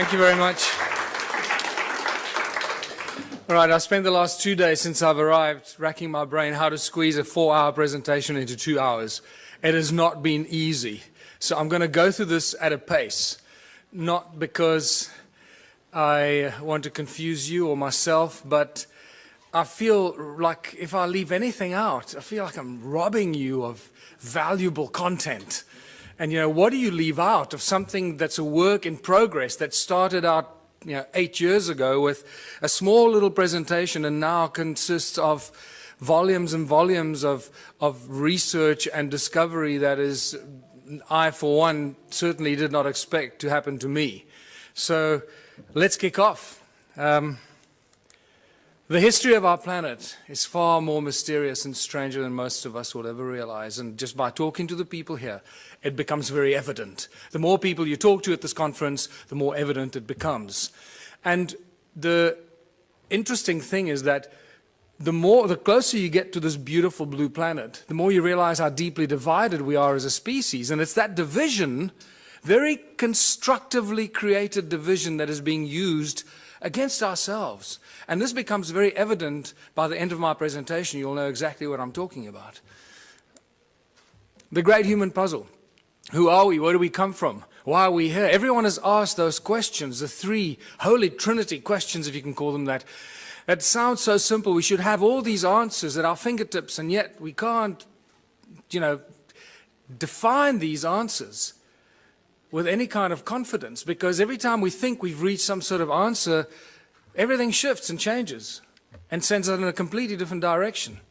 Thank you very much. All right, I spent the last 2 days since I've arrived racking my brain how to squeeze a 4-hour presentation into 2 hours. It has not been easy. So I'm going to go through this at a pace, not because I want to confuse you or myself, but I feel like if I leave anything out, I feel like I'm robbing you of valuable content. And, what do you leave out of something that's a work in progress that started out 8 years ago with a small little presentation and now consists of volumes and volumes of research and discovery that is, I for one, certainly did not expect to happen to me. So let's kick off. The history of our planet is far more mysterious and stranger than most of us will ever realize. And just by talking to the people here, it becomes very evident. The more people you talk to at this conference, the more evident it becomes. And the interesting thing is that the closer you get to this beautiful blue planet, the more you realize how deeply divided we are as a species. And it's that division, very constructively created division, that is being used against ourselves. And this becomes very evident by the end of my presentation. You'll know exactly what I'm talking about. The great human puzzle. Who are we? Where do we come from? Why are we here? Everyone has asked those questions, the three Holy Trinity questions, if you can call them that. It sounds so simple. We should have all these answers at our fingertips, and yet we can't, define these answers with any kind of confidence, because every time we think we've reached some sort of answer, everything shifts and changes and sends us in a completely different direction.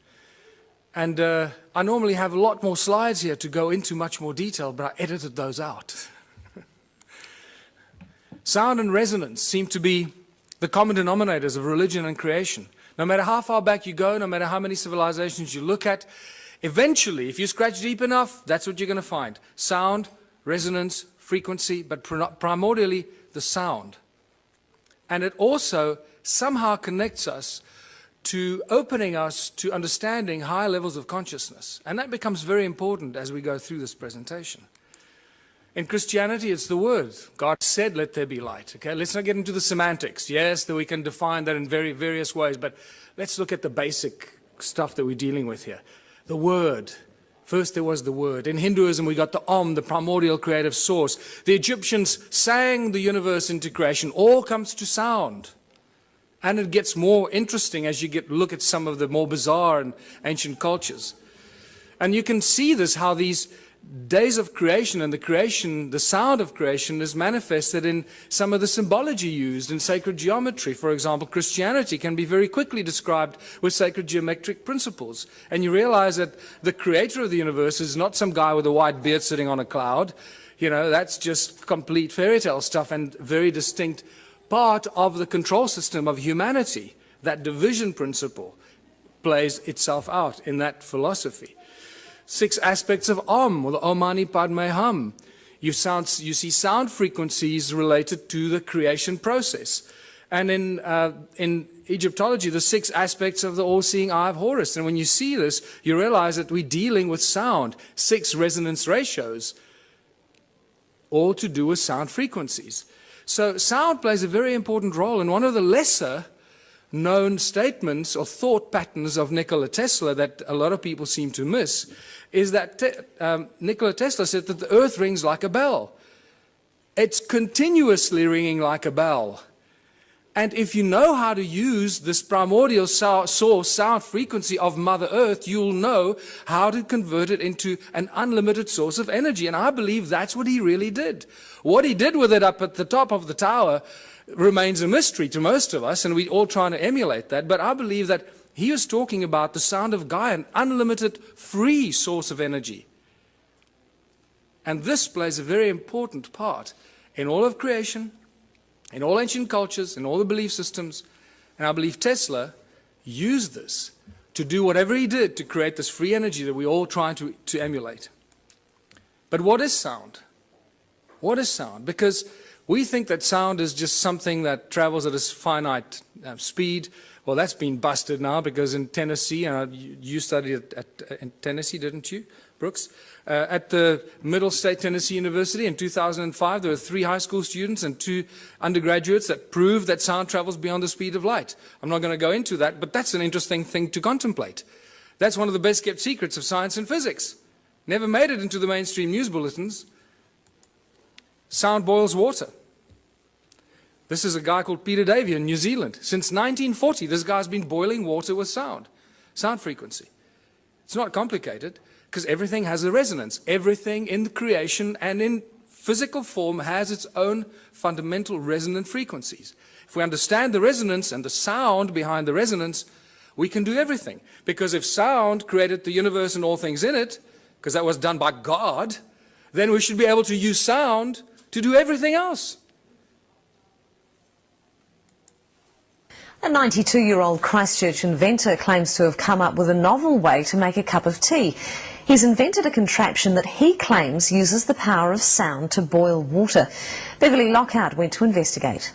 And I normally have a lot more slides here to go into much more detail, but I edited those out. Sound and resonance seem to be the common denominators of religion and creation. No matter how far back you go, no matter how many civilizations you look at, eventually, if you scratch deep enough, that's what you're going to find. Sound, resonance, frequency, but primordially the sound. And it also somehow connects us to opening us to understanding higher levels of consciousness. And that becomes very important as we go through this presentation. In Christianity, it's the word. God said, let there be light. Okay, let's not get into the semantics. Yes, that we can define that in very various ways, but let's look at the basic stuff that we're dealing with here. The word. First there was the word. In Hinduism, we got the the primordial creative source. The Egyptians sang the universe into creation. All comes to sound. And it gets more interesting as you look at some of the more bizarre and ancient cultures. And you can see this, how these days of creation and the sound of creation is manifested in some of the symbology used in sacred geometry. For example, Christianity can be very quickly described with sacred geometric principles. And you realize that the creator of the universe is not some guy with a white beard sitting on a cloud. That's just complete fairy tale stuff and very distinct part of the control system of humanity. That division principle plays itself out in that philosophy. 6 aspects of Om, or the Om Mani Padme Hum. You see sound frequencies related to the creation process. And in Egyptology, the 6 aspects of the all-seeing eye of Horus. And when you see this, you realize that we're dealing with sound, 6 resonance ratios, all to do with sound frequencies. So sound plays a very important role, and one of the lesser known statements or thought patterns of Nikola Tesla that a lot of people seem to miss is that Nikola Tesla said that the earth rings like a bell. It's continuously ringing like a bell. And if you know how to use this primordial source sound frequency of Mother Earth, you'll know how to convert it into an unlimited source of energy. And I believe that's what he really did. What he did with it up at the top of the tower remains a mystery to most of us, and we're all trying to emulate that. But I believe that he was talking about the sound of Gaia, an unlimited free source of energy. And this plays a very important part in all of creation, in all ancient cultures, in all the belief systems. And I believe Tesla used this to do whatever he did to create this free energy that we're all trying to emulate. But what is sound? What is sound? Because we think that sound is just something that travels at a finite speed. Well, that's been busted now, because in Tennessee, you studied in Tennessee, didn't you? Brooks, at the Middle State Tennessee University in 2005. There were 3 high school students and 2 undergraduates that proved that sound travels beyond the speed of light. I'm not going to go into that, but that's an interesting thing to contemplate. That's one of the best kept secrets of science and physics. Never made it into the mainstream news bulletins. Sound boils water. This is a guy called Peter Davey in New Zealand. Since 1940, this guy's been boiling water with sound frequency. It's not complicated because everything has a resonance. Everything in the creation and in physical form has its own fundamental resonant frequencies. If we understand the resonance and the sound behind the resonance, we can do everything. Because if sound created the universe and all things in it, because that was done by God, then we should be able to use sound to do everything else. A 92-year-old Christchurch inventor claims to have come up with a novel way to make a cup of tea. He's invented a contraption that he claims uses the power of sound to boil water. Beverly Lockhart went to investigate.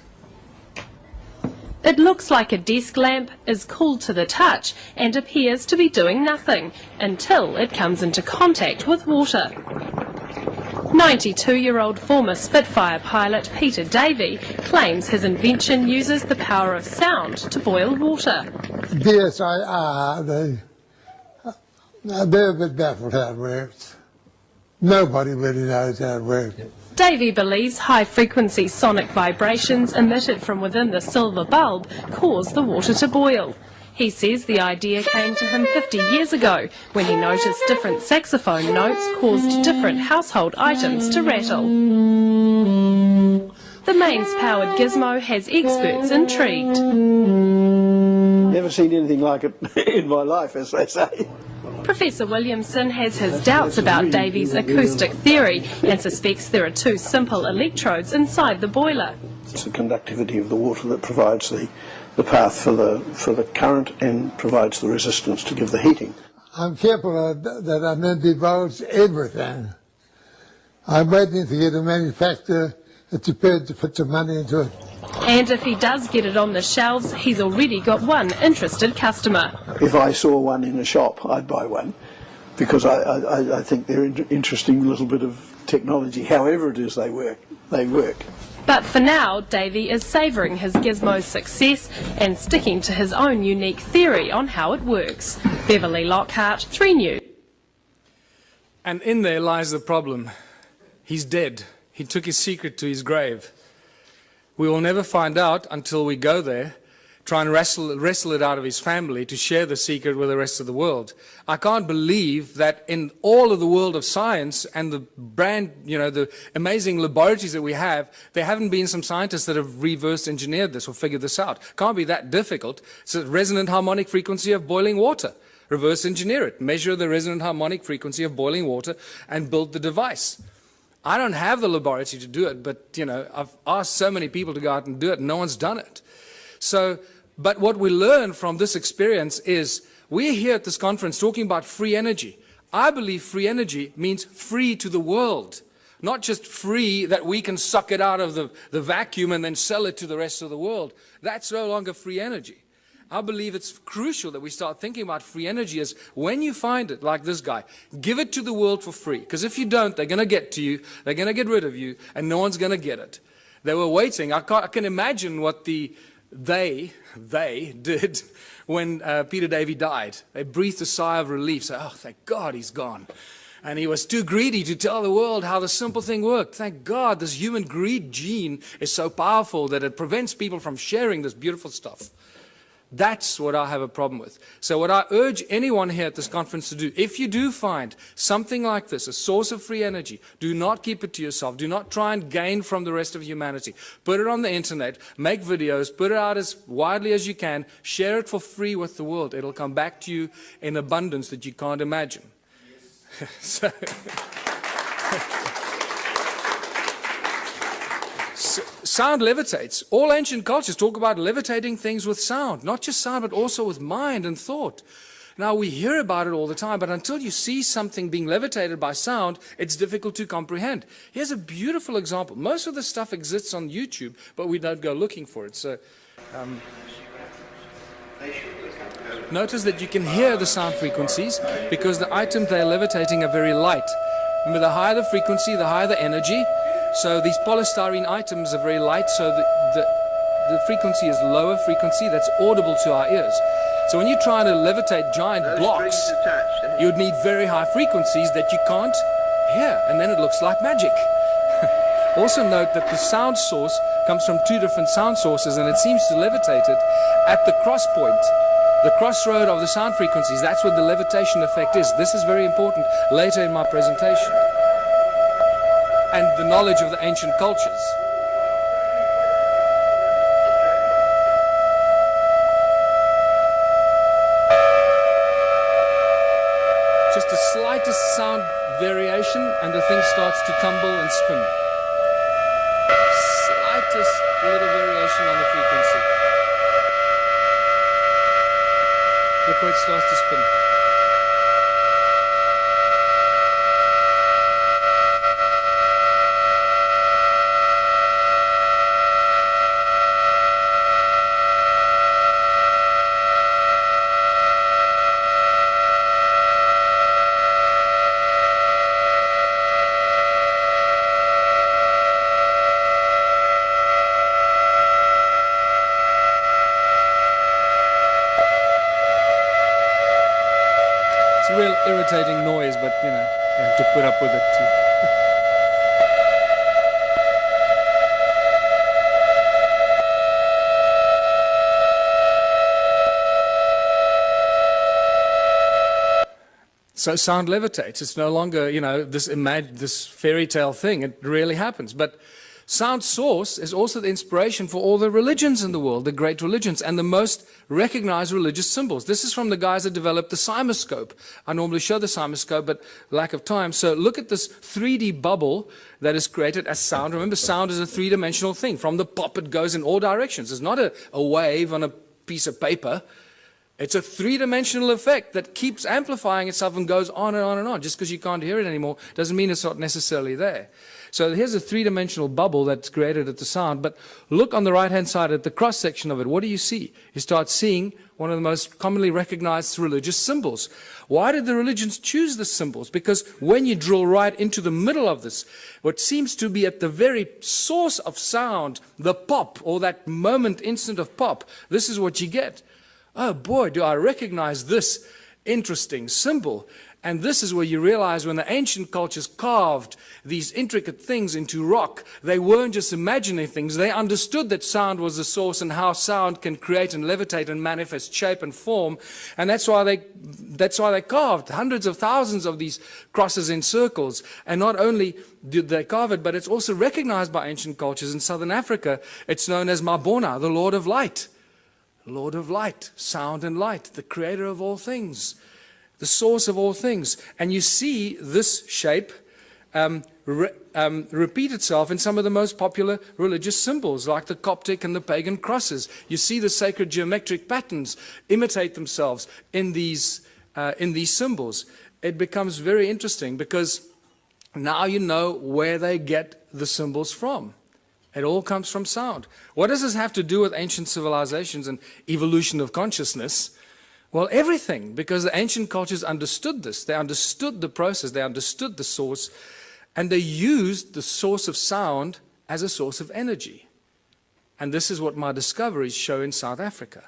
It looks like a desk lamp, is cool to the touch and appears to be doing nothing until it comes into contact with water. 92-year-old former Spitfire pilot Peter Davey claims his invention uses the power of sound to boil water. DSIR, they're a bit baffled how it works. Nobody really knows how it works. Davey believes high-frequency sonic vibrations emitted from within the silver bulb cause the water to boil. He says the idea came to him 50 years ago when he noticed different saxophone notes caused different household items to rattle. The mains-powered gizmo has experts intrigued. Never seen anything like it in my life, as they say. Professor Williamson has his doubts about Davey's acoustic theory and suspects there are 2 simple electrodes inside the boiler. It's the conductivity of the water that provides the path for the current and provides the resistance to give the heating. I'm careful that I don't divulge everything. I'm waiting to get a manufacturer that's prepared to put some money into it. And if he does get it on the shelves, he's already got one interested customer. If I saw one in a shop, I'd buy one, because I think they're an interesting little bit of technology. However it is they work. But for now, Davey is savouring his gizmo's success and sticking to his own unique theory on how it works. Beverly Lockhart, 3 News. And in there lies the problem. He's dead. He took his secret to his grave. We will never find out until we go there, try and wrestle it out of his family to share the secret with the rest of the world. I can't believe that in all of the world of science and the the amazing laboratories that we have, there haven't been some scientists that have reverse engineered this or figured this out. Can't be that difficult. It's a resonant harmonic frequency of boiling water. Reverse engineer it. Measure the resonant harmonic frequency of boiling water and build the device. I don't have the laboratory to do it, but, I've asked so many people to go out and do it, and no one's done it. So, but what we learn from this experience is we're here at this conference talking about free energy. I believe free energy means free to the world, not just free that we can suck it out of the vacuum and then sell it to the rest of the world. That's no longer free energy. I believe it's crucial that we start thinking about free energy as when you find it, like this guy, give it to the world for free. Because if you don't, they're going to get to you, they're going to get rid of you, and no one's going to get it. They were waiting. I can imagine what they did when Peter Davey died. They breathed a sigh of relief, say, oh, thank God he's gone. And he was too greedy to tell the world how the simple thing worked. Thank God this human greed gene is so powerful that it prevents people from sharing this beautiful stuff. That's what I have a problem with. So what I urge anyone here at this conference to do, if you do find something like this, a source of free energy, do not keep it to yourself. Do not try and gain from the rest of humanity. Put it on the internet, make videos, put it out as widely as you can, share it for free with the world. It'll come back to you in abundance that you can't imagine. Yes. Sound levitates. All ancient cultures talk about levitating things with sound, not just sound, but also with mind and thought. Now, we hear about it all the time, but until you see something being levitated by sound, it's difficult to comprehend. Here's a beautiful example. Most of the stuff exists on YouTube, but we don't go looking for it. So, Notice that you can hear the sound frequencies because the items they're levitating are very light. Remember, the higher the frequency, the higher the energy. So these polystyrene items are very light, so the frequency is lower frequency that's audible to our ears. So when you're trying to levitate giant blocks, you would need very high frequencies that you can't hear, and then it looks like magic. Also note that the sound source comes from two different sound sources, and it seems to levitate it at the cross point, the crossroad of the sound frequencies. That's what the levitation effect is. This is very important later in my presentation. And the knowledge of the ancient cultures. Just the slightest sound variation and the thing starts to tumble and spin. Slightest little variation on the frequency. Look where it starts to spin. Real irritating noise, but you know, you have to put up with it too. So sound levitates. It's no longer, you know, this fairy tale thing. It really happens. But sound source is also the inspiration for all the religions in the world, the great religions, and the most recognized religious symbols. This is from the guys that developed the cymoscope. I normally show the cymoscope, but lack of time. So look at this 3D bubble that is created as sound. Remember, sound is a three-dimensional thing. From the pop, it goes in all directions. It's not a wave on a piece of paper. It's a three-dimensional effect that keeps amplifying itself and goes on and on and on. Just because you can't hear it anymore doesn't mean it's not necessarily there. So here's a three-dimensional bubble that's created at the sound, but look on the right-hand side at the cross-section of it. What do you see? You start seeing one of the most commonly recognized religious symbols. Why did the religions choose the symbols? Because when you drill right into the middle of this, what seems to be at the very source of sound, the pop, or that moment, instant of pop, this is what you get. Oh boy, do I recognize this interesting symbol. And this is where you realize when the ancient cultures carved these intricate things into rock, they weren't just imagining things. They understood that sound was the source and how sound can create and levitate and manifest shape and form. And that's why they carved hundreds of thousands of these crosses in circles. And not only did they carve it, but it's also recognized by ancient cultures. In southern Africa, it's known as Mabona, the Lord of Light. Lord of Light, sound and light, the creator of all things. The source of all things. And you see this shape repeat itself in some of the most popular religious symbols, like the Coptic and the pagan crosses. You see the sacred geometric patterns imitate themselves in these symbols. It becomes very interesting because now you know where they get the symbols from. It all comes from sound. What does this have to do with ancient civilizations and evolution of consciousness? Well, everything, because the ancient cultures understood this. They understood the process, they understood the source, and they used the source of sound as a source of energy. And this is what my discoveries show in South Africa.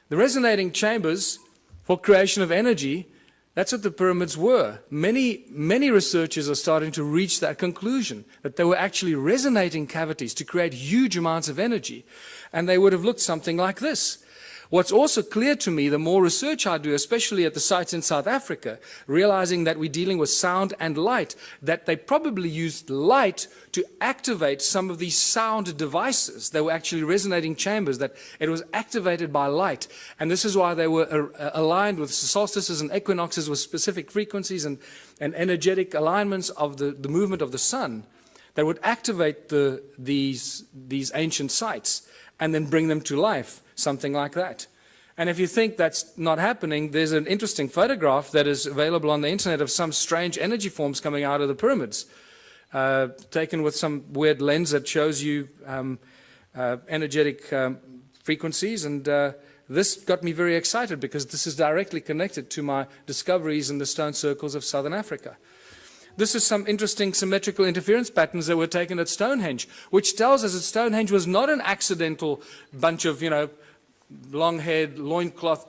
The resonating chambers for creation of energy, that's what the pyramids were. Many researchers are starting to reach that conclusion, that they were actually resonating cavities to create huge amounts of energy. And they would have looked something like this. What's also clear to me, the more research I do, especially at the sites in South Africa, realizing that we're dealing with sound and light, that they probably used light to activate some of these sound devices. They were actually resonating chambers, that it was activated by light. And this is why they were aligned with solstices and equinoxes with specific frequencies and energetic alignments of the movement of the sun that would activate these ancient sites and then bring them to life. Something like that. And if you think that's not happening, there's an interesting photograph that is available on the internet of some strange energy forms coming out of the pyramids, taken with some weird lens that shows you energetic frequencies, and this got me very excited because this is directly connected to my discoveries in the stone circles of southern Africa. This is some interesting symmetrical interference patterns that were taken at Stonehenge, which tells us that Stonehenge was not an accidental bunch of, long-haired, loincloth,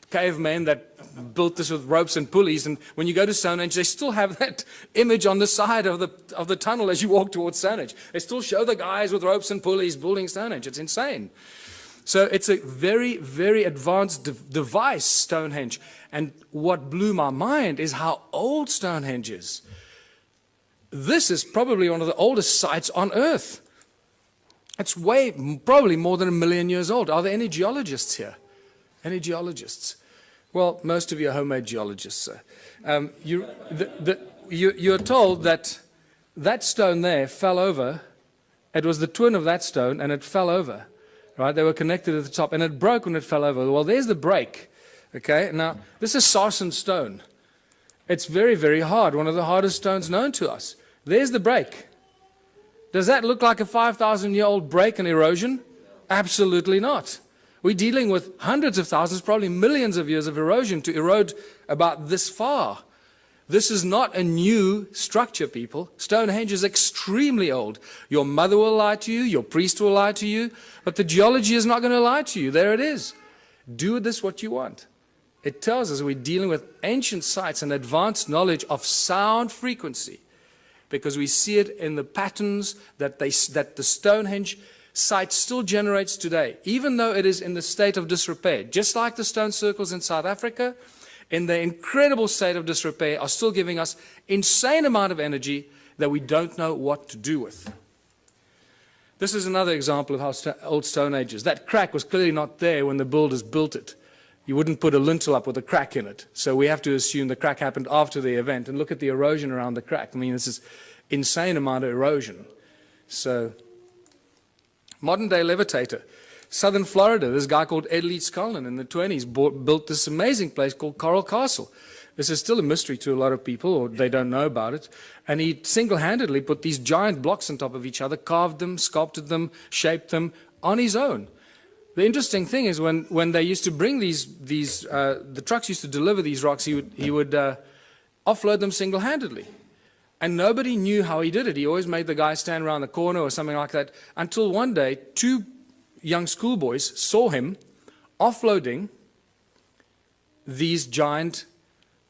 cavemen that built this with ropes and pulleys. And when you go to Stonehenge, they still have that image on the side of the tunnel as you walk towards Stonehenge. They still show the guys with ropes and pulleys building Stonehenge. It's insane. So it's a very, very advanced device, Stonehenge. And what blew my mind is how old Stonehenge is. This is probably one of the oldest sites on Earth. It's probably more than 1 million years old. Are there any geologists here? Any geologists? Well, most of you are homemade geologists. You're told that that stone there fell over. It was the twin of that stone, and it fell over. Right? They were connected at the top, and it broke when it fell over. Well, there's the break. Okay, now this is sarsen stone. It's very, very hard, one of the hardest stones known to us. There's the break. Does that look like a 5,000-year-old break and erosion? Absolutely not. We're dealing with hundreds of thousands, probably millions of years of erosion to erode about this far. This is not a new structure, people. Stonehenge is extremely old. Your mother will lie to you, your priest will lie to you, but the geology is not going to lie to you. There it is. Do with this what you want. It tells us we're dealing with ancient sites and advanced knowledge of sound frequency, because we see it in the patterns that the Stonehenge site still generates today, even though it is in the state of disrepair. Just like the stone circles in South Africa, in the incredible state of disrepair, are still giving us insane amount of energy that we don't know what to do with. This is another example of how old Stone Age is. That crack was clearly not there when the builders built it. You wouldn't put a lintel up with a crack in it. So we have to assume the crack happened after the event. And look at the erosion around the crack. I mean, this is insane amount of erosion. So, modern day levitator. Southern Florida, this guy called Ed Leeds Cullen in the 20s built this amazing place called Coral Castle. This is still a mystery to a lot of people, or they don't know about it. And he single-handedly put these giant blocks on top of each other, carved them, sculpted them, shaped them on his own. The interesting thing is when they used to bring the trucks used to deliver these rocks, he would offload them single-handedly. And nobody knew how he did it. He always made the guy stand around the corner or something like that, until one day, 2 young schoolboys saw him offloading these giant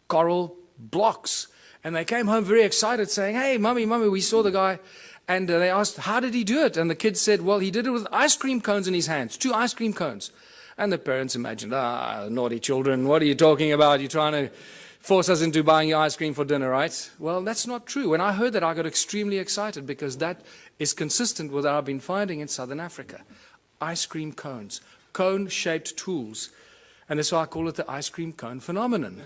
coral blocks. And they came home very excited saying, "Hey, Mummy, we saw the guy." And they asked, "How did he do it?" And the kid said, "Well, he did it with ice cream cones in his hands, 2 ice cream cones." And the parents imagined, naughty children, what are you talking about? You're trying to force us into buying your ice cream for dinner, right? Well, that's not true. When I heard that, I got extremely excited, because that is consistent with what I've been finding in southern Africa. Ice cream cones, cone-shaped tools. And that's why I call it the ice cream cone phenomenon.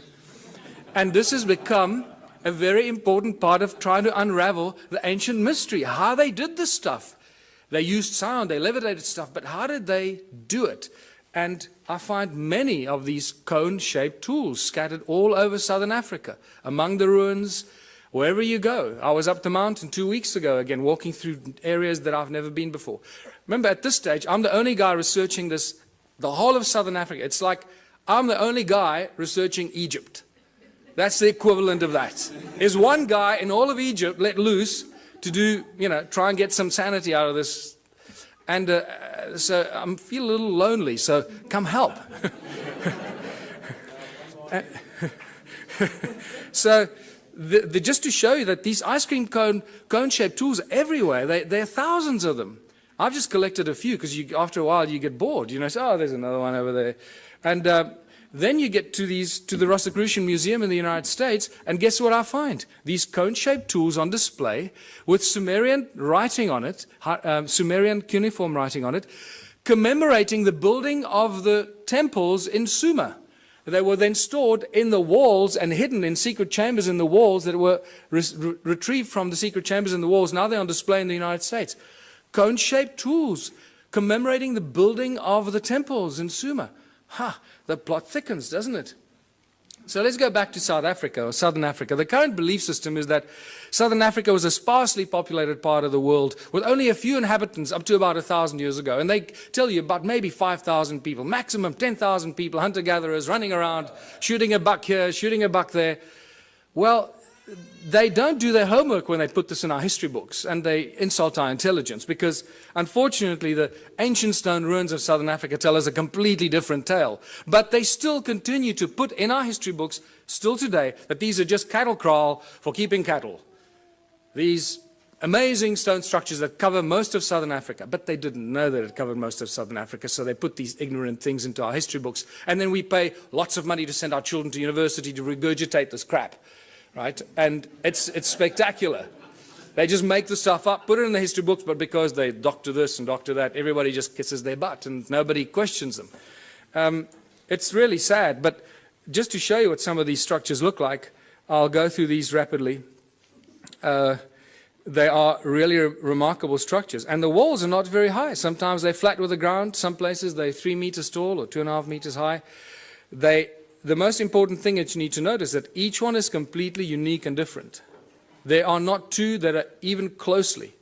And this has become a very important part of trying to unravel the ancient mystery, how they did this stuff. They used sound, they levitated stuff, but how did they do it? And I find many of these cone-shaped tools scattered all over southern Africa, among the ruins, wherever you go. I was up the mountain 2 weeks ago, again, walking through areas that I've never been before. Remember, at this stage, I'm the only guy researching this, the whole of southern Africa. It's like I'm the only guy researching Egypt. That's the equivalent of that. There's one guy in all of Egypt let loose to do, try and get some sanity out of this. And so I feel a little lonely, so come help. So just to show you that these ice cream cone-shaped tools are everywhere. There are thousands of them. I've just collected a few, because after a while you get bored. Say, oh, there's another one over there. And then you get to the Rosicrucian Museum in the United States, and guess what I find? These cone-shaped tools on display with Sumerian writing on it, Sumerian cuneiform writing on it, commemorating the building of the temples in Sumer. They were then stored in the walls and hidden in secret chambers in the walls that were retrieved from the secret chambers in the walls. Now they're on display in the United States. Cone-shaped tools commemorating the building of the temples in Sumer. The plot thickens, doesn't it? So let's go back to South Africa, or Southern Africa. The current belief system is that Southern Africa was a sparsely populated part of the world with only a few inhabitants up to about 1,000 years ago. And they tell you about maybe 5,000 people, maximum 10,000 people, hunter-gatherers running around, shooting a buck here, shooting a buck there. Well, they don't do their homework when they put this in our history books, and they insult our intelligence, because unfortunately the ancient stone ruins of Southern Africa tell us a completely different tale. But they still continue to put in our history books, still today, that these are just cattle kraal for keeping cattle. These amazing stone structures that cover most of Southern Africa, but they didn't know that it covered most of Southern Africa, so they put these ignorant things into our history books, and then we pay lots of money to send our children to university to regurgitate this crap. Right? And it's spectacular. They just make the stuff up, put it in the history books, but because they doctor this and doctor that, everybody just kisses their butt and nobody questions them. It's really sad, but just to show you what some of these structures look like, I'll go through these rapidly. They are really remarkable structures. And the walls are not very high. Sometimes they're flat with the ground. Some places they're 3 meters tall or 2.5 meters high. The most important thing that you need to notice is that each one is completely unique and different. There are not two that are even closely,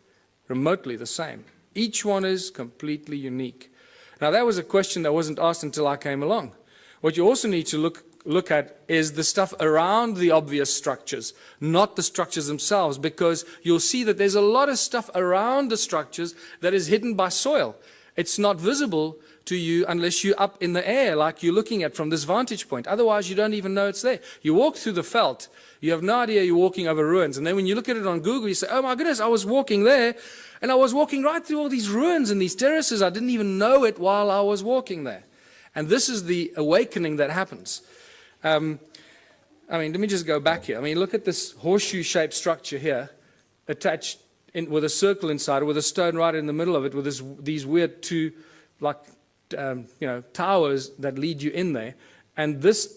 remotely the same. Each one is completely unique. Now that was a question that wasn't asked until I came along. What you also need to look at is the stuff around the obvious structures, not the structures themselves, because you'll see that there's a lot of stuff around the structures that is hidden by soil. It's not visible to you unless you're up in the air, like you're looking at from this vantage point. Otherwise, you don't even know it's there. You walk through the veld, you have no idea you're walking over ruins. And then when you look at it on Google, you say, oh my goodness, I was walking there, and I was walking right through all these ruins and these terraces. I didn't even know it while I was walking there. And this is the awakening that happens. I mean, let me just go back here. I mean, look at this horseshoe-shaped structure here, attached with a circle inside it, with a stone right in the middle of it, with these weird two, like, towers that lead you in there. And this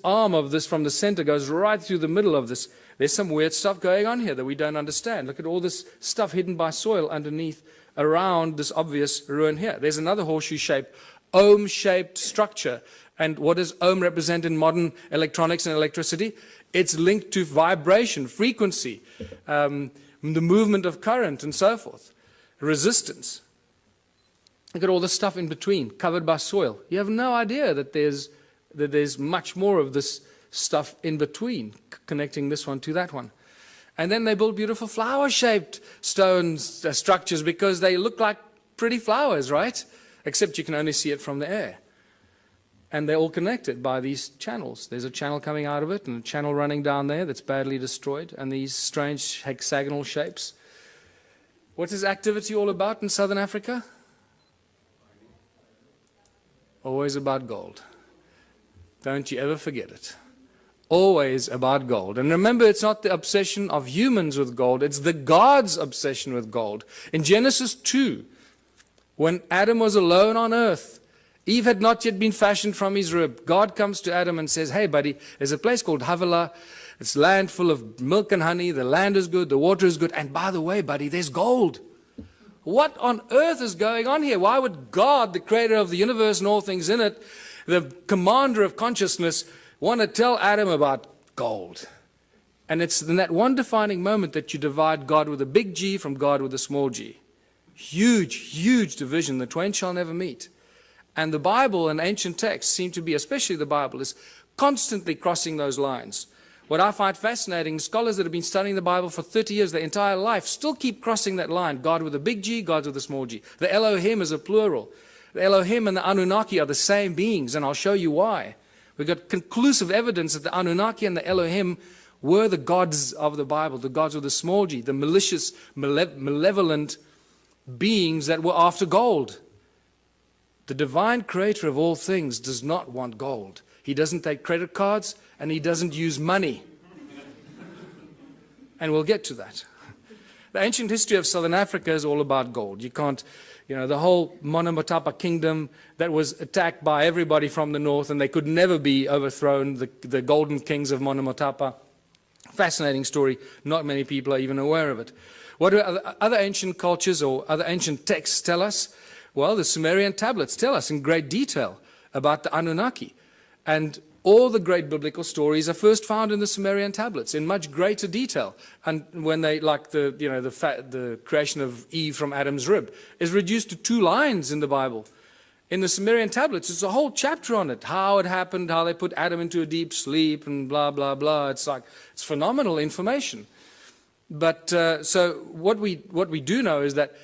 arm of this from the center goes right through the middle of this. There's some weird stuff going on here that we don't understand. Look at all this stuff hidden by soil underneath, around this obvious ruin here. There's another horseshoe-shaped, ohm-shaped structure. And what does ohm represent in modern electronics and electricity? It's linked to vibration, frequency, the movement of current, and so forth. Resistance. Look at all the stuff in between, covered by soil. You have no idea that there's much more of this stuff in between, connecting this one to that one. And then they build beautiful flower-shaped stone structures because they look like pretty flowers, right? Except you can only see it from the air. And they're all connected by these channels. There's a channel coming out of it and a channel running down there that's badly destroyed, and these strange hexagonal shapes. What is activity all about in Southern Africa? Always about gold. Don't you ever forget it. Always about gold. And remember, it's not the obsession of humans with gold, it's the God's obsession with gold. In Genesis 2, when Adam was alone on earth, Eve had not yet been fashioned from his rib. God comes to Adam and says, hey buddy, there's a place called Havilah. It's land full of milk and honey. The land is good, the water is good. And by the way, buddy, there's gold. What on earth is going on here? Why would God, the creator of the universe and all things in it, the commander of consciousness, want to tell Adam about gold? And it's in that one defining moment that you divide God with a big G from God with a small g. Huge, huge division. The twain shall never meet. And the Bible and ancient texts seem to be, especially the Bible, is constantly crossing those lines. What I find fascinating, scholars that have been studying the Bible for 30 years, their entire life, still keep crossing that line. God with a big G, God with a small g. The Elohim is a plural. The Elohim and the Annunaki are the same beings, and I'll show you why. We've got conclusive evidence that the Annunaki and the Elohim were the gods of the Bible, the gods with a small g, the malicious, malevolent beings that were after gold. The divine creator of all things does not want gold. He doesn't take credit cards, and he doesn't use money. And we'll get to that. The ancient history of Southern Africa is all about gold. You can't, the whole Monomotapa kingdom that was attacked by everybody from the north, and they could never be overthrown, the golden kings of Monomotapa. Fascinating story. Not many people are even aware of it. What do other ancient cultures or other ancient texts tell us? Well, the Sumerian tablets tell us in great detail about the Annunaki. And all the great biblical stories are first found in the Sumerian tablets in much greater detail. And when they, like the creation of Eve from Adam's rib, is reduced to 2 lines in the Bible. In the Sumerian tablets, it's a whole chapter on it, how it happened, how they put Adam into a deep sleep, and blah, blah, blah. It's phenomenal information. But so what we do know is that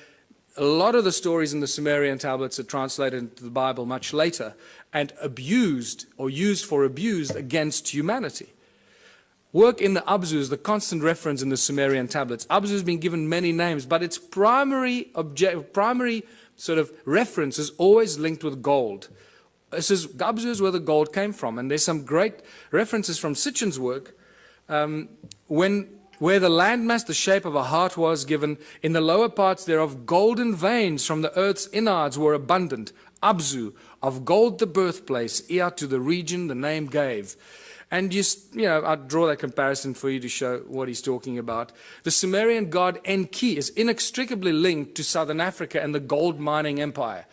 a lot of the stories in the Sumerian tablets are translated into the Bible much later and abused or used for abuse against humanity. Work in the Abzu is the constant reference in the Sumerian tablets. Abzu has been given many names, but its primary sort of reference is always linked with gold. This is Abzu is where the gold came from, and there's some great references from Sitchin's work where the landmass, the shape of a heart was given, in the lower parts thereof golden veins from the earth's innards were abundant. Abzu, of gold the birthplace, Ea to the region the name gave. And I'll draw that comparison for you to show what he's talking about. The Sumerian god Enki is inextricably linked to Southern Africa and the gold mining empire.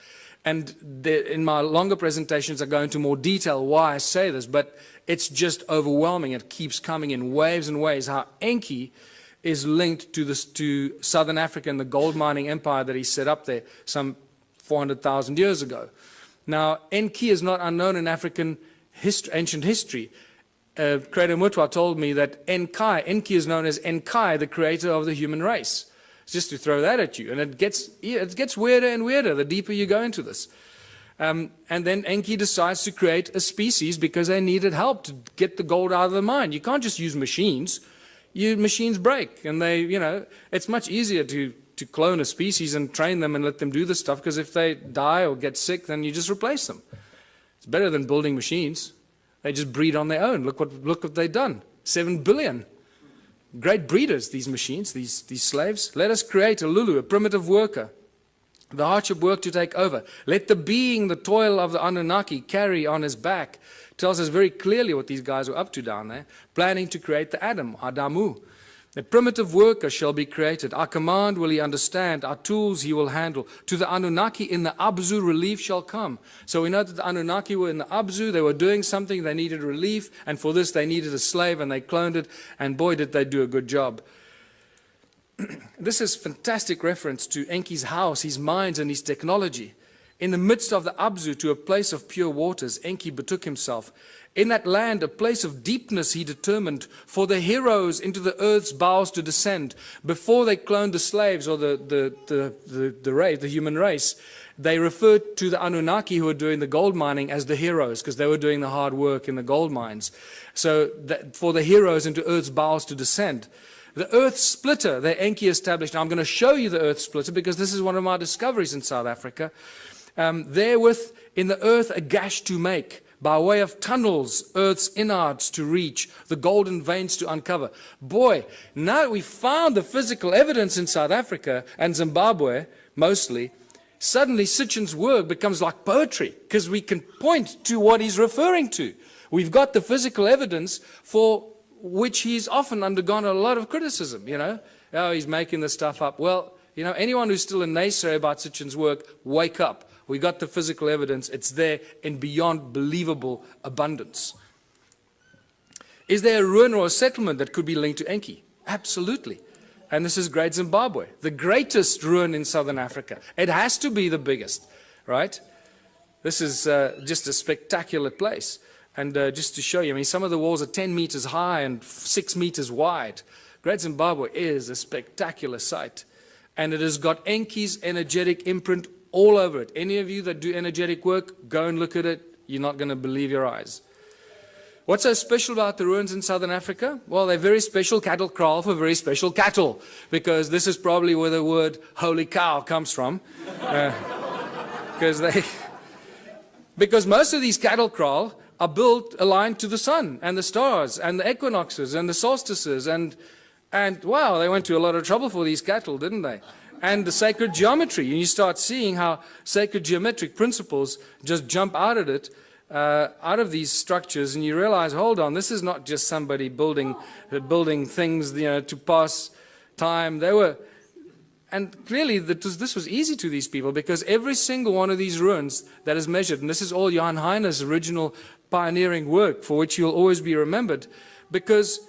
And in my longer presentations, I go into more detail why I say this, but it's just overwhelming. It keeps coming in waves and waves, how Enki is linked to Southern Africa and the gold mining empire that he set up there some 400,000 years ago. Now, Enki is not unknown in African ancient history. Creator Mutwa told me that Enki is known as Enkai, the creator of the human race. Just to throw that at you. And it gets weirder and weirder the deeper you go into this. And then Enki decides to create a species because they needed help to get the gold out of the mine. You can't just use machines. Machines break. And it's much easier to clone a species and train them and let them do this stuff, because if they die or get sick, then you just replace them. It's better than building machines. They just breed on their own. Look what they've done. 7 billion. Great breeders, these machines, these slaves. Let us create a Lulu, a primitive worker. The hardship work to take over. Let the being, the toil of the Annunaki, carry on his back. Tells us very clearly what these guys were up to down there. Planning to create the Adam, Adamu. A primitive worker shall be created. Our command will he understand. Our tools he will handle. To the Anunnaki in the Abzu relief shall come. So we know that the Anunnaki were in the Abzu. They were doing something. They needed relief. And for this they needed a slave, and they cloned it. And boy, did they do a good job. This is fantastic reference to Enki's house, his mines, and his technology. In the midst of the Abzu, to a place of pure waters, Enki betook himself. In that land, a place of deepness he determined for the heroes into the earth's bowels to descend. Before they cloned the slaves or the human race, they referred to the Anunnaki who were doing the gold mining as the heroes, because they were doing the hard work in the gold mines. So for the heroes into earth's bowels to descend. The earth splitter that Enki established. Now I'm going to show you the earth splitter because this is one of my discoveries in South Africa. Therewith in the earth a gash to make, by way of tunnels, earth's innards to reach, the golden veins to uncover. Boy, now that we found the physical evidence in South Africa and Zimbabwe, mostly, suddenly Sitchin's work becomes like poetry, because we can point to what he's referring to. We've got the physical evidence for which he's often undergone a lot of criticism, Oh, he's making this stuff up. Well, anyone who's still a naysayer about Sitchin's work, wake up. We got the physical evidence. It's there in beyond believable abundance. Is there a ruin or a settlement that could be linked to Enki? Absolutely. And this is Great Zimbabwe, the greatest ruin in southern Africa. It has to be the biggest, right? This is just a spectacular place. And just to show you, some of the walls are 10 meters high and 6 meters wide. Great Zimbabwe is a spectacular sight. And it has got Enki's energetic imprint all over it. Any of you that do energetic work, go and look at it. You're not going to believe your eyes. What's so special about the ruins in southern Africa? Well, they're very special cattle kraal for very special cattle, because this is probably where the word holy cow comes from. Because most of these cattle kraal are built aligned to the sun and the stars and the equinoxes and the solstices, and wow, they went to a lot of trouble for these cattle, didn't they? And the sacred geometry, and you start seeing how sacred geometric principles just jump out of it, out of these structures, and you realize, hold on, this is not just somebody building things, to pass time. And clearly this was easy to these people, because every single one of these ruins that is measured, and this is all Johann Heine's original pioneering work for which you'll always be remembered, because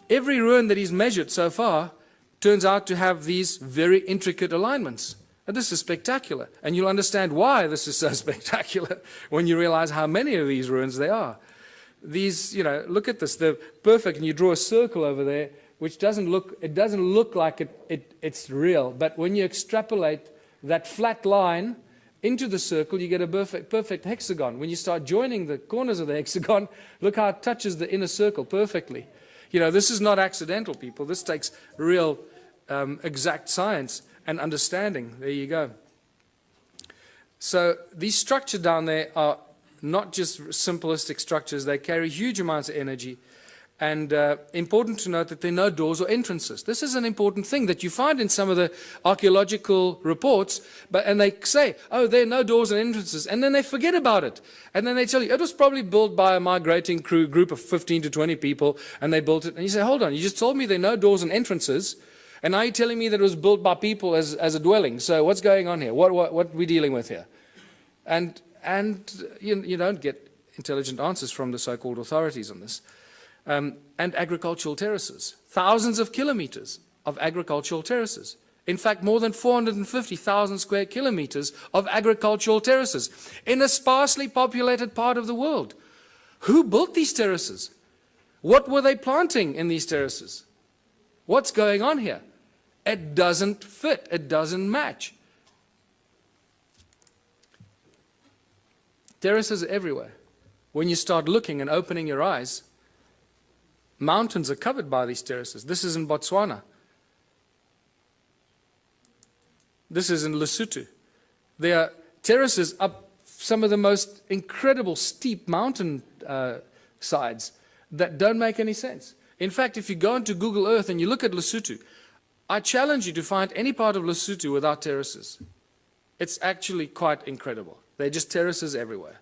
every ruin that he's measured so far turns out to have these very intricate alignments. And this is spectacular. And you'll understand why this is so spectacular when you realize how many of these ruins there are. These, look at this, they're perfect, and you draw a circle over there, which doesn't look like it's real. But when you extrapolate that flat line into the circle, you get a perfect hexagon. When you start joining the corners of the hexagon, look how it touches the inner circle perfectly. This is not accidental, people. This takes real exact science and understanding. There you go. So these structures down there are not just simplistic structures. They carry huge amounts of energy. And important to note that there are no doors or entrances. This is an important thing that you find in some of the archaeological reports, and they say, oh, there are no doors and entrances, and then they forget about it. And then they tell you, it was probably built by a migrating group of 15 to 20 people, and they built it. And you say, hold on, you just told me there are no doors and entrances, and now you're telling me that it was built by people as a dwelling. So what's going on here? What are we dealing with here? And you don't get intelligent answers from the so-called authorities on this. And agricultural terraces. Thousands of kilometers of agricultural terraces. In fact, more than 450,000 square kilometers of agricultural terraces in a sparsely populated part of the world. Who built these terraces? What were they planting in these terraces? What's going on here? It doesn't fit. It doesn't match. Terraces are everywhere. When you start looking and opening your eyes, mountains are covered by these terraces. This is in Botswana. This is in Lesotho. There are terraces up some of the most incredible steep mountain sides that don't make any sense. In fact, if you go into Google Earth and you look at Lesotho, I challenge you to find any part of Lesotho without terraces. It's actually quite incredible. There are just terraces everywhere.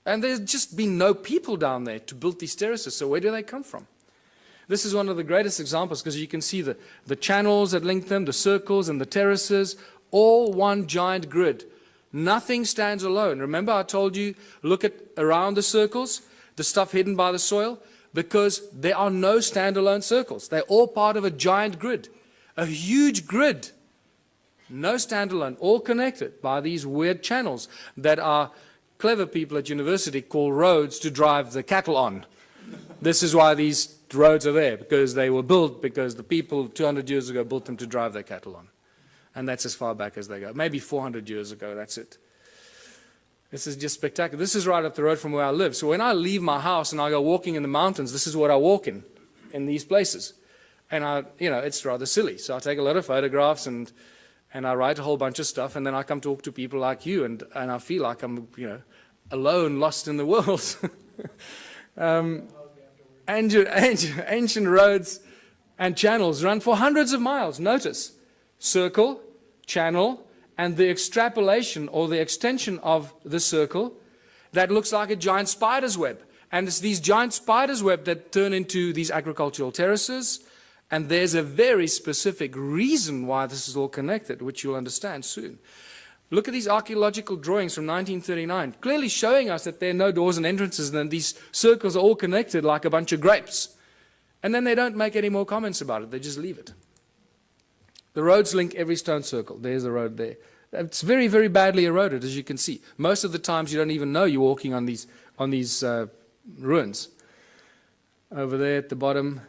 And there's just been no people down there to build these terraces, so where do they come from? This is one of the greatest examples because you can see the channels that link them, the circles and the terraces, all one giant grid. Nothing stands alone. Remember I told you, look at around the circles, the stuff hidden by the soil, because there are no standalone circles. They're all part of a giant grid, a huge grid. No standalone, all connected by these weird channels that are clever people at university call roads to drive the cattle on. This is why these roads are there, because they were built because the people 200 years ago built them to drive their cattle on. And that's as far back as they go. Maybe 400 years ago, that's it. This is just spectacular. This is right up the road from where I live. So when I leave my house and I go walking in the mountains, this is what I walk in these places. And it's rather silly. So I take a lot of photographs and I write a whole bunch of stuff, and then I come talk to people like you, and I feel like I'm, alone, lost in the world. Ancient roads and channels run for hundreds of miles. Notice, circle, channel, and the extrapolation or the extension of the circle that looks like a giant spider's web. And it's these giant spider's web that turn into these agricultural terraces. And there's a very specific reason why this is all connected, which you'll understand soon. Look at these archaeological drawings from 1939, clearly showing us that there are no doors and entrances, and these circles are all connected like a bunch of grapes. And then they don't make any more comments about it, they just leave it. The roads link every stone circle. There's the road there. It's very, very badly eroded, as you can see. Most of the times you don't even know you're walking on these ruins. Over there at the bottom,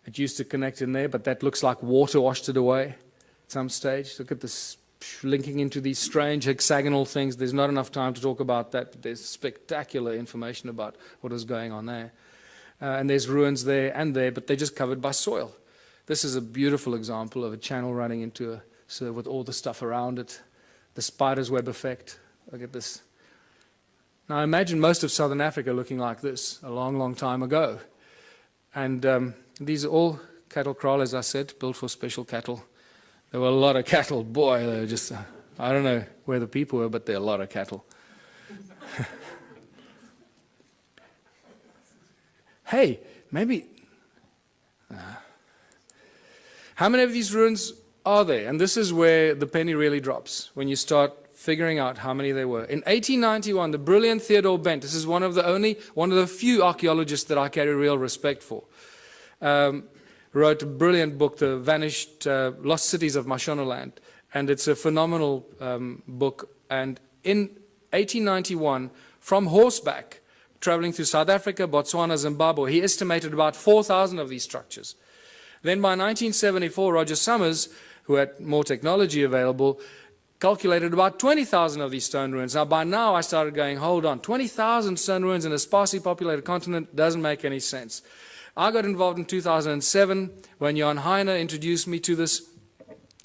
it used to connect in there, but that looks like water washed it away at some stage. Look at this linking into these strange hexagonal things. There's not enough time to talk about that, but there's spectacular information about what is going on there. And there's ruins there and there, but they're just covered by soil. This is a beautiful example of a channel running into with all the stuff around it. The spider's web effect. Look at this. Now imagine most of southern Africa looking like this a long, long time ago. And these are all cattle kraal, as I said, built for special cattle. There were a lot of cattle. Boy, they were just, I don't know where the people were, but there are a lot of cattle. Hey, maybe... How many of these ruins are there? And this is where the penny really drops, when you start figuring out how many there were. In 1891, the brilliant Theodore Bent, this is one of the few archaeologists that I carry real respect for, wrote a brilliant book, The Vanished Lost Cities of Mashonaland, and it's a phenomenal book. And in 1891, from horseback, traveling through South Africa, Botswana, Zimbabwe, he estimated about 4,000 of these structures. Then by 1974, Roger Summers, who had more technology available, calculated about 20,000 of these stone ruins. Now, by now, I started going, hold on, 20,000 stone ruins in a sparsely populated continent doesn't make any sense. I got involved in 2007 when Jan Heine introduced me to this,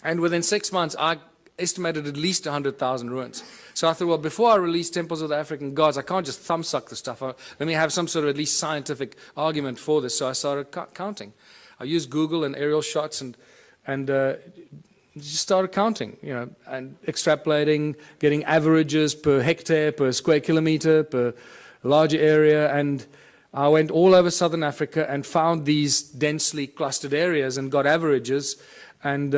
and within 6 months, I estimated at least 100,000 ruins. So I thought, well, before I release Temples of the African Gods, I can't just thumbsuck the stuff. Let me have some sort of at least scientific argument for this. So I started counting. I used Google and aerial shots and just started counting, and extrapolating, getting averages per hectare, per square kilometer, per larger area. And I went all over southern Africa and found these densely clustered areas and got averages. And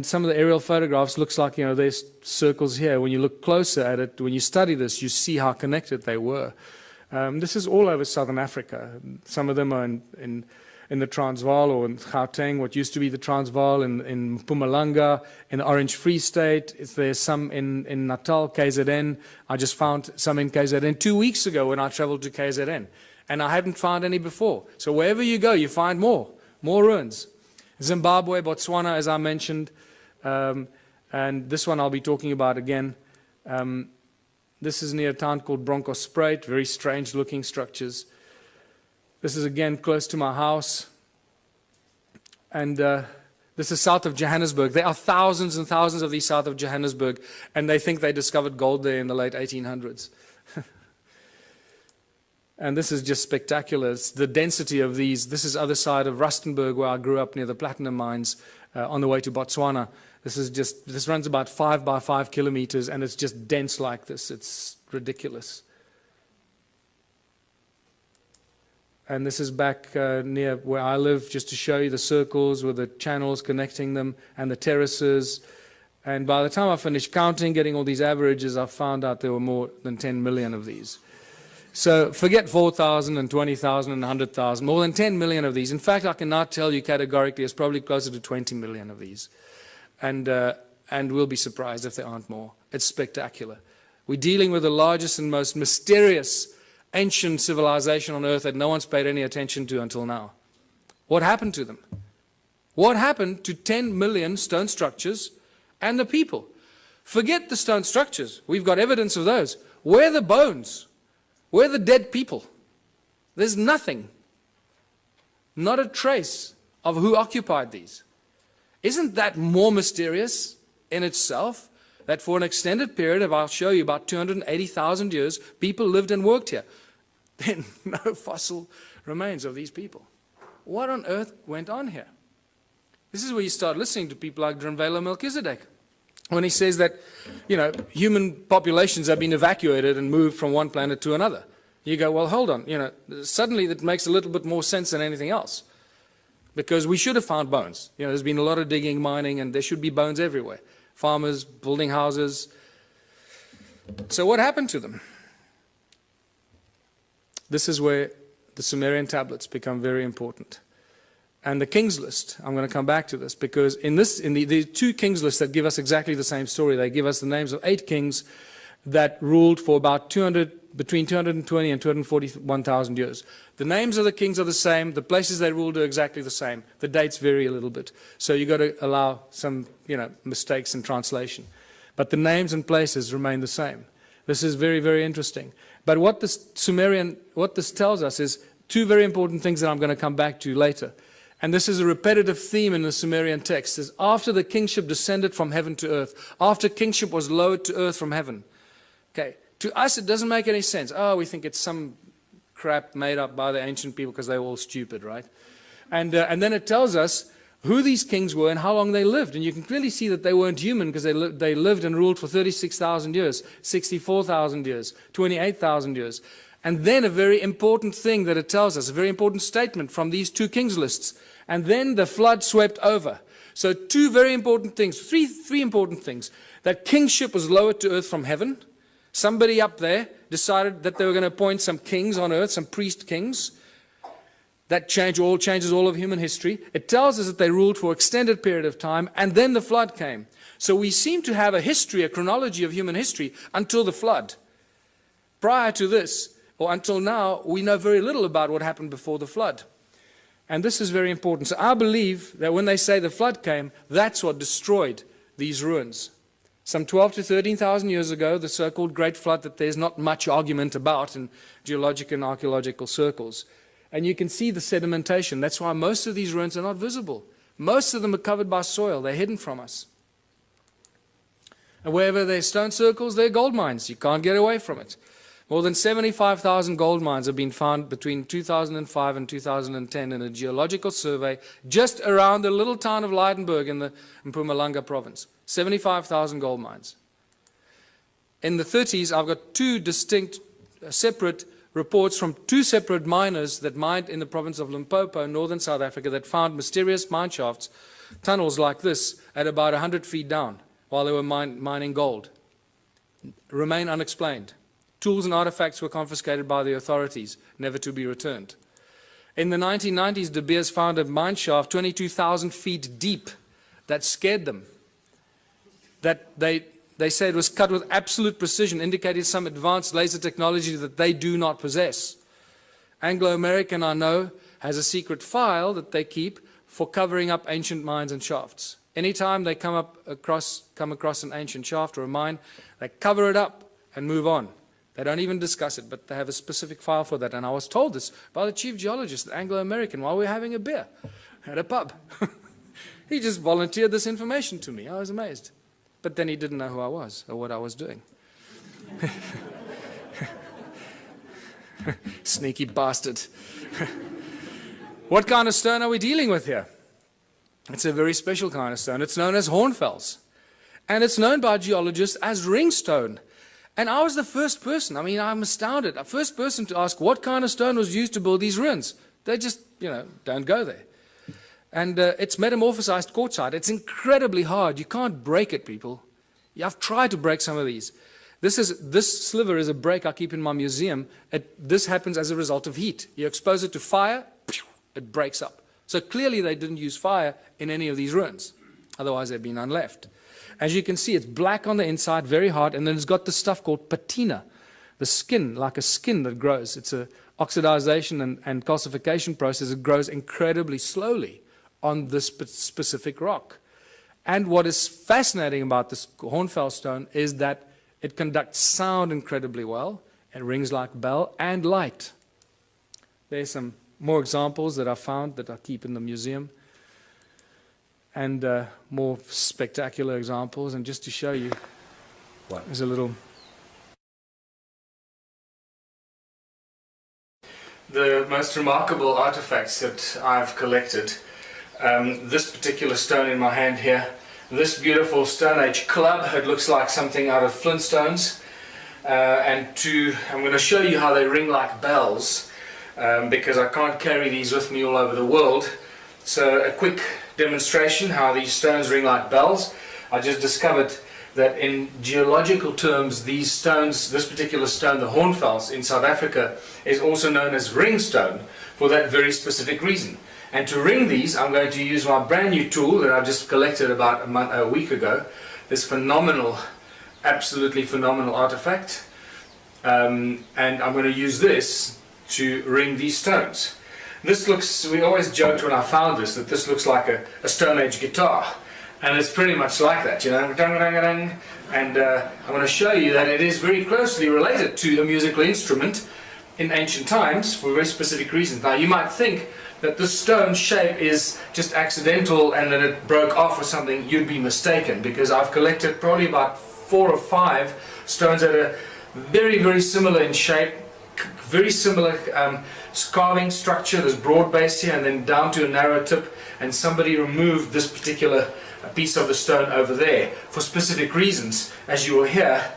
some of the aerial photographs looks like, there's circles here. When you look closer at it, when you study this, you see how connected they were. This is all over southern Africa. Some of them are in the Transvaal or in Gauteng, what used to be the Transvaal, in Mpumalanga, in the Orange Free State. There's some in Natal, KZN. I just found some in KZN 2 weeks ago when I traveled to KZN. And I hadn't found any before. So wherever you go, you find more ruins. Zimbabwe, Botswana, as I mentioned, and this one I'll be talking about again. This is near a town called Bronkhorstspruit, very strange looking structures. This is again close to my house. And this is south of Johannesburg. There are thousands and thousands of these south of Johannesburg, and they think they discovered gold there in the late 1800s. And this is just spectacular. It's the density of these. This is other side of Rustenburg, where I grew up near the platinum mines on the way to Botswana. This runs about 5 by 5 kilometers, and it's just dense like this. It's ridiculous. And this is back near where I live, just to show you the circles with the channels connecting them and the terraces. And by the time I finished counting, getting all these averages, I found out there were more than 10 million of these. So forget 4,000 and 20,000 and 100,000, more than 10 million of these. In fact, I can now tell you categorically it's probably closer to 20 million of these. And we'll be surprised if there aren't more. It's spectacular. We're dealing with the largest and most mysterious ancient civilization on earth that no one's paid any attention to until now. What happened to them? What happened to 10 million stone structures and the people? Forget the stone structures. We've got evidence of those. Where are the bones? Where are the dead people? There's nothing. Not a trace of who occupied these. Isn't that more mysterious in itself? That for an extended period of, I'll show you, about 280,000 years, people lived and worked here. Then no fossil remains of these people. What on earth went on here? This is where you start listening to people like Drunvalo Melchizedek, when he says that, human populations have been evacuated and moved from one planet to another. You go, well, hold on, suddenly that makes a little bit more sense than anything else. Because we should have found bones. There's been a lot of digging, mining, and there should be bones everywhere. Farmers, building houses. So what happened to them? This is where the Sumerian tablets become very important. And the King's List, I'm going to come back to this, because in the two King's Lists that give us exactly the same story, they give us the names of 8 kings that ruled for about between 220 and 241,000 years. The names of the kings are the same, the places they ruled are exactly the same, the dates vary a little bit. So you've got to allow some mistakes in translation. But the names and places remain the same. This is very, very interesting. But what this tells us is 2 very important things that I'm going to come back to later. And this is a repetitive theme in the Sumerian text, is after the kingship descended from heaven to earth, after kingship was lowered to earth from heaven. Okay, to us it doesn't make any sense. Oh, we think it's some crap made up by the ancient people because they were all stupid, right? And then it tells us who these kings were and how long they lived. And you can clearly see that they weren't human, because they lived and ruled for 36,000 years, 64,000 years, 28,000 years. And then a very important thing that it tells us, a very important statement from these 2 kings lists. And then the flood swept over. So 2 very important things, three important things. that kingship was lowered to earth from heaven. Somebody up there decided that they were going to appoint some kings on earth, some priest kings. That changes all of human history. It tells us that they ruled for an extended period of time, and then the flood came. So we seem to have a history, a chronology of human history until the flood. Prior to this, or until now, we know very little about what happened before the flood. And this is very important. So I believe that when they say the flood came, that's what destroyed these ruins. Some 12 to 13,000 years ago, the so-called Great Flood that there's not much argument about in geologic and archaeological circles. And you can see the sedimentation. That's why most of these ruins are not visible. Most of them are covered by soil. They're hidden from us. And wherever there's stone circles, there are gold mines. You can't get away from it. More than 75,000 gold mines have been found between 2005 and 2010 in a geological survey just around the little town of Leidenburg in the Mpumalanga province. 75,000 gold mines. In the 30s, I've got two distinct, separate reports from two separate miners that mined in the province of Limpopo, northern South Africa, that found mysterious mine shafts, tunnels like this, at about 100 feet down while they were mining gold. Remain unexplained. Tools and artifacts were confiscated by the authorities, never to be returned. In the 1990s, De Beers found a mine shaft 22,000 feet deep that scared them. That they say it was cut with absolute precision, indicating some advanced laser technology that they do not possess. Anglo-American, I know, has a secret file that they keep for covering up ancient mines and shafts. Anytime they come across an ancient shaft or a mine, they cover it up and move on. They don't even discuss it, but they have a specific file for that. And I was told this by the chief geologist, the Anglo-American, while we were having a beer at a pub. He just volunteered this information to me. I was amazed. But then he didn't know who I was or what I was doing. Sneaky bastard. What kind of stone are we dealing with here? It's a very special kind of stone. It's known as hornfels. And it's known by geologists as ringstone. And I was the first person, I'm astounded, the first person to ask what kind of stone was used to build these ruins. They just, don't go there. And it's metamorphosized quartzite. It's incredibly hard. You can't break it, people. I've tried to break some of these. This sliver is a break I keep in my museum. This happens as a result of heat. You expose it to fire, it breaks up. So clearly they didn't use fire in any of these ruins. Otherwise there'd be none left. As you can see, it's black on the inside, very hard, and then it's got this stuff called patina, the skin, like a skin that grows. It's an oxidization and calcification process. It grows incredibly slowly on this specific rock. And what is fascinating about this hornfels stone is that it conducts sound incredibly well. It rings like bell and light. There's some more examples that I found that I keep in the museum. And more spectacular examples. And just to show you, there's a little... The most remarkable artifacts that I've collected, this particular stone in my hand here, this beautiful Stone Age club, it looks like something out of Flintstones. I'm going to show you how they ring like bells, because I can't carry these with me all over the world. So a quick demonstration how these stones ring like bells. I just discovered that in geological terms, these stones, this particular stone, the hornfels in South Africa, is also known as ringstone for that very specific reason. And to ring these, I'm going to use my brand new tool that I've just collected about a week ago. This phenomenal, absolutely phenomenal artifact. And I'm going to use this to ring these stones. This looks, we always joked when I found this, that this looks like a Stone Age guitar. And it's pretty much like that, And I'm going to show you that it is very closely related to a musical instrument in ancient times for a very specific reason. Now you might think that the stone shape is just accidental and that it broke off or something. You'd be mistaken, because I've collected probably about 4 or 5 stones that are very, very similar in shape, very similar carving structure. There's broad base here and then down to a narrow tip, and somebody removed this particular piece of the stone over there for specific reasons, as you will hear,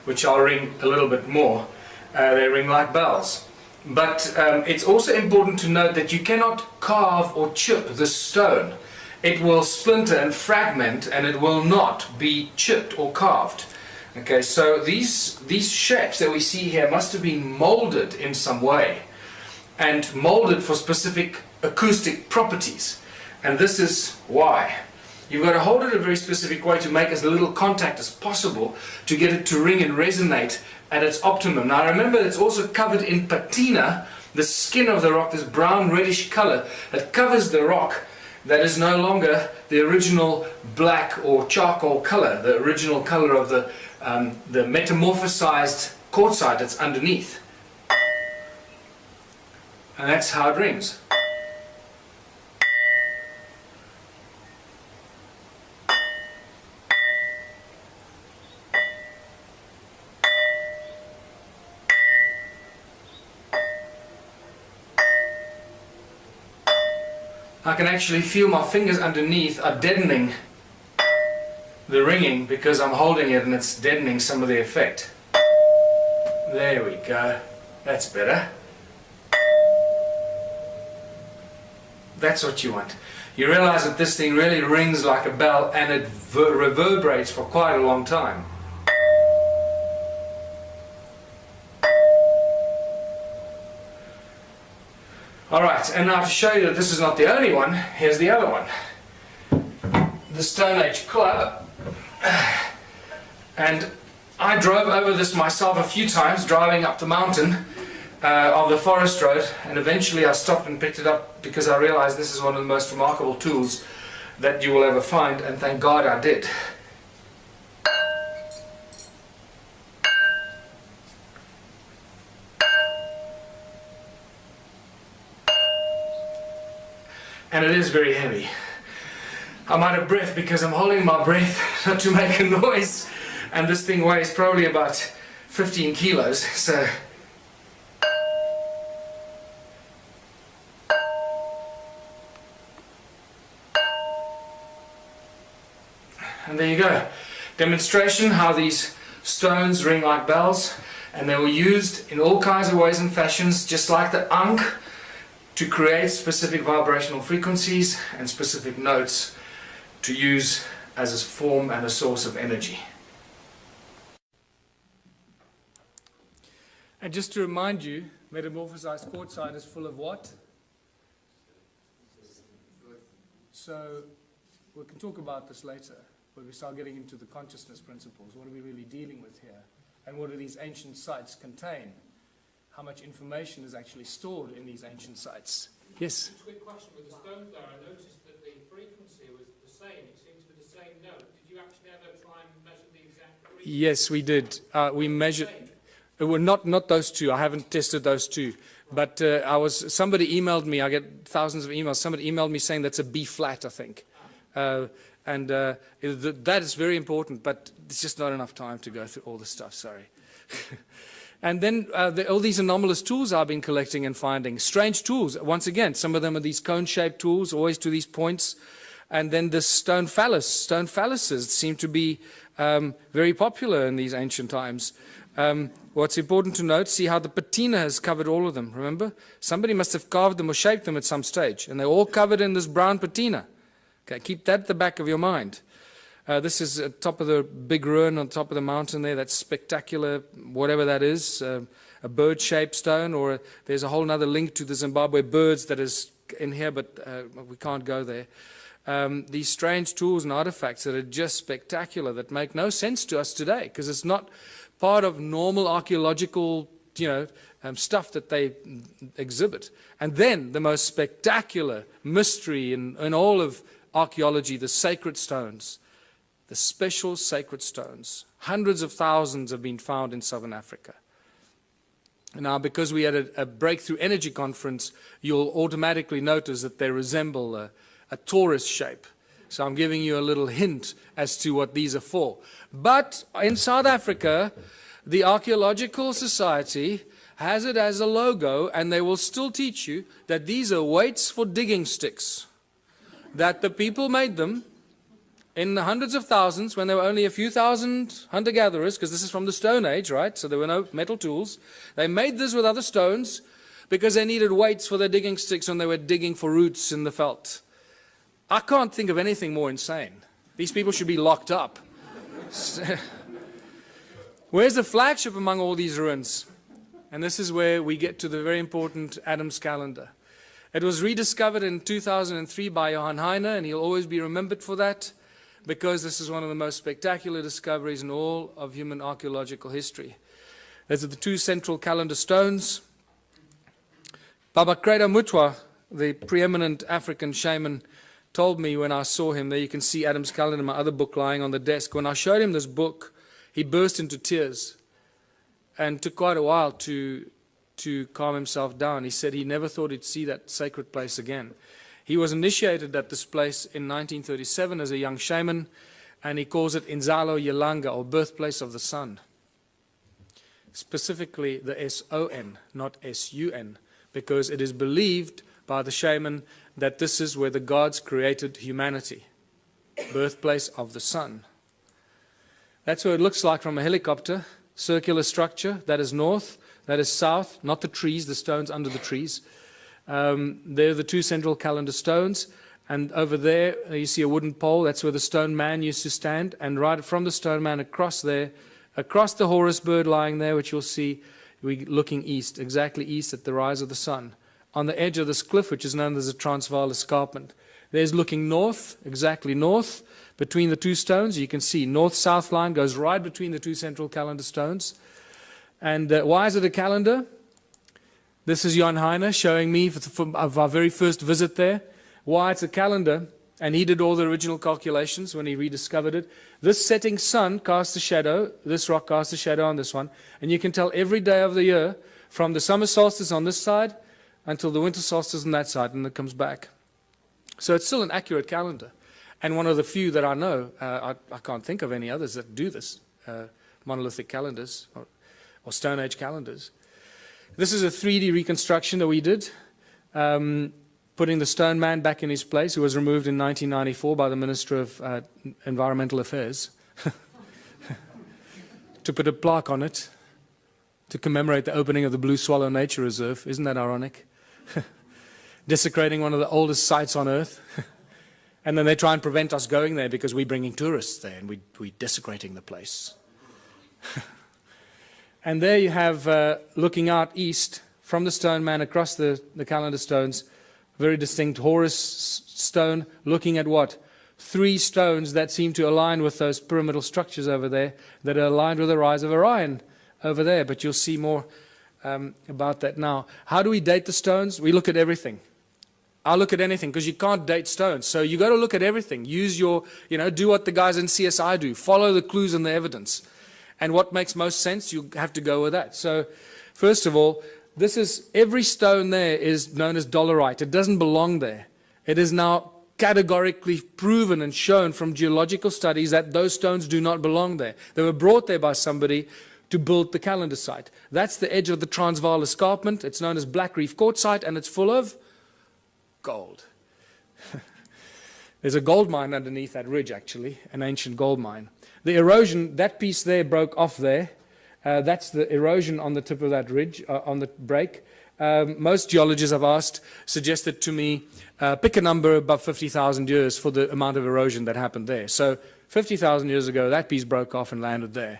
which I'll ring a little bit more. They ring like bells. But it's also important to note that you cannot carve or chip this stone. it will splinter and fragment, and it will not be chipped or carved. Okay, so these shapes that we see here must have been molded in some way, and molded for specific acoustic properties. And this is why. You've got to hold it a very specific way to make as little contact as possible to get it to ring and resonate at its optimum. Now remember, it's also covered in patina, the skin of the rock, this brown reddish color that covers the rock, that is no longer the original black or charcoal color, the original color of the metamorphosized quartzite that's underneath. And that's how it rings. I can actually feel my fingers underneath are deadening the ringing because I'm holding it and it's deadening some of the effect. There we go. That's better. That's what you want. You realize that this thing really rings like a bell and it reverberates for quite a long time. Alright, and now to show you that this is not the only one, here's the other one. The Stone Age Club. And I drove over this myself a few times, driving up the mountain of the forest road, and eventually I stopped and picked it up because I realized this is one of the most remarkable tools that you will ever find, and thank God I did. And it is very heavy. I'm out of breath because I'm holding my breath not to make a noise, and this thing weighs probably about 15 kilos, so and there you go. Demonstration how these stones ring like bells, and they were used in all kinds of ways and fashions, just like the Ankh, to create specific vibrational frequencies and specific notes to use as a form and a source of energy. And just to remind you, metamorphosized quartzite is full of what? So we can talk about this later when we start getting into the consciousness principles. What are we really dealing with here? And what do these ancient sites contain? How much information is actually stored in these ancient sites? Yes? Just a quick question. With the stones there, I noticed that the frequency was the same. It seemed to be the same note. Did you actually ever try and measure the exact frequency? Yes, we did. We measured. Well, not those two. I haven't tested those two. But somebody emailed me. I get thousands of emails. Somebody emailed me saying that's a B flat, I think. That is very important, but it's just not enough time to go through all this stuff. Sorry. And then all these anomalous tools I've been collecting and finding. Strange tools. Once again, some of them are these cone-shaped tools, always to these points. And then the stone phallus. Stone phalluses seem to be very popular in these ancient times. What's important to note, see how the patina has covered all of them, remember? Somebody must have carved them or shaped them at some stage. And they're all covered in this brown patina. Okay, keep that at the back of your mind. This is at top of the big ruin on top of the mountain there. That's spectacular, whatever that is, a bird-shaped stone, or there's a whole other link to the Zimbabwe birds that is in here, but we can't go there. These strange tools and artifacts that are just spectacular, that make no sense to us today, because it's not part of normal archaeological, stuff that they exhibit. And then the most spectacular mystery in all of archaeology, the sacred stones. The special sacred stones. Hundreds of thousands have been found in southern Africa. Now, because we had a breakthrough energy conference, you'll automatically notice that they resemble a torus shape. So I'm giving you a little hint as to what these are for. But in South Africa, the Archaeological Society has it as a logo, and they will still teach you that these are weights for digging sticks. That the people made them in the hundreds of thousands when there were only a few thousand hunter-gatherers, because this is from the Stone Age, right? So there were no metal tools. They made this with other stones because they needed weights for their digging sticks when they were digging for roots in the veld. I can't think of anything more insane. These people should be locked up. Where's the flagship among all these ruins? And this is where we get to the very important Adam's calendar. It was rediscovered in 2003 by Johann Heine, and he'll always be remembered for that, because this is one of the most spectacular discoveries in all of human archaeological history. These are the two central calendar stones. Baba Kreda Mutwa, the preeminent African shaman, told me when I saw him, there you can see Adam's calendar in my other book lying on the desk. When I showed him this book, he burst into tears and took quite a while to calm himself down. He said he never thought he'd see that sacred place again. He was initiated at this place in 1937 as a young shaman, and he calls it Inzalo Yelanga, or birthplace of the sun. Specifically the S-O-N, not S-U-N, because it is believed by the shaman that this is where the gods created humanity. Birthplace of the sun. That's what it looks like from a helicopter. Circular structure, that is north, that is south, not the trees, the stones under the trees. They're the two central calendar stones, and over there you see a wooden pole. That's where the stone man used to stand, and right from the stone man across there, across the Horus bird lying there, which you'll see, we're looking east, exactly east at the rise of the sun, on the edge of this cliff, which is known as the Transvaal Escarpment. There's looking north, exactly north, between the two stones. You can see north-south line goes right between the two central calendar stones. And why is it a calendar? This is Johann Heine showing me of our very first visit there, why it's a calendar, and he did all the original calculations when he rediscovered it. This setting sun casts a shadow, this rock casts a shadow on this one, and you can tell every day of the year, from the summer solstice on this side until the winter solstice on that side, and it comes back. So it's still an accurate calendar, and one of the few that I know. I can't think of any others that do this, monolithic calendars or Stone Age calendars. This is a 3D reconstruction that we did, putting the stone man back in his place, who was removed in 1994 by the Minister of Environmental Affairs, to put a plaque on it to commemorate the opening of the Blue Swallow Nature Reserve. Isn't that ironic? Desecrating one of the oldest sites on Earth. And then they try and prevent us going there because we're bringing tourists there and we're desecrating the place. And there you have, looking out east from the stone man across the calendar stones, very distinct Horus stone, looking at what? 3 stones that seem to align with those pyramidal structures over there, that are aligned with the rise of Orion over there. But you'll see more about that now. How do we date the stones? We look at everything. I'll look at anything, because you can't date stones. So you got to look at everything. Use your, do what the guys in CSI do. Follow the clues and the evidence. And what makes most sense, you have to go with that. So first of all, this is, every stone there is known as dolerite. It doesn't belong there. It is now categorically proven and shown from geological studies that those stones do not belong there. They were brought there by somebody to build the calendar site. That's the edge of the Transvaal Escarpment. It's known as Black Reef Quartzite, and it's full of gold. There's a gold mine underneath that ridge, actually, an ancient gold mine. The erosion, that piece there broke off there. That's the erosion on the tip of that ridge, on the break. Most geologists I've asked suggested to me, pick a number above 50,000 years for the amount of erosion that happened there. So 50,000 years ago, that piece broke off and landed there.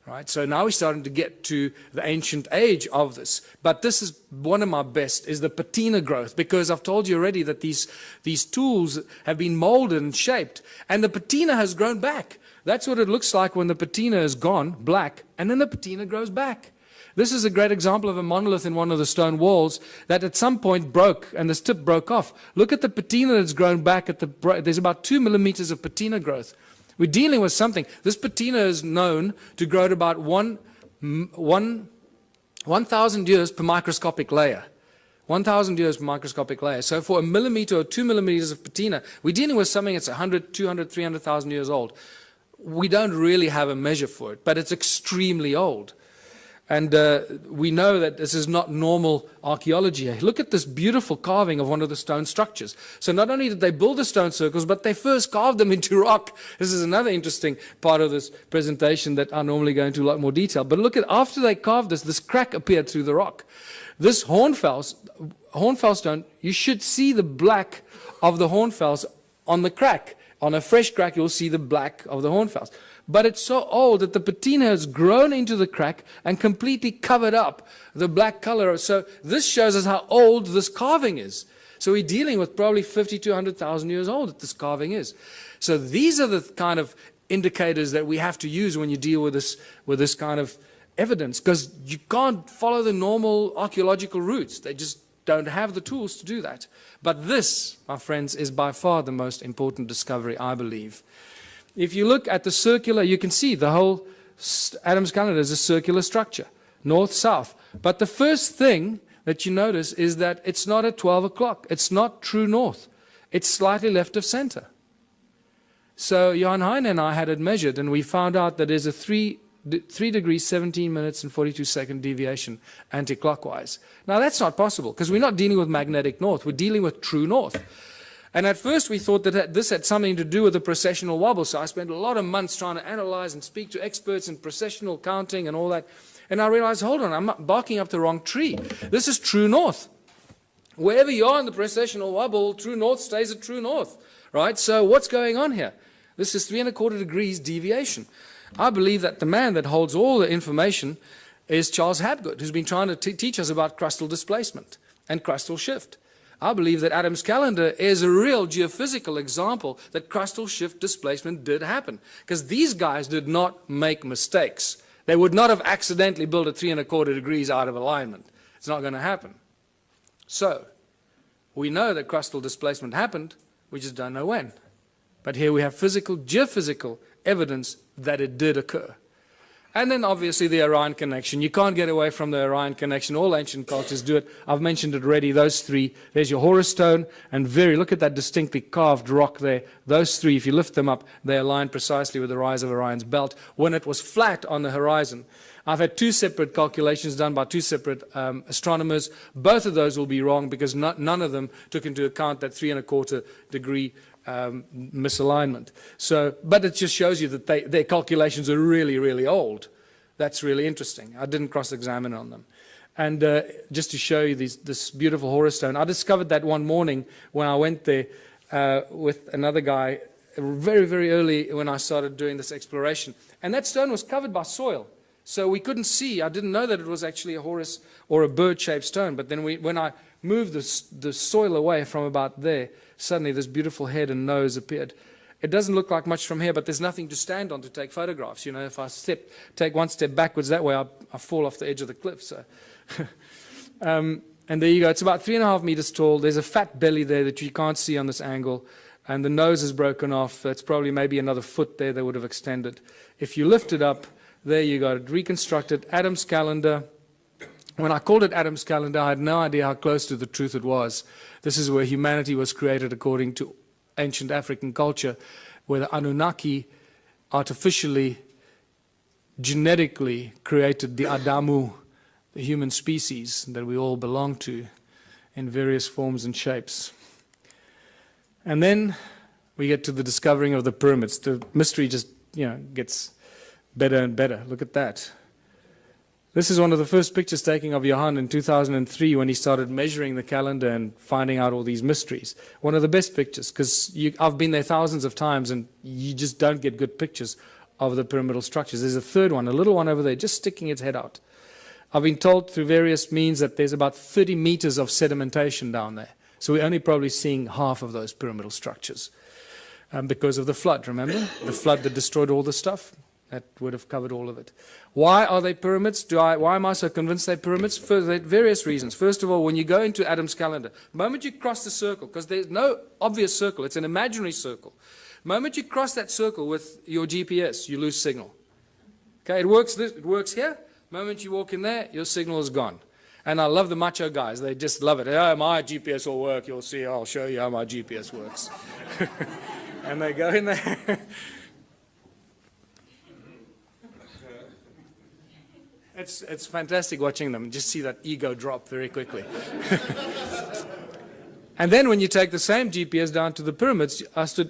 Right? So now we're starting to get to the ancient age of this. But this is one of my best, is the patina growth, because I've told you already that these tools have been molded and shaped, and the patina has grown back. That's what it looks like when the patina is gone, black, and then the patina grows back. This is a great example of a monolith in one of the stone walls that at some point broke, and this tip broke off. Look at the patina that's grown back. There's about 2 millimeters of patina growth. We're dealing with something. This patina is known to grow at about 1,000 years per microscopic layer. 1,000 years per microscopic layer. So for a millimeter or 2 millimeters of patina, we're dealing with something that's 100, 200, 300,000 years old. We don't really have a measure for it, but it's extremely old. And we know that this is not normal archaeology. Look at this beautiful carving of one of the stone structures. So not only did they build the stone circles, but they first carved them into rock. This is another interesting part of this presentation that I normally go into a lot more detail. But look at, after they carved this crack appeared through the rock. This hornfels stone, you should see the black of the hornfels on the crack. On a fresh crack, you'll see the black of the hornfowls. But it's so old that the patina has grown into the crack and completely covered up the black color. So this shows us how old this carving is. So we're dealing with probably 50 to 100,000 years old that this carving is. So these are the kind of indicators that we have to use when you deal with this kind of evidence, because you can't follow the normal archaeological routes. They just don't have the tools to do that. But this, my friends, is by far the most important discovery, I believe. If you look at the circular, you can see the whole Adam's calendar is a circular structure, north-south. But the first thing that you notice is that it's not at 12 o'clock. It's not true north. It's slightly left of center. So Johan Heine and I had it measured, and we found out that there's a 3 degrees, 17 minutes, and 42-second deviation anti-clockwise. Now, that's not possible, because we're not dealing with magnetic north. We're dealing with true north. And at first, we thought that this had something to do with the precessional wobble. So I spent a lot of months trying to analyze and speak to experts in precessional counting and all that. And I realized, hold on, I'm barking up the wrong tree. This is true north. Wherever you are in the precessional wobble, true north stays at true north, right? So what's going on here? This is 3 1/4 degrees deviation. I believe that the man that holds all the information is Charles Hapgood, who's been trying to teach us about crustal displacement and crustal shift. I believe that Adam's calendar is a real geophysical example that crustal shift displacement did happen, because these guys did not make mistakes. They would not have accidentally built a 3 1/4 degrees out of alignment. It's not going to happen. So, we know that crustal displacement happened, we just don't know when. But here we have geophysical evidence that it did occur. And then obviously the Orion connection. You can't get away from the Orion connection. All ancient cultures do it. I've mentioned it already, those three. There's your Horus stone, and look at that distinctly carved rock there. Those three, if you lift them up, they align precisely with the rise of Orion's belt when it was flat on the horizon. I've had 2 separate calculations done by 2 separate astronomers. Both of those will be wrong, because none of them took into account that 3 1/4 degree misalignment. So, but it just shows you that their calculations are really, really old. That's really interesting. I didn't cross-examine on them. And just to show you this beautiful Horus stone, I discovered that one morning when I went there with another guy very, very early when I started doing this exploration. And that stone was covered by soil. So we couldn't see. I didn't know that it was actually a Horus or a bird-shaped stone. But then when I moved the soil away from about there, suddenly this beautiful head and nose appeared. It doesn't look like much from here, but there's nothing to stand on to take photographs. You know, if I take one step backwards that way, I fall off the edge of the cliff. So, and there you go. It's about 3.5 meters tall. There's a fat belly there that you can't see on this angle. And the nose is broken off. It's probably maybe another foot there that would have extended. If you lift it up, there you got it. Reconstructed. Adam's calendar. When I called it Adam's calendar, I had no idea how close to the truth it was. This is where humanity was created according to ancient African culture, where the Annunaki artificially, genetically created the Adamu, the human species that we all belong to in various forms and shapes. And then we get to the discovering of the pyramids. The mystery just, gets better and better. Look at that. This is one of the first pictures taken of Johan in 2003 when he started measuring the calendar and finding out all these mysteries. One of the best pictures, because I've been there thousands of times and you just don't get good pictures of the pyramidal structures. There's a third one, a little one over there, just sticking its head out. I've been told through various means that there's about 30 meters of sedimentation down there. So we're only probably seeing half of those pyramidal structures because of the flood, remember? The flood that destroyed all the stuff. That would have covered all of it. Why are they pyramids? Why am I so convinced they're pyramids? For various reasons. First of all, when you go into Adam's calendar, the moment you cross the circle, because there's no obvious circle, it's an imaginary circle. The moment you cross that circle with your GPS, you lose signal. Okay, it works here. The moment you walk in there, your signal is gone. And I love the macho guys. They just love it. Oh, my GPS will work. You'll see. I'll show you how my GPS works. And they go in there. It's fantastic watching them. Just see that ego drop very quickly. And then when you take the same GPS down to the pyramids,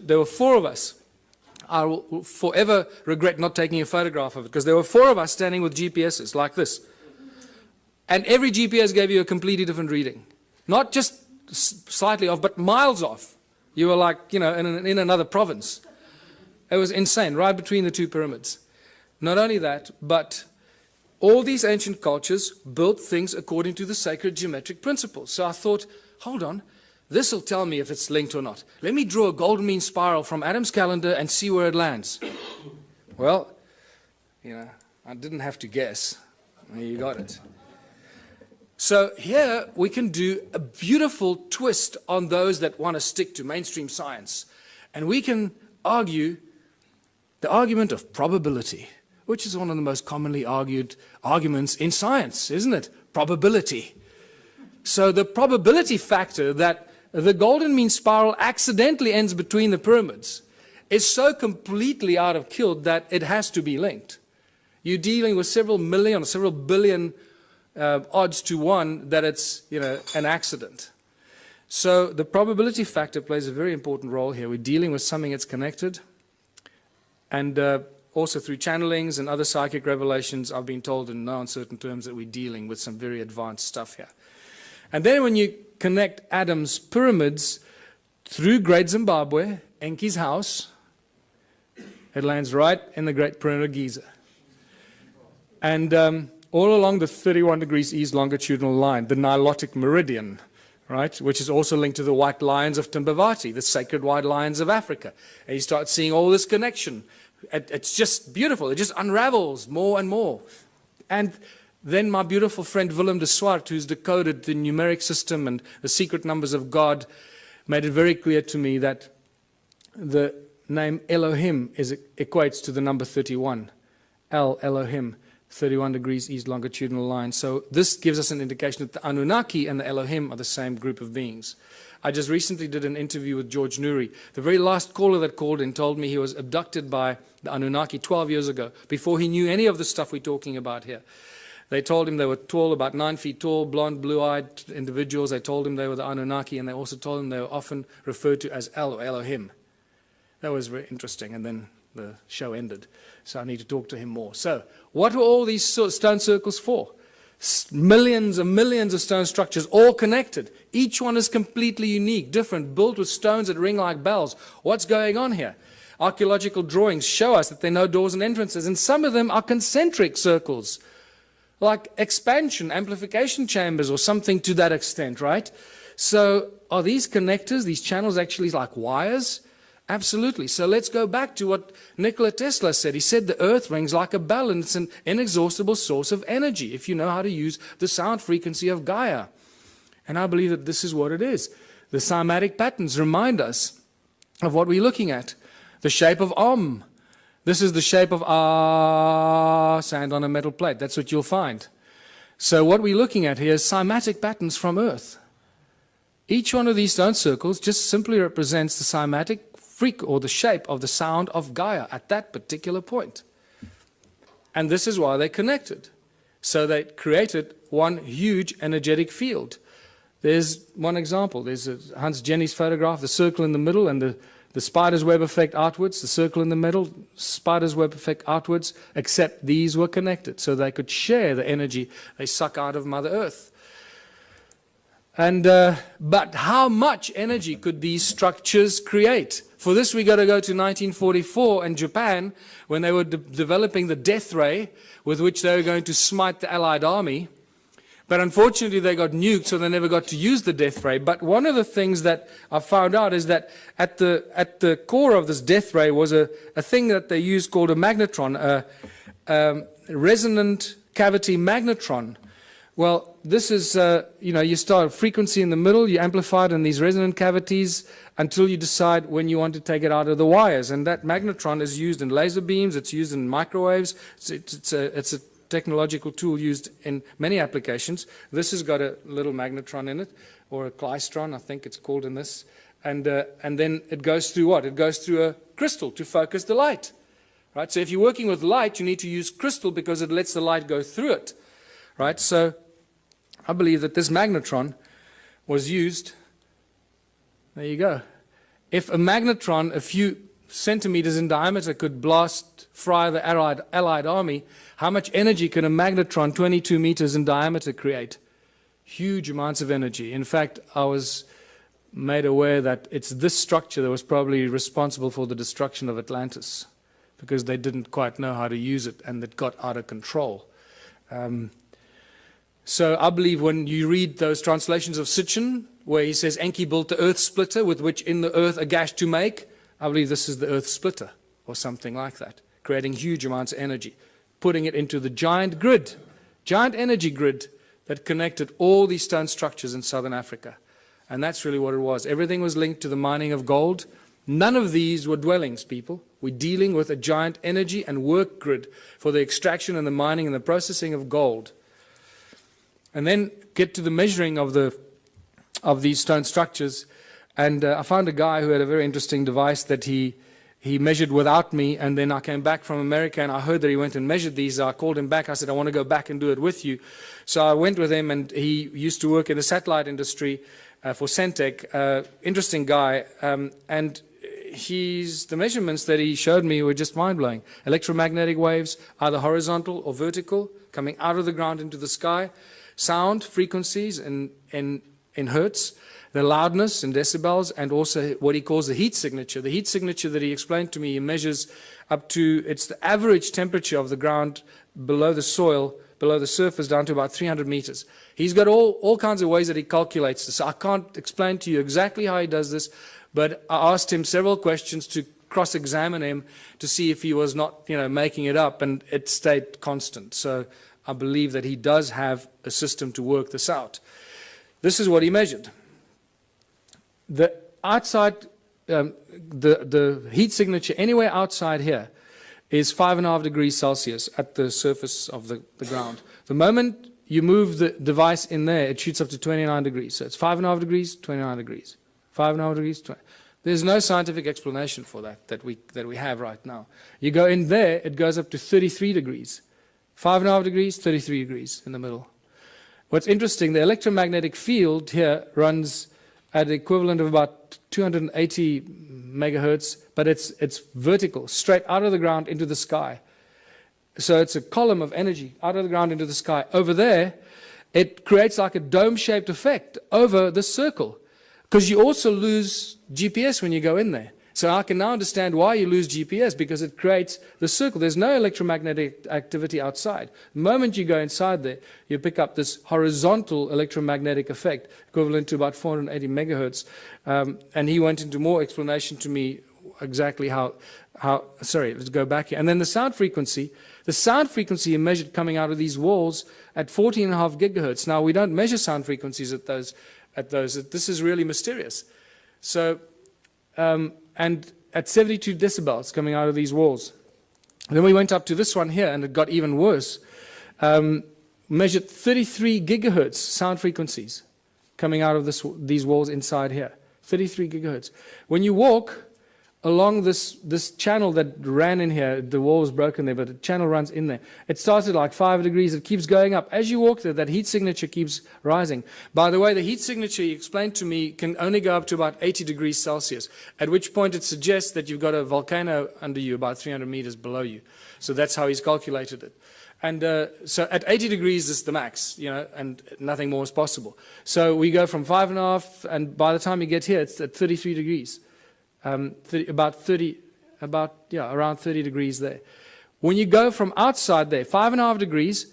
there were 4 of us. I will forever regret not taking a photograph of it, because there were 4 of us standing with GPSs like this. And every GPS gave you a completely different reading. Not just slightly off, but miles off. You were like, you know, in another province. It was insane, right between the two pyramids. Not only that, but all these ancient cultures built things according to the sacred geometric principles. So I thought, hold on, this will tell me if it's linked or not. Let me draw a golden mean spiral from Adam's calendar and see where it lands. Well, you know, I didn't have to guess. You got it. So here we can do a beautiful twist on those that want to stick to mainstream science. And we can argue the argument of probability, which is one of the most commonly argued arguments in science, isn't it? Probability. So the probability factor that the golden mean spiral accidentally ends between the pyramids is so completely out of kilter that it has to be linked. You're dealing with several million or several billion odds to one that it's, you know, an accident. So the probability factor plays a very important role here. We're dealing with something that's connected, and also through channelings and other psychic revelations, I've been told in no uncertain terms that we're dealing with some very advanced stuff here. And then when you connect Adam's pyramids through Great Zimbabwe, Enki's house, it lands right in the Great Pyramid of Giza. And all along the 31 degrees east longitudinal line, the Nilotic meridian, right, which is also linked to the white lions of Timbavati, the sacred white lions of Africa. And you start seeing all this connection. It's just beautiful. It just unravels more and more. And then my beautiful friend Willem de Swart, who's decoded the numeric system and the secret numbers of God, made it very clear to me that the name Elohim equates to the number 31. Elohim, 31 degrees east longitudinal line. So this gives us an indication that the Annunaki and the Elohim are the same group of beings. I just recently did an interview with George Nuri. The very last caller that called in told me he was abducted by the Annunaki 12 years ago, before he knew any of the stuff we're talking about here. They told him they were tall, about 9 feet tall, blonde, blue-eyed individuals. They told him they were the Anunnaki, and they also told him they were often referred to as El or Elohim. That was very interesting, and then the show ended. So I need to talk to him more. So what were all these stone circles for? Millions and millions of stone structures, all connected. Each one is completely unique, different, built with stones that ring like bells. What's going on here? Archaeological drawings show us that there are no doors and entrances, and some of them are concentric circles, like expansion, amplification chambers or something to that extent, right? So are these connectors, these channels actually like wires? Absolutely. So let's go back to what Nikola Tesla said. He said the earth rings like a bell and it's an inexhaustible source of energy if you know how to use the sound frequency of Gaia. And I believe that this is what it is. The cymatic patterns remind us of what we're looking at. The shape of Om. This is the shape of Ah, sand on a metal plate. That's what you'll find. So what we're looking at here is cymatic patterns from Earth. Each one of these stone circles just simply represents the cymatic freak or the shape of the sound of Gaia at that particular point. And this is why they're connected. So they created one huge energetic field. There's one example. There's Hans Jenny's photograph, the circle in the middle and the spider's web effect outwards, the circle in the middle, spider's web effect outwards, except these were connected so they could share the energy they suck out of Mother Earth. And but how much energy could these structures create? For this, we got to go to 1944 and Japan, when they were developing the death ray with which they were going to smite the Allied army. But unfortunately, they got nuked, so they never got to use the death ray. But one of the things that I found out is that at the core of this death ray was a thing that they used called a magnetron, a resonant cavity magnetron. Well, this is, you start a frequency in the middle, you amplify it in these resonant cavities until you decide when you want to take it out of the wires. And that magnetron is used in laser beams, it's used in microwaves, it's a technological tool used in many applications. This has got a little magnetron in it, or a klystron, I think it's called in this. And then it goes through what? It goes through a crystal to focus the light. Right? So if you're working with light, you need to use crystal because it lets the light go through it. Right? So I believe that this magnetron was used. There you go. If a magnetron a few centimeters in diameter could fry the Allied army, how much energy can a magnetron 22 meters in diameter create? Huge amounts of energy. In fact, I was made aware that it's this structure that was probably responsible for the destruction of Atlantis, because they didn't quite know how to use it and it got out of control. So I believe when you read those translations of Sitchin, where he says Enki built the earth splitter with which in the earth a gash to make, I believe this is the earth splitter or something like that, creating huge amounts of energy, putting it into the giant grid, giant energy grid that connected all these stone structures in southern Africa. And that's really what it was. Everything was linked to the mining of gold. None of these were dwellings, people. We're dealing with a giant energy and work grid for the extraction and the mining and the processing of gold. And then get to the measuring of these stone structures. And I found a guy who had a very interesting device that he measured without me, and then I came back from America and I heard that he went and measured these. I called him back. I said, I want to go back and do it with you. So I went with him, and he used to work in the satellite industry for Centec. Interesting guy. And the measurements that he showed me were just mind-blowing. Electromagnetic waves, either horizontal or vertical, coming out of the ground into the sky. Sound frequencies in hertz, the loudness in decibels, and also what he calls the heat signature. The heat signature that he explained to me, he measures up to, it's the average temperature of the ground below the soil, below the surface, down to about 300 meters. He's got all kinds of ways that he calculates this. I can't explain to you exactly how he does this, but I asked him several questions to cross-examine him to see if he was not, making it up, and it stayed constant. So I believe that he does have a system to work this out. This is what he measured. The outside, the heat signature anywhere outside here is 5.5 degrees Celsius at the surface of the ground. The moment you move the device in there, it shoots up to 29 degrees. So it's 5.5 degrees, 29 degrees. 5.5 degrees, 20. There's no scientific explanation for that we have right now. You go in there, it goes up to 33 degrees. 5.5 degrees, 33 degrees in the middle. What's interesting, the electromagnetic field here runs at the equivalent of about 280 megahertz, but it's vertical, straight out of the ground into the sky. So it's a column of energy out of the ground into the sky. Over there, it creates like a dome-shaped effect over the circle, because you also lose GPS when you go in there. So I can now understand why you lose GPS, because it creates the circle. There's no electromagnetic activity outside. The moment you go inside there, you pick up this horizontal electromagnetic effect, equivalent to about 480 megahertz. And he went into more explanation to me exactly how, sorry, let's go back here. And then the sound frequency he measured coming out of these walls at 14.5 gigahertz. Now, we don't measure sound frequencies at those. This is really mysterious. So, and at 72 decibels coming out of these walls. And then we went up to this one here, and it got even worse. Measured 33 gigahertz sound frequencies coming out of these walls inside here. 33 gigahertz. When you walk along this channel that ran in here, the wall was broken there, but the channel runs in there. It starts at like 5 degrees. It keeps going up. As you walk there, that heat signature keeps rising. By the way, the heat signature, he explained to me, can only go up to about 80 degrees Celsius, at which point it suggests that you've got a volcano under you about 300 meters below you. So that's how he's calculated it. And so at 80 degrees is the max, and nothing more is possible. So we go from 5.5, and by the time you get here, it's at 33 degrees. Around 30 degrees there. When you go from outside there, 5.5 degrees,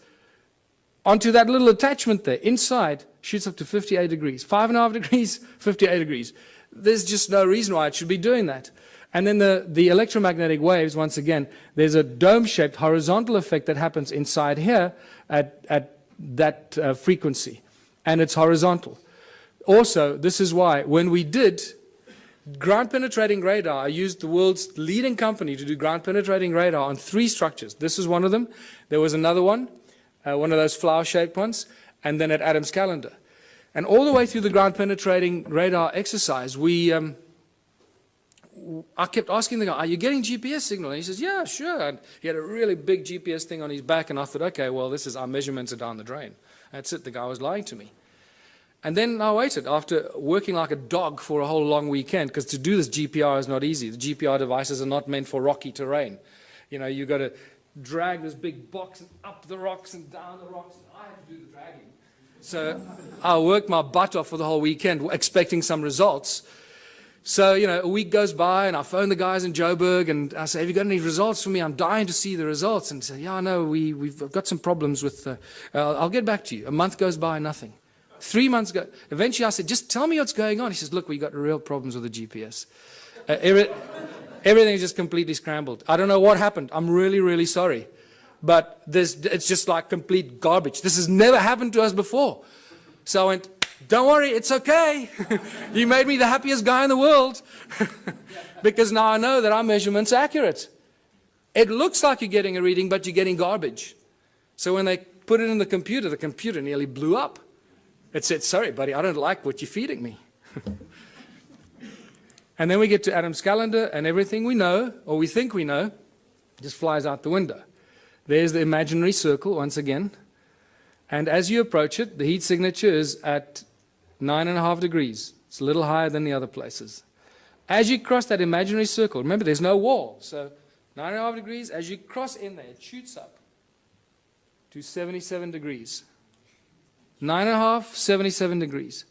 onto that little attachment there, inside, shoots up to 58 degrees. 5.5 degrees, 58 degrees. There's just no reason why it should be doing that. And then the electromagnetic waves, once again, there's a dome-shaped horizontal effect that happens inside here at that frequency. And it's horizontal. Also, this is why, when we did ground-penetrating radar, I used the world's leading company to do ground-penetrating radar on 3 structures. This is one of them. There was another one of those flower-shaped ones, and then at Adams Calendar. And all the way through the ground-penetrating radar exercise, I kept asking the guy, are you getting GPS signal? And he says, yeah, sure. And he had a really big GPS thing on his back, and I thought, okay, well, our measurements are down the drain. That's it. The guy was lying to me. And then I waited, after working like a dog for a whole long weekend, because to do this GPR is not easy. The GPR devices are not meant for rocky terrain. You've got to drag this big box and up the rocks and down the rocks. And I had to do the dragging. So I worked my butt off for the whole weekend expecting some results. So, a week goes by and I phone the guys in Joburg and I say, have you got any results for me? I'm dying to see the results. And they say, yeah, no, we've got some problems with, I'll get back to you. A month goes by, nothing. 3 months go. Eventually I said, just tell me what's going on. He says, look, we got real problems with the GPS. Everything is just completely scrambled. I don't know what happened. I'm really, really sorry. But it's just like complete garbage. This has never happened to us before. So I went, don't worry, it's okay. You made me the happiest guy in the world. Because now I know that our measurement's accurate. It looks like you're getting a reading, but you're getting garbage. So when they put it in the computer nearly blew up. It said, sorry, buddy, I don't like what you're feeding me. And then we get to Adam's calendar, and everything we know, or we think we know, just flies out the window. There's the imaginary circle once again. And as you approach it, the heat signature is at 9.5 degrees. It's a little higher than the other places. As you cross that imaginary circle, remember there's no wall, so 9.5 degrees, as you cross in there, it shoots up to 77 degrees. 9.5, 77 degrees.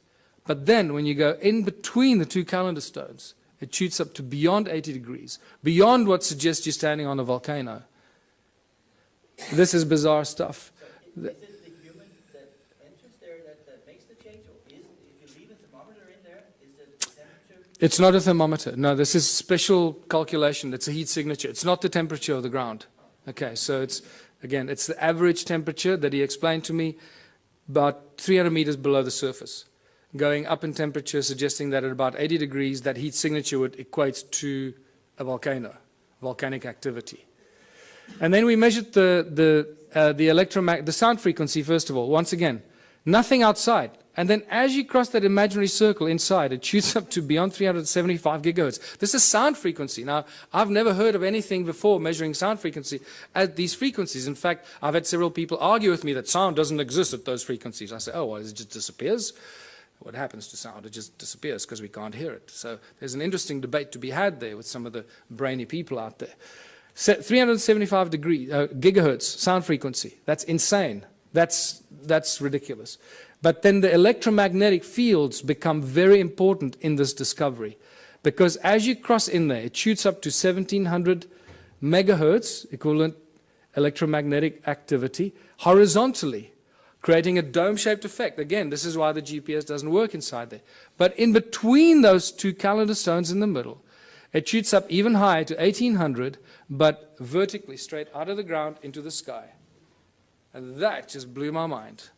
But then when you go in between the two calendar stones, it shoots up to beyond 80 degrees, beyond what suggests you're standing on a volcano. This is bizarre stuff. Is it the human that enters there that makes the change? Or if you leave a thermometer in there, is it the temperature? It's not a thermometer. No, this is special calculation. It's a heat signature. It's not the temperature of the ground. Okay, so it's the average temperature that he explained to me, about 300 meters below the surface. Going up in temperature, suggesting that at about 80 degrees, that heat signature would equate to a volcano, volcanic activity. And then we measured the sound frequency, first of all. Once again, nothing outside. And then as you cross that imaginary circle inside, it shoots up to beyond 375 gigahertz. This is sound frequency. Now, I've never heard of anything before measuring sound frequency at these frequencies. In fact, I've had several people argue with me that sound doesn't exist at those frequencies. I say, oh, well, it just disappears. What happens to sound? It just disappears because we can't hear it. So there's an interesting debate to be had there with some of the brainy people out there. 375 gigahertz sound frequency. That's insane. That's ridiculous. But then the electromagnetic fields become very important in this discovery, because as you cross in there, it shoots up to 1700 megahertz, equivalent electromagnetic activity, horizontally, creating a dome-shaped effect. Again, this is why the GPS doesn't work inside there. But in between those two calendar stones in the middle, it shoots up even higher to 1800, but vertically, straight out of the ground into the sky. And that just blew my mind,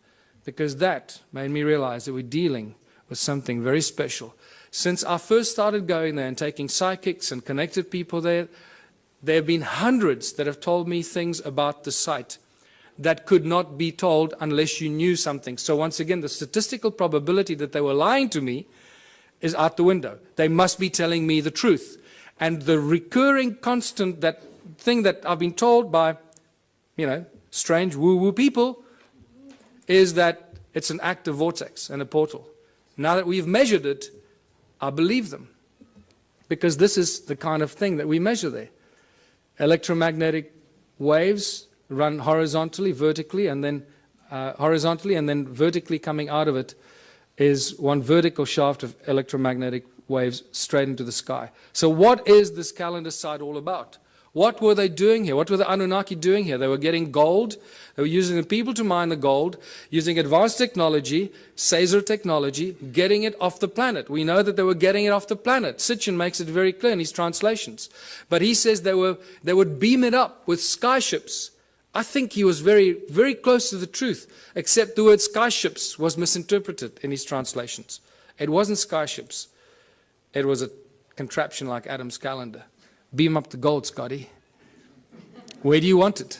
because that made me realize that we're dealing with something very special. Since I first started going there and taking psychics and connected people there, there have been hundreds that have told me things about the site that could not be told unless you knew something. So once again, the statistical probability that they were lying to me is out the window. They must be telling me the truth. And the recurring constant, that thing that I've been told by, strange woo-woo people, is that it's an active vortex and a portal. Now that we've measured it, I believe them. Because this is the kind of thing that we measure there. Electromagnetic waves run horizontally, vertically, and then vertically coming out of it is one vertical shaft of electromagnetic waves straight into the sky. So what is this calendar site all about? What were they doing here? What were the Annunaki doing here? They were getting gold. They were using the people to mine the gold, using advanced technology, Caesar technology, getting it off the planet. We know that they were getting it off the planet. Sitchin makes it very clear in his translations. But he says they would beam it up with skyships. I think he was very, very close to the truth, except the word skyships was misinterpreted in his translations. It wasn't skyships. It was a contraption like Adam's calendar. Beam up the gold, Scotty. Where do you want it?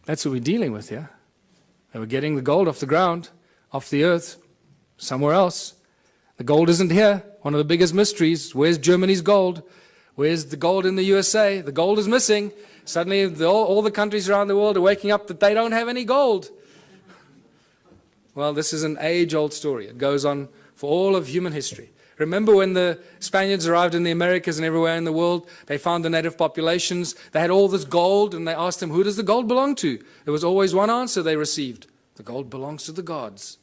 That's what we're dealing with here. They were getting the gold off the ground, off the earth, somewhere else. The gold isn't here. One of the biggest mysteries. Where's Germany's gold? Where's the gold in the USA? The gold is missing. Suddenly all the countries around the world are waking up that they don't have any gold. Well, this is an age-old story. It goes on for all of human history. Remember when the Spaniards arrived in the Americas and everywhere in the world, they found the native populations, they had all this gold, and they asked them, who does the gold belong to? There was always one answer they received: The gold belongs to the gods.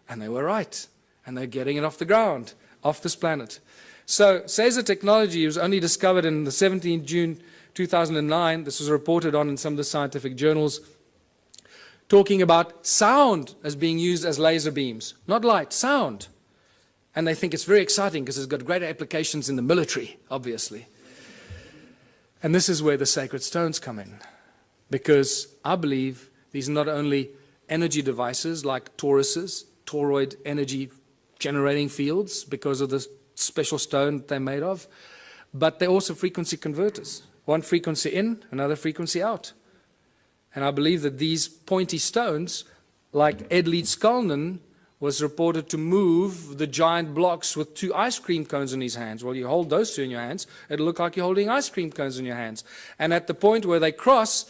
And they were right. And they're getting it off the ground, off this planet. So, Caesar technology was only discovered in the 17th June 2009. This was reported on in some of the scientific journals, talking about sound as being used as laser beams. Not light, sound. And they think it's very exciting because it's got great applications in the military, obviously. And this is where the sacred stones come in. Because I believe these are not only energy devices like toruses, toroid energy generating fields because of the special stone they're made of, but they're also frequency converters. One frequency in, another frequency out. And I believe that these pointy stones, like Ed Leeds-Skalnin, was reported to move the giant blocks with 2 ice cream cones in his hands. Well, you hold those 2 in your hands, it'll look like you're holding ice cream cones in your hands. And at the point where they cross,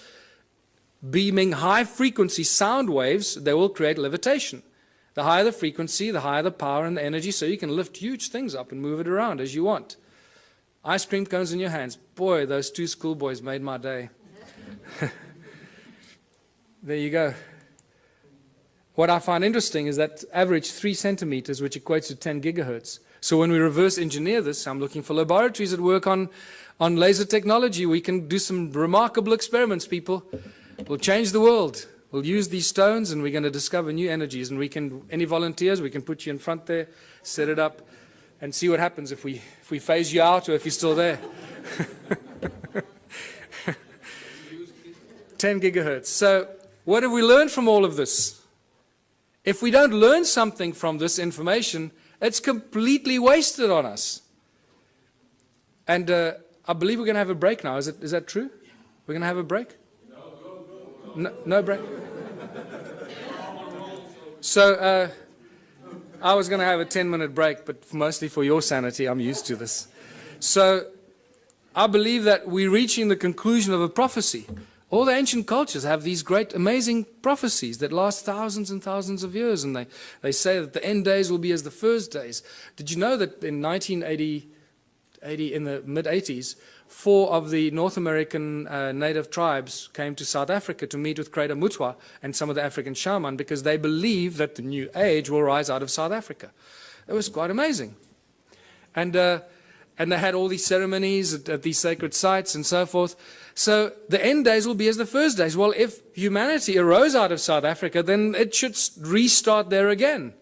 beaming high-frequency sound waves, they will create levitation. The higher the frequency, the higher the power and the energy, so you can lift huge things up and move it around as you want. Ice cream cones in your hands. Boy, those 2 schoolboys made my day. There you go. What I find interesting is that average 3 centimeters, which equates to 10 gigahertz. So when we reverse engineer this, I'm looking for laboratories that work on laser technology. We can do some remarkable experiments, people. We'll change the world. We'll use these stones and we're going to discover new energies. And we can, any volunteers, we can put you in front there, set it up, and see what happens if we phase you out or if you're still there. 10 gigahertz. So what have we learned from all of this? If we don't learn something from this information, it's completely wasted on us. And I believe we're going to have a break now. Is that true? We're going to have a break? No break? So I was going to have a 10-minute break, but mostly for your sanity, I'm used to this. So I believe that we're reaching the conclusion of a prophecy. All the ancient cultures have these great, amazing prophecies that last thousands and thousands of years, and they say that the end days will be as the first days. Did you know that in 1980, in the mid-80s, 4 of the North American native tribes came to South Africa to meet with Creator Mutwa and some of the African shaman because they believe that the new age will rise out of South Africa. It was quite amazing. And they had all these ceremonies at these sacred sites and so forth. So the end days will be as the first days. Well, if humanity arose out of South Africa, then it should restart there again.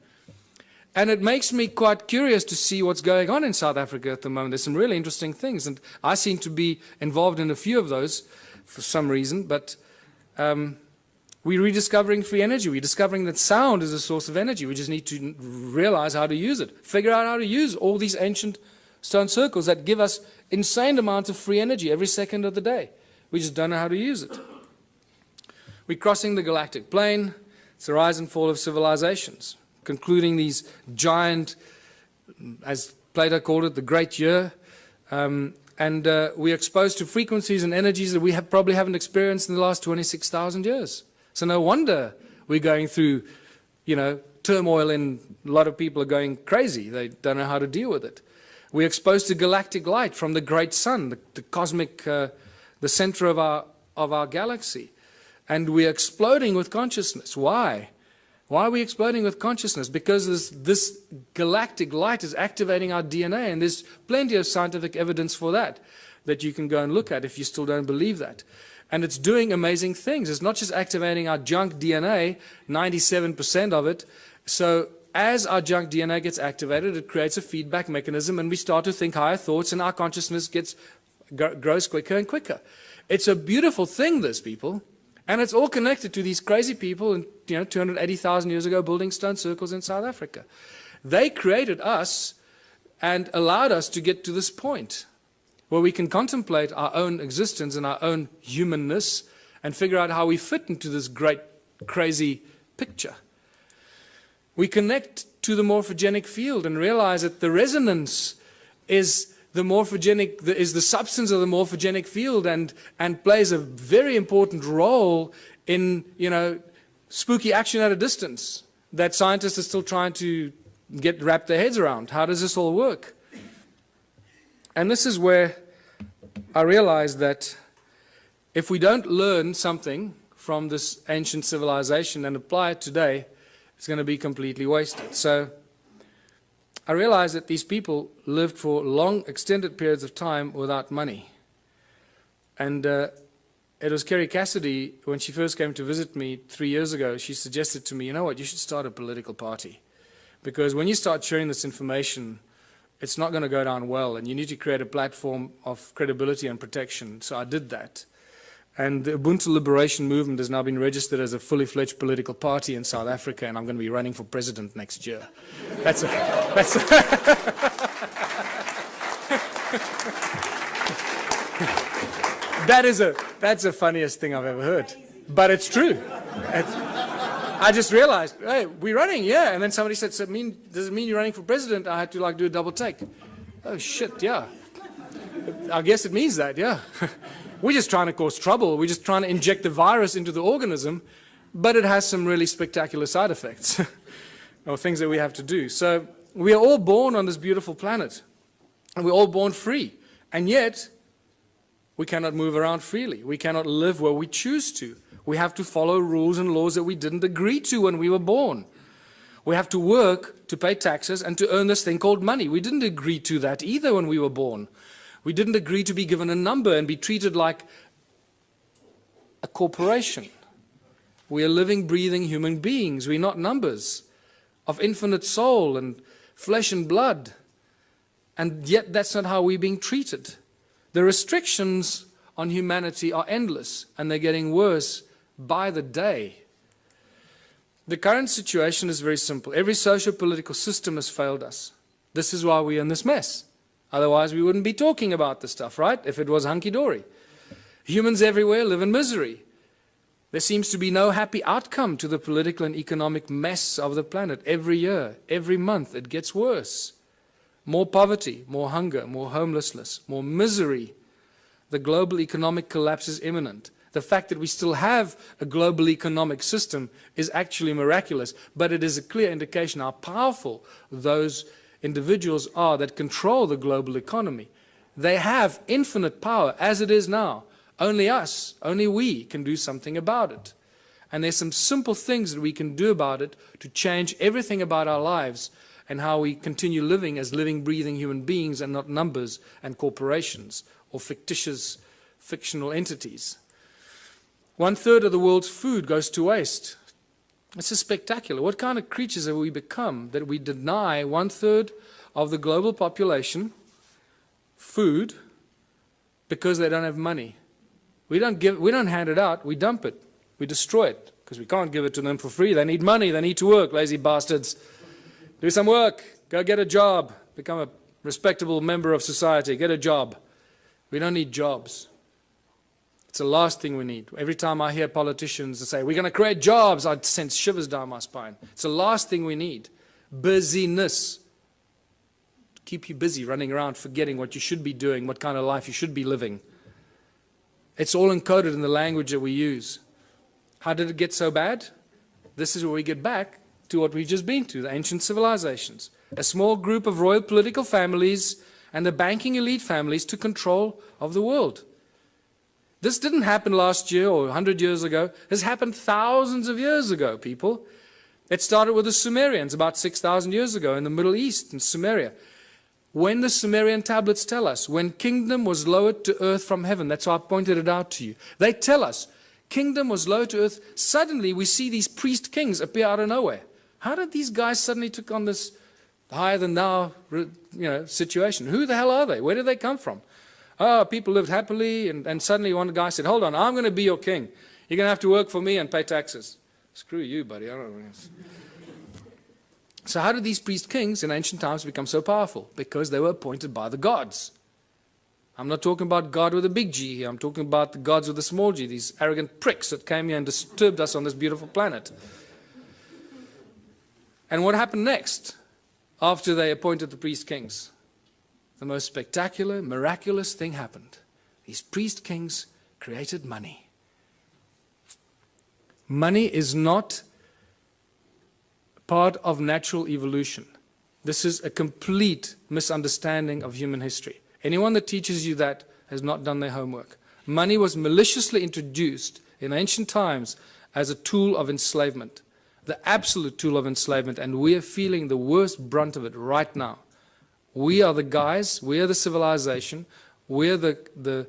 And it makes me quite curious to see what's going on in South Africa at the moment. There's some really interesting things, and I seem to be involved in a few of those for some reason, but we're rediscovering free energy. We're discovering that sound is a source of energy. We just need to realize how to use it, figure out how to use all these ancient stone circles that give us insane amounts of free energy every second of the day. We just don't know how to use it. We're crossing the galactic plane. It's the rise and fall of civilizations, concluding these giant, as Plato called it, the great year. We're exposed to frequencies and energies that we probably haven't experienced in the last 26,000 years. So no wonder we're going through, turmoil, and a lot of people are going crazy. They don't know how to deal with it. We're exposed to galactic light from the great sun, the cosmic, the center of our galaxy. And we're exploding with consciousness. Why? Why are we exploding with consciousness? Because this galactic light is activating our DNA, and there's plenty of scientific evidence for that you can go and look at if you still don't believe that. And it's doing amazing things. It's not just activating our junk DNA, 97% of it. So as our junk DNA gets activated, it creates a feedback mechanism, and we start to think higher thoughts, and our consciousness grows quicker and quicker. It's a beautiful thing, this, people. And it's all connected to these crazy people, and 280,000 years ago, building stone circles in South Africa. They created us and allowed us to get to this point where we can contemplate our own existence and our own humanness and figure out how we fit into this great, crazy picture. We connect to the morphogenic field and realize that the resonance is the substance of the morphogenic field and plays a very important role in, spooky action at a distance that scientists are still trying to wrap their heads around. How does this all work? And this is where I realized that if we don't learn something from this ancient civilization and apply it today, it's going to be completely wasted. So I realized that these people lived for long, extended periods of time without money. And it was Kerry Cassidy, when she first came to visit me 3 years ago, she suggested to me, you know what, you should start a political party. Because when you start sharing this information, it's not going to go down well, and you need to create a platform of credibility and protection. So I did that. And the Ubuntu Liberation Movement has now been registered as a fully fledged political party in South Africa, and I'm going to be running for president next year. That's the funniest thing I've ever heard. But it's true. I just realized, hey, we're running, yeah. And then somebody said, does it mean you're running for president? I had to do a double take. Oh, shit, yeah. I guess it means that, yeah. We're just trying to cause trouble. We're just trying to inject the virus into the organism, but it has some really spectacular side effects or things that we have to do. So we are all born on this beautiful planet, and we're all born free. And yet, we cannot move around freely. We cannot live where we choose to. We have to follow rules and laws that we didn't agree to when we were born. We have to work to pay taxes and to earn this thing called money. We didn't agree to that either when we were born. We didn't agree to be given a number and be treated like a corporation. We are living, breathing human beings. We're not numbers of infinite soul and flesh and blood. And yet that's not how we're being treated. The restrictions on humanity are endless, and they're getting worse by the day. The current situation is very simple. Every socio-political system has failed us. This is why we're in this mess. Otherwise, we wouldn't be talking about this stuff, right? If it was hunky-dory. Humans everywhere live in misery. There seems to be no happy outcome to the political and economic mess of the planet. Every year, every month, it gets worse. More poverty, more hunger, more homelessness, more misery. The global economic collapse is imminent. The fact that we still have a global economic system is actually miraculous, but it is a clear indication how powerful those individuals are that control the global economy. They have infinite power as it is now. Only us, only we can do something about it. And there's some simple things that we can do about it to change everything about our lives and how we continue living as living, breathing human beings and not numbers and corporations or fictional entities. 1/3 of the world's food goes to waste. This is spectacular. What kind of creatures have we become that we deny 1/3 of the global population food because they don't have money? We don't hand it out, we dump it. We destroy it because we can't give it to them for free. They need money, they need to work, lazy bastards. Do some work, go get a job, become a respectable member of society, get a job. We don't need jobs. It's the last thing we need. Every time I hear politicians say, we're going to create jobs, I sense shivers down my spine. It's the last thing we need. Busyness. Keep you busy, running around, forgetting what you should be doing, what kind of life you should be living. It's all encoded in the language that we use. How did it get so bad? This is where we get back to what we've just been to, the ancient civilizations. A small group of royal political families and the banking elite families took control of the world. This didn't happen last year or 100 years ago. This happened thousands of years ago, people. It started with the Sumerians about 6,000 years ago in the Middle East, in Sumeria. When the Sumerian tablets tell us, when kingdom was lowered to earth from heaven, that's why I pointed it out to you. They tell us, kingdom was lowered to earth. Suddenly we see these priest kings appear out of nowhere. How did these guys suddenly took on this higher than thou situation? Who the hell are they? Where did they come from? Oh, people lived happily, and suddenly one guy said, hold on, I'm going to be your king. You're going to have to work for me and pay taxes. Screw you, buddy. I don't know. So how did these priest kings in ancient times become so powerful? Because they were appointed by the gods. I'm not talking about God with a big G here. I'm talking about the gods with a small g, these arrogant pricks that came here and disturbed us on this beautiful planet. And what happened next after they appointed the priest kings? The most spectacular, miraculous thing happened. These priest kings created money. Money is not part of natural evolution. This is a complete misunderstanding of human history. Anyone that teaches you that has not done their homework. Money was maliciously introduced in ancient times as a tool of enslavement, the absolute tool of enslavement, and we are feeling the worst brunt of it right now. We are the guys, we are the civilization, we are the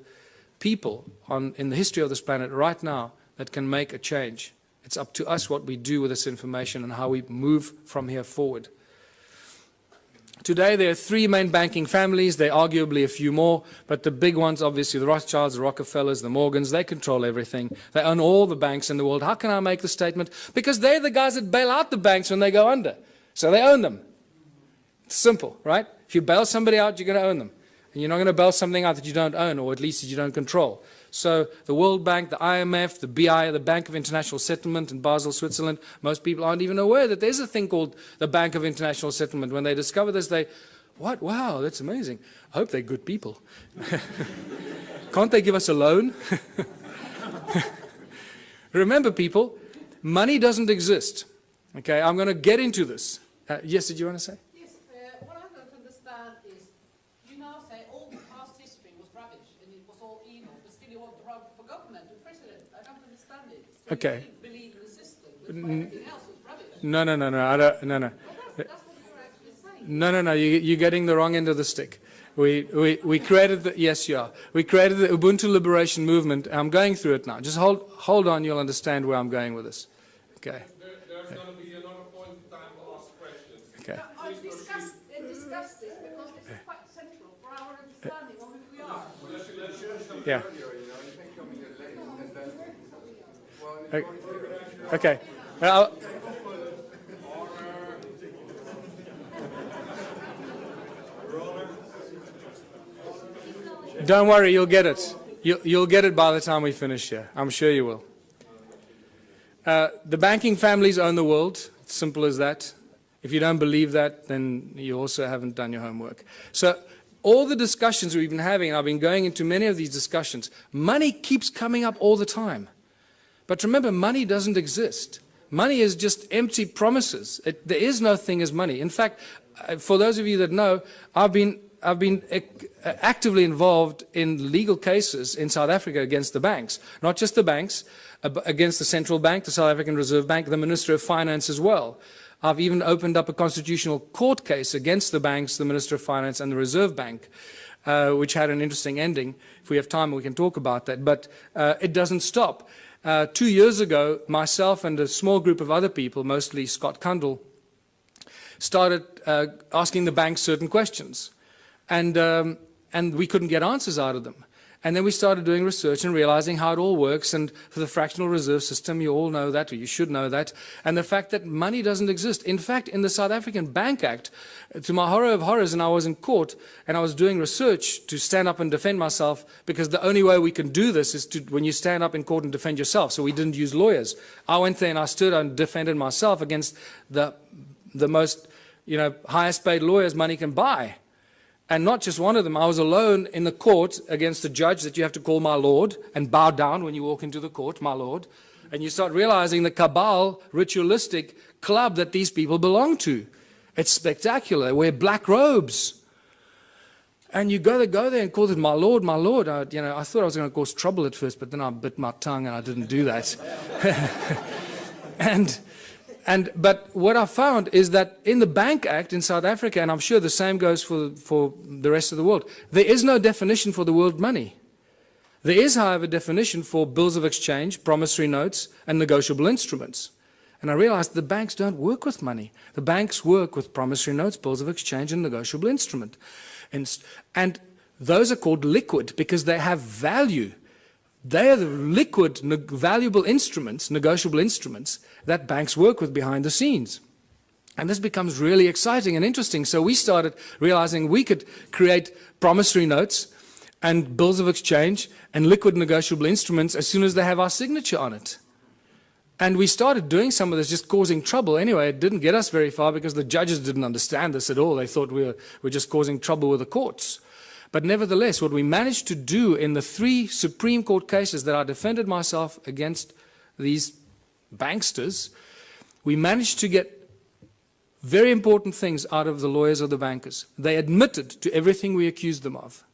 people in the history of this planet right now that can make a change. It's up to us what we do with this information and how we move from here forward. Today there are three main banking families, there are arguably a few more, but the big ones, obviously the Rothschilds, the Rockefellers, the Morgans, they control everything. They own all the banks in the world. How can I make the statement? Because they're the guys that bail out the banks when they go under. So they own them. It's simple, right? If you bail somebody out, you're going to own them. And you're not going to bail something out that you don't own, or at least that you don't control. So the World Bank, the IMF, the BI, the Bank of International Settlement in Basel, Switzerland, most people aren't even aware that there's a thing called the Bank of International Settlement. When they discover this, they, what? Wow, that's amazing. I hope they're good people. Can't they give us a loan? Remember, people, money doesn't exist. Okay, I'm going to get into this. Yes, did you want to say? Yes, what I don't understand is, you now say all the past history was rubbish and it was all evil, but still you want to run for government and president. I don't understand it. So okay. You believe in the system, but everything else is rubbish. No, I don't, no. That's what you're actually saying. No, you're getting the wrong end of the stick. We created the, yes, you are. We created the Ubuntu Liberation Movement. I'm going through it now. Just hold on, you'll understand where I'm going with this. Okay. There's going to be another point in time to ask questions. Okay. I discussed this because this is quite central for our understanding of who we are. Yeah. Okay. Don't worry, you'll get it. You'll get it by the time we finish here. I'm sure you will. The banking families own the world. It's simple as that. If you don't believe that, then you also haven't done your homework. So all the discussions we've been having, and I've been going into many of these discussions, money keeps coming up all the time. But remember, money doesn't exist. Money is just empty promises. There is no thing as money. In fact, for those of you that know, I've been actively involved in legal cases in South Africa against the banks. Not just the banks, against the central bank, the South African Reserve Bank, the Minister of Finance as well. I've even opened up a constitutional court case against the banks, the Minister of Finance and the Reserve Bank, which had an interesting ending. If we have time, we can talk about that. But it doesn't stop. 2 years ago, myself and a small group of other people, mostly Scott Kundell, started asking the banks certain questions. And we couldn't get answers out of them. And then we started doing research and realizing how it all works. And for the fractional reserve system, you all know that, or you should know that. And the fact that money doesn't exist. In fact, in the South African Bank Act, to my horror of horrors, and I was in court, and I was doing research to stand up and defend myself, because the only way we can do this is when you stand up in court and defend yourself. So we didn't use lawyers. I went there and I stood and defended myself against the most, highest paid lawyers money can buy. And not just one of them. I was alone in the court against a judge that you have to call my lord and bow down when you walk into the court, my lord. And you start realizing the cabal, ritualistic club that these people belong to. It's spectacular. They wear black robes. And you go there and call it my lord, my lord. I thought I was going to cause trouble at first, but then I bit my tongue and I didn't do that. But what I found is that in the Bank Act in South Africa, and I'm sure the same goes for the rest of the world, there is no definition for the world money. There is, however, a definition for bills of exchange, promissory notes, and negotiable instruments. And I realized the banks don't work with money. The banks work with promissory notes, bills of exchange, and negotiable instrument. And those are called liquid because they have value. They are the liquid, valuable instruments, negotiable instruments, that banks work with behind the scenes. And this becomes really exciting and interesting. So we started realizing we could create promissory notes and bills of exchange and liquid negotiable instruments as soon as they have our signature on it. And we started doing some of this, just causing trouble. Anyway, it didn't get us very far because the judges didn't understand this at all. They thought we were just causing trouble with the courts. But nevertheless, what we managed to do in the 3 Supreme Court cases that I defended myself against these banksters, we managed to get very important things out of the lawyers or the bankers. They admitted to everything we accused them of.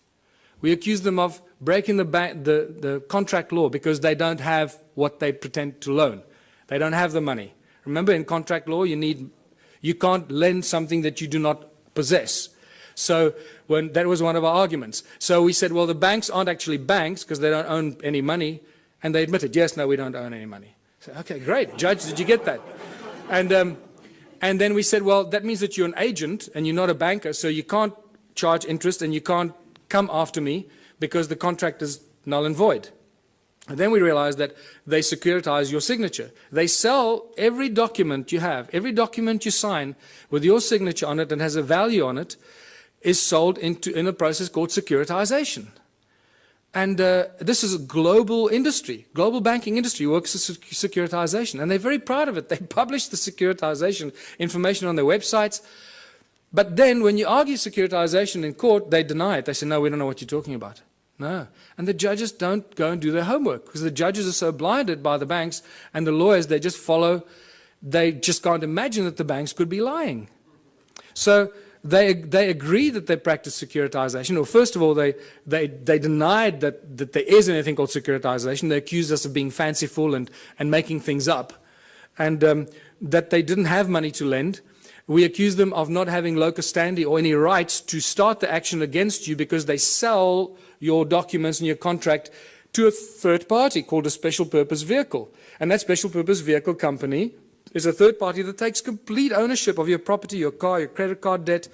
We accuse them of breaking the contract law because they don't have what they pretend to loan. They don't have the money. Remember, in contract law, you can't lend something that you do not possess. So that was one of our arguments. So we said, well, the banks aren't actually banks because they don't own any money. And they admitted, yes, no, we don't own any money. So, okay, great. Judge, did you get that? And then we said, well, that means that you're an agent and you're not a banker, so you can't charge interest and you can't come after me because the contract is null and void. And then we realized that they securitize your signature. They sell every document you have, every document you sign with your signature on it and has a value on it is sold in a process called securitization. And this is a global industry. Global banking industry works with securitization. And they're very proud of it. They publish the securitization information on their websites. But then when you argue securitization in court, they deny it. They say, no, we don't know what you're talking about. No. And the judges don't go and do their homework because the judges are so blinded by the banks and the lawyers, they just follow. They just can't imagine that the banks could be lying. So they agree that they practice securitization. Well, first of all, they denied that there is anything called securitization. They accused us of being fanciful and making things up, and that they didn't have money to lend. We accused them of not having locus standi or any rights to start the action against you because they sell your documents and your contract to a third party called a special purpose vehicle. And that special purpose vehicle company is a third party that takes complete ownership of your property, your car, your credit card debt,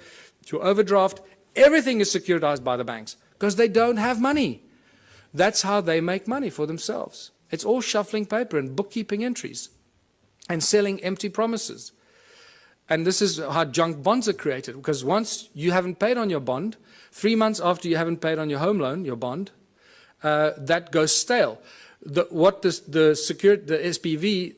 your overdraft. Everything is securitized by the banks because they don't have money. That's how they make money for themselves. It's all shuffling paper and bookkeeping entries and selling empty promises. And this is how junk bonds are created, because once you haven't paid on your bond, 3 months after you haven't paid on your home loan, your bond, that goes stale. What the SPV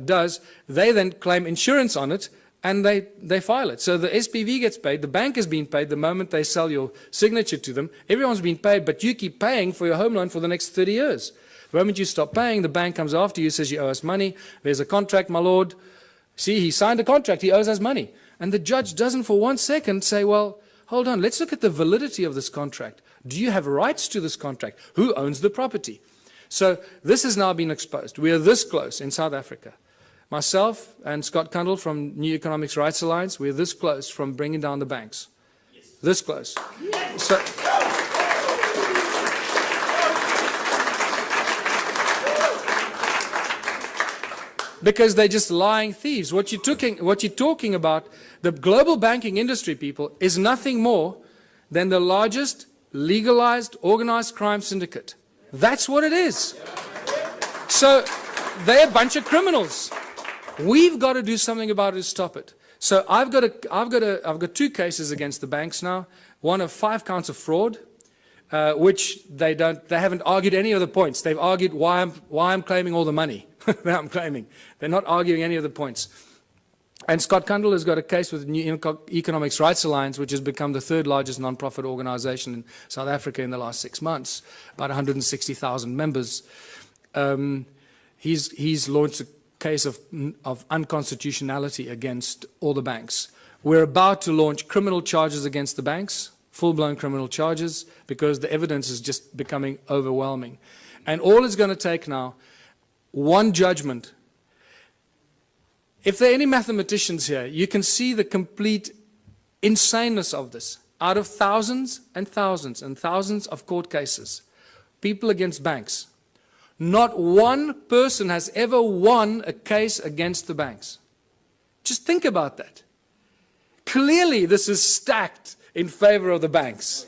does, they then claim insurance on it and they file it. So the SPV gets paid, the bank has been paid the moment they sell your signature to them. Everyone's been paid, but you keep paying for your home loan for the next 30 years. The moment you stop paying, the bank comes after you, says you owe us money. There's a contract, my lord. See, he signed a contract, he owes us money. And the judge doesn't for 1 second say, well, hold on, let's look at the validity of this contract. Do you have rights to this contract? Who owns the property? So this has now been exposed. We are this close in South Africa. Myself and Scott Kundle from New Economics Rights Alliance, we're this close from bringing down the banks. Yes. This close. Yes. So, because they're just lying thieves. What you're talking about, the global banking industry, people, is nothing more than the largest legalized organized crime syndicate. That's what it is. So they're a bunch of criminals. We've got to do something about it to stop it. So I've got 2 cases against the banks now. One of 5 counts of fraud, which they haven't argued any of the points. They've argued why I'm claiming all the money that I'm claiming. They're not arguing any of the points. And Scott Kundle has got a case with the New Economics Rights Alliance, which has become the 3rd largest non-profit organization in South Africa in the last 6 months, about 160,000 members. He's launched a case of unconstitutionality against all the banks. We're about to launch criminal charges against the banks, full-blown criminal charges, because the evidence is just becoming overwhelming. And all it's going to take now, one judgment. If there are any mathematicians here, you can see the complete insaneness of this. Out of thousands and thousands and thousands of court cases, people against banks, not one person has ever won a case against the banks. Just think about that. Clearly, this is stacked in favor of the banks.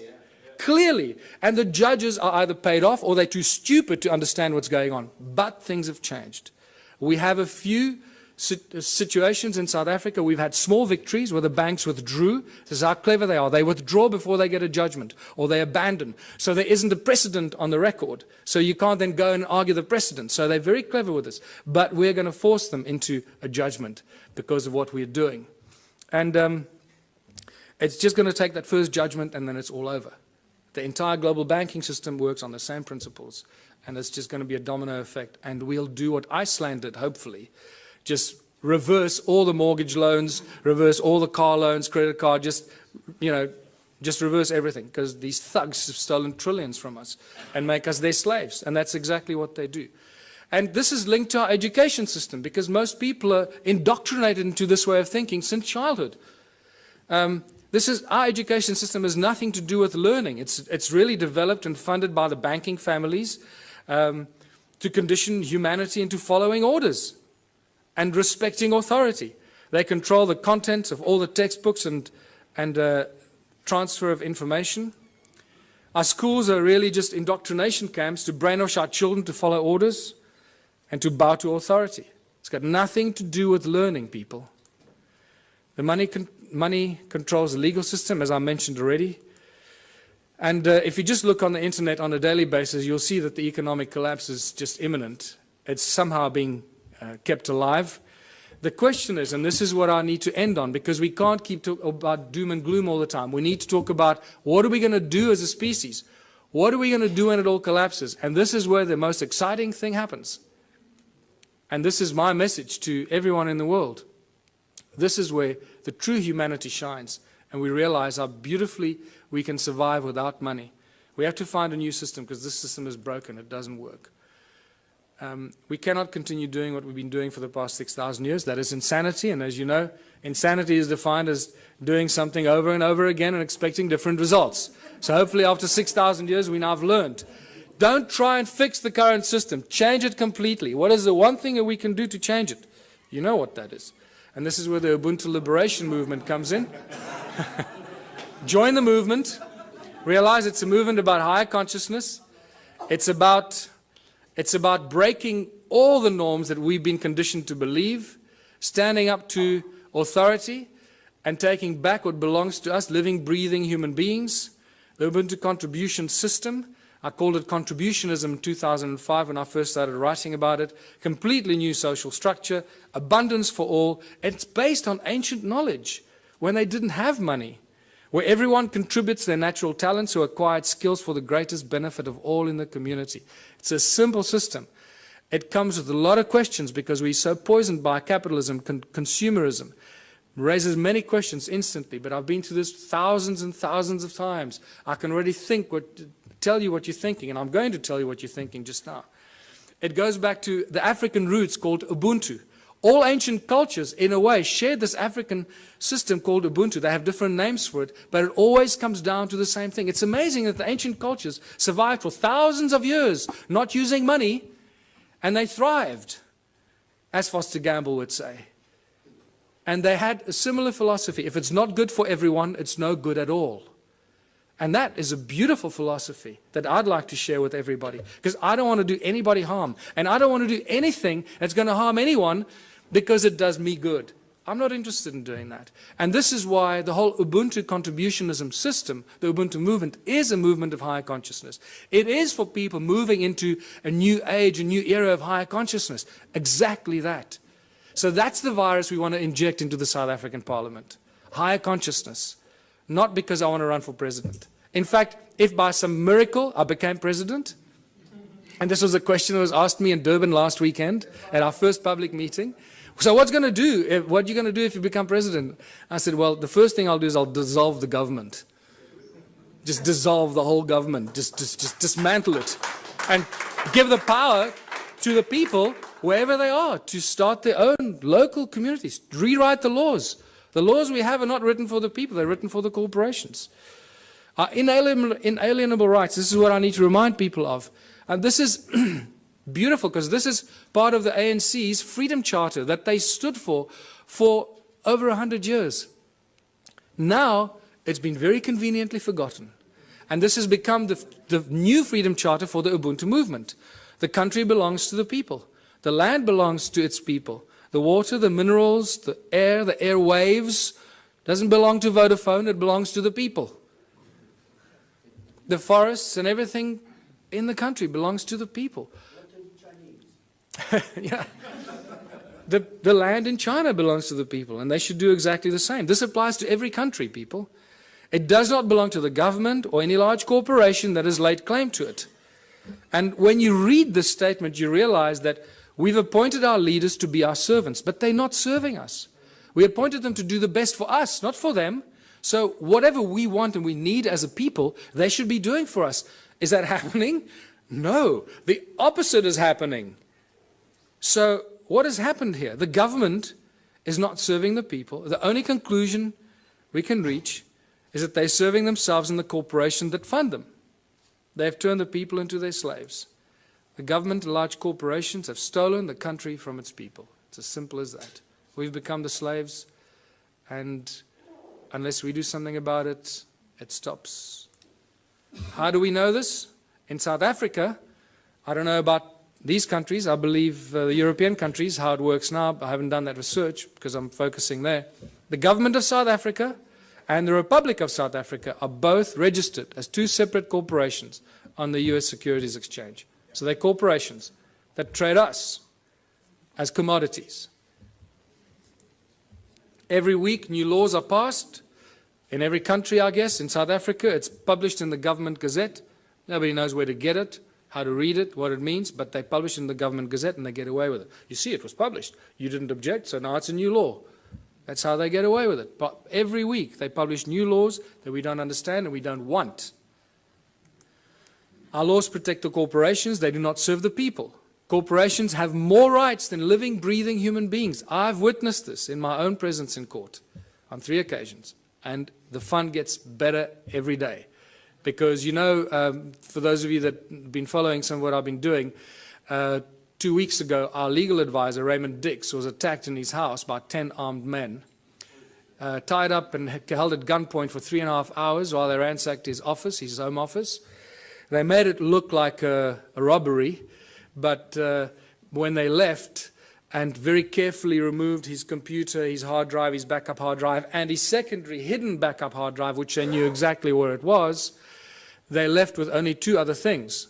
Clearly. And the judges are either paid off or they're too stupid to understand what's going on. But things have changed. We have a few situations in South Africa. We've had small victories where the banks withdrew. This is how clever they are. They withdraw before they get a judgment, or they abandon. So there isn't a precedent on the record. So you can't then go and argue the precedent. So they're very clever with this. But we're going to force them into a judgment because of what we're doing. And it's just going to take that first judgment and then it's all over. The entire global banking system works on the same principles, and it's just going to be a domino effect. And we'll do what Iceland did, hopefully. Just reverse all the mortgage loans, reverse all the car loans, credit card, just, just reverse everything, because these thugs have stolen trillions from us and make us their slaves. And that's exactly what they do. And this is linked to our education system, because most people are indoctrinated into this way of thinking since childhood. Our education system has nothing to do with learning. It's really developed and funded by the banking families to condition humanity into following orders and respecting authority. They control the content of all the textbooks and transfer of information. Our schools are really just indoctrination camps to brainwash our children to follow orders and to bow to authority. It's got nothing to do with learning, people. The money controls the legal system, as I mentioned already. And if you just look on the internet on a daily basis, you'll see that the economic collapse is just imminent. It's somehow being kept alive. The question is, and this is what I need to end on, because we can't keep talking about doom and gloom all the time. We need to talk about what are we going to do as a species? What are we going to do when it all collapses? And this is where the most exciting thing happens. And this is my message to everyone in the world. This is where the true humanity shines, and we realize how beautifully we can survive without money. We have to find a new system, because this system is broken. It doesn't work. We cannot continue doing what we've been doing for the past 6,000 years. That is insanity, and as you know, insanity is defined as doing something over and over again and expecting different results. So hopefully after 6,000 years we now have learned. Don't try and fix the current system. Change it completely. What is the one thing that we can do to change it? You know what that is. And this is where the Ubuntu Liberation Movement comes in. Join the movement. Realize it's a movement about higher consciousness. It's about breaking all the norms that we've been conditioned to believe, standing up to authority, and taking back what belongs to us, living, breathing human beings. The Ubuntu contribution system, I called it contributionism in 2005 when I first started writing about it. Completely new social structure, abundance for all. It's based on ancient knowledge when they didn't have money, where everyone contributes their natural talents or acquired skills for the greatest benefit of all in the community. It's a simple system. It comes with a lot of questions because we're so poisoned by capitalism, consumerism. It raises many questions instantly, but I've been through this thousands and thousands of times. I can already tell you what you're thinking, and I'm going to tell you what you're thinking just now. It goes back to the African roots called Ubuntu. All ancient cultures, in a way, share this African system called Ubuntu. They have different names for it, but it always comes down to the same thing. It's amazing that the ancient cultures survived for thousands of years, not using money, and they thrived, as Foster Gamble would say. And they had a similar philosophy. If it's not good for everyone, it's no good at all. And that is a beautiful philosophy that I'd like to share with everybody, because I don't want to do anybody harm, and I don't want to do anything that's going to harm anyone because it does me good. I'm not interested in doing that. And this is why the whole Ubuntu contributionism system, the Ubuntu movement, is a movement of higher consciousness. It is for people moving into a new age, a new era of higher consciousness. Exactly that. So that's the virus we want to inject into the South African Parliament. Higher consciousness. Not because I want to run for president. In fact, if by some miracle I became president, and this was a question that was asked me in Durban last weekend at our first public meeting. So what are you going to do if you become president? I said, well, the first thing I'll do is I'll dissolve the government. Just dissolve the whole government. Just dismantle it. And give the power to the people, wherever they are, to start their own local communities. Rewrite the laws. The laws we have are not written for the people, they're written for the corporations. Inalienable rights, this is what I need to remind people of. And this is beautiful, because this is part of the ANC's Freedom Charter that they stood for over 100 years. Now, it's been very conveniently forgotten. And this has become the new Freedom Charter for the Ubuntu movement. The country belongs to the people. The land belongs to its people. The water, the minerals, the airwaves, doesn't belong to Vodafone, it belongs to the people. The forests and everything in the country belongs to the people. Yeah. The land in China belongs to the people, and they should do exactly the same. This applies to every country, people. It does not belong to the government or any large corporation that has laid claim to it. And when you read this statement, you realize that we've appointed our leaders to be our servants, but they're not serving us. We appointed them to do the best for us, not for them. So whatever we want and we need as a people, they should be doing for us. Is that happening? No. The opposite is happening. So what has happened here? The government is not serving the people. The only conclusion we can reach is that they're serving themselves and the corporations that fund them. They've turned the people into their slaves. The government and large corporations have stolen the country from its people. It's as simple as that. We've become the slaves, and unless we do something about it, it stops. How do we know this? In South Africa, I don't know about these countries. I believe the European countries, how it works now. I haven't done that research because I'm focusing there. The government of South Africa and the Republic of South Africa are both registered as two separate corporations on the US Securities Exchange. So they're corporations that trade us as commodities. Every week new laws are passed in every country, I guess. In South Africa, it's published in the Government Gazette. Nobody knows where to get it, how to read it, what it means, but they publish it in the Government Gazette and they get away with it. You see, it was published. You didn't object, so now it's a new law. That's how they get away with it. But every week they publish new laws that we don't understand and we don't want. Our laws protect the corporations. They do not serve the people. Corporations have more rights than living, breathing human beings. I've witnessed this in my own presence in court on 3 occasions. And the fun gets better every day. Because, you know, for those of you that have been following some of what I've been doing, 2 weeks ago, our legal advisor, Raymond Dix, was attacked in his house by 10 armed men, tied up and held at gunpoint for 3.5 hours while they ransacked his office, his home office. They made it look like a robbery, but when they left and very carefully removed his computer, his hard drive, his backup hard drive, and his secondary hidden backup hard drive, which they knew exactly where it was, they left with only 2 other things.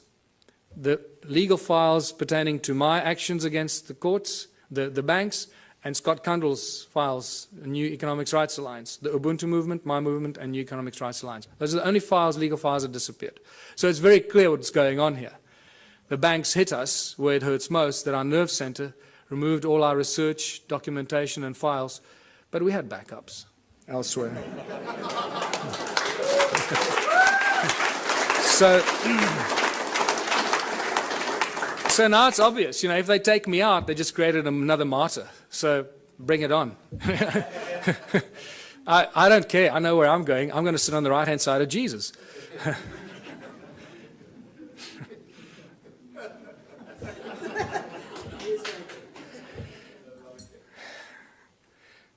The legal files pertaining to my actions against the courts, the banks, and Scott Kundal's files, the New Economics Rights Alliance, the Ubuntu movement, my movement, and New Economics Rights Alliance. Those are the only files, legal files, that disappeared. So it's very clear what's going on here. The banks hit us where it hurts most, that our nerve center removed all our research, documentation, and files, but we had backups elsewhere. So now it's obvious, you know, if they take me out, they just created another martyr. So bring it on. I don't care. I know where I'm going. I'm going to sit on the right-hand side of Jesus.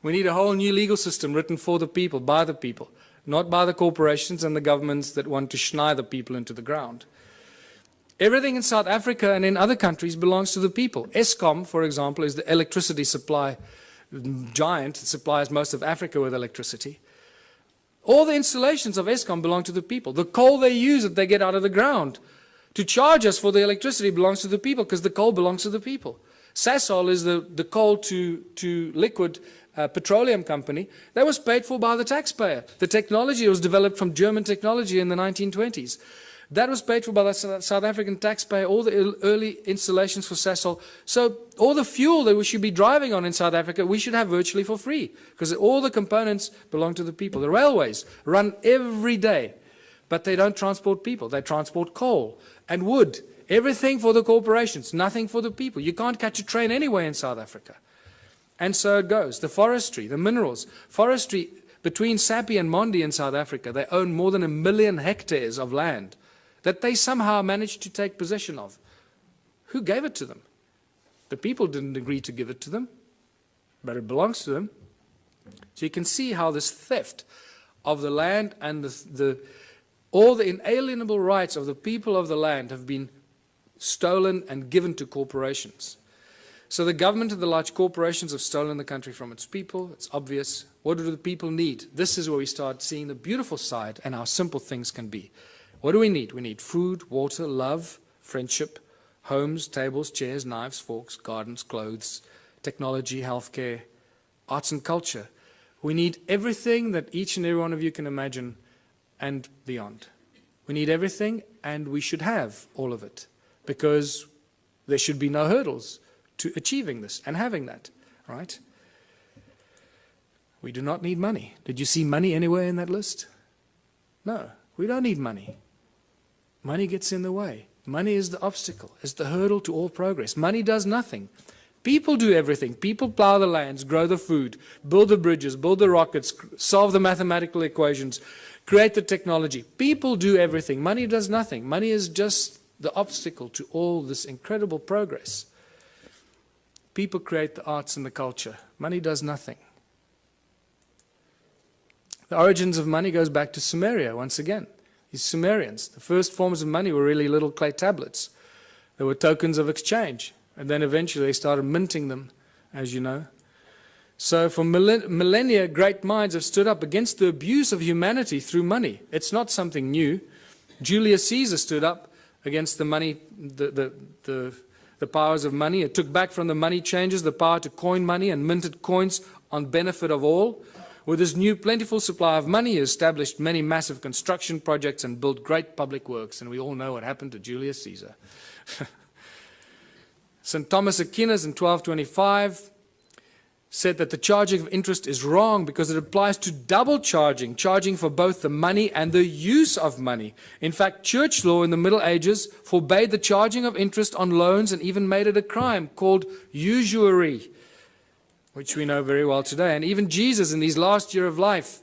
We need a whole new legal system written for the people, by the people, not by the corporations and the governments that want to schneid the people into the ground. Everything in South Africa and in other countries belongs to the people. Eskom, for example, is the electricity supply giant. It supplies most of Africa with electricity. All the installations of Eskom belong to the people. The coal they use that they get out of the ground to charge us for the electricity belongs to the people because the coal belongs to the people. Sasol is the coal to liquid petroleum company that was paid for by the taxpayer. The technology was developed from German technology in the 1920s. That was paid for by the South African taxpayer, all the early installations for Sasol. So all the fuel that we should be driving on in South Africa, we should have virtually for free, because all the components belong to the people. The railways run every day, but they don't transport people. They transport coal and wood. Everything for the corporations, nothing for the people. You can't catch a train anywhere in South Africa. And so it goes. The forestry, the minerals. Forestry, between Sappi and Mondi in South Africa, they own more than 1 million hectares of land that they somehow managed to take possession of. Who gave it to them? The people didn't agree to give it to them, but it belongs to them. So you can see how this theft of the land and all the inalienable rights of the people of the land have been stolen and given to corporations. So the government and the large corporations have stolen the country from its people. It's obvious. What do the people need? This is where we start seeing the beautiful side and how simple things can be. What do we need? We need food, water, love, friendship, homes, tables, chairs, knives, forks, gardens, clothes, technology, healthcare, arts and culture. We need everything that each and every one of you can imagine and beyond. We need everything, and we should have all of it, because there should be no hurdles to achieving this and having that, right? We do not need money. Did you see money anywhere in that list? No, we don't need money. Money gets in the way. Money is the obstacle, is the hurdle to all progress. Money does nothing. People do everything. People plow the lands, grow the food, build the bridges, build the rockets, solve the mathematical equations, create the technology. People do everything. Money does nothing. Money is just the obstacle to all this incredible progress. People create the arts and the culture. Money does nothing. The origins of money goes back to Sumeria once again. These Sumerians, the first forms of money were really little clay tablets. They were tokens of exchange. And then eventually they started minting them, as you know. So for millennia, great minds have stood up against the abuse of humanity through money. It's not something new. Julius Caesar stood up against the money, the powers of money. It took back from the money changers the power to coin money and minted coins on benefit of all. With this new plentiful supply of money, he established many massive construction projects and built great public works. And we all know what happened to Julius Caesar. St. Thomas Aquinas in 1225 said that the charging of interest is wrong because it applies to double charging, charging for both the money and the use of money. In fact, church law in the Middle Ages forbade the charging of interest on loans and even made it a crime called usury, which we know very well today. And even Jesus in his last year of life,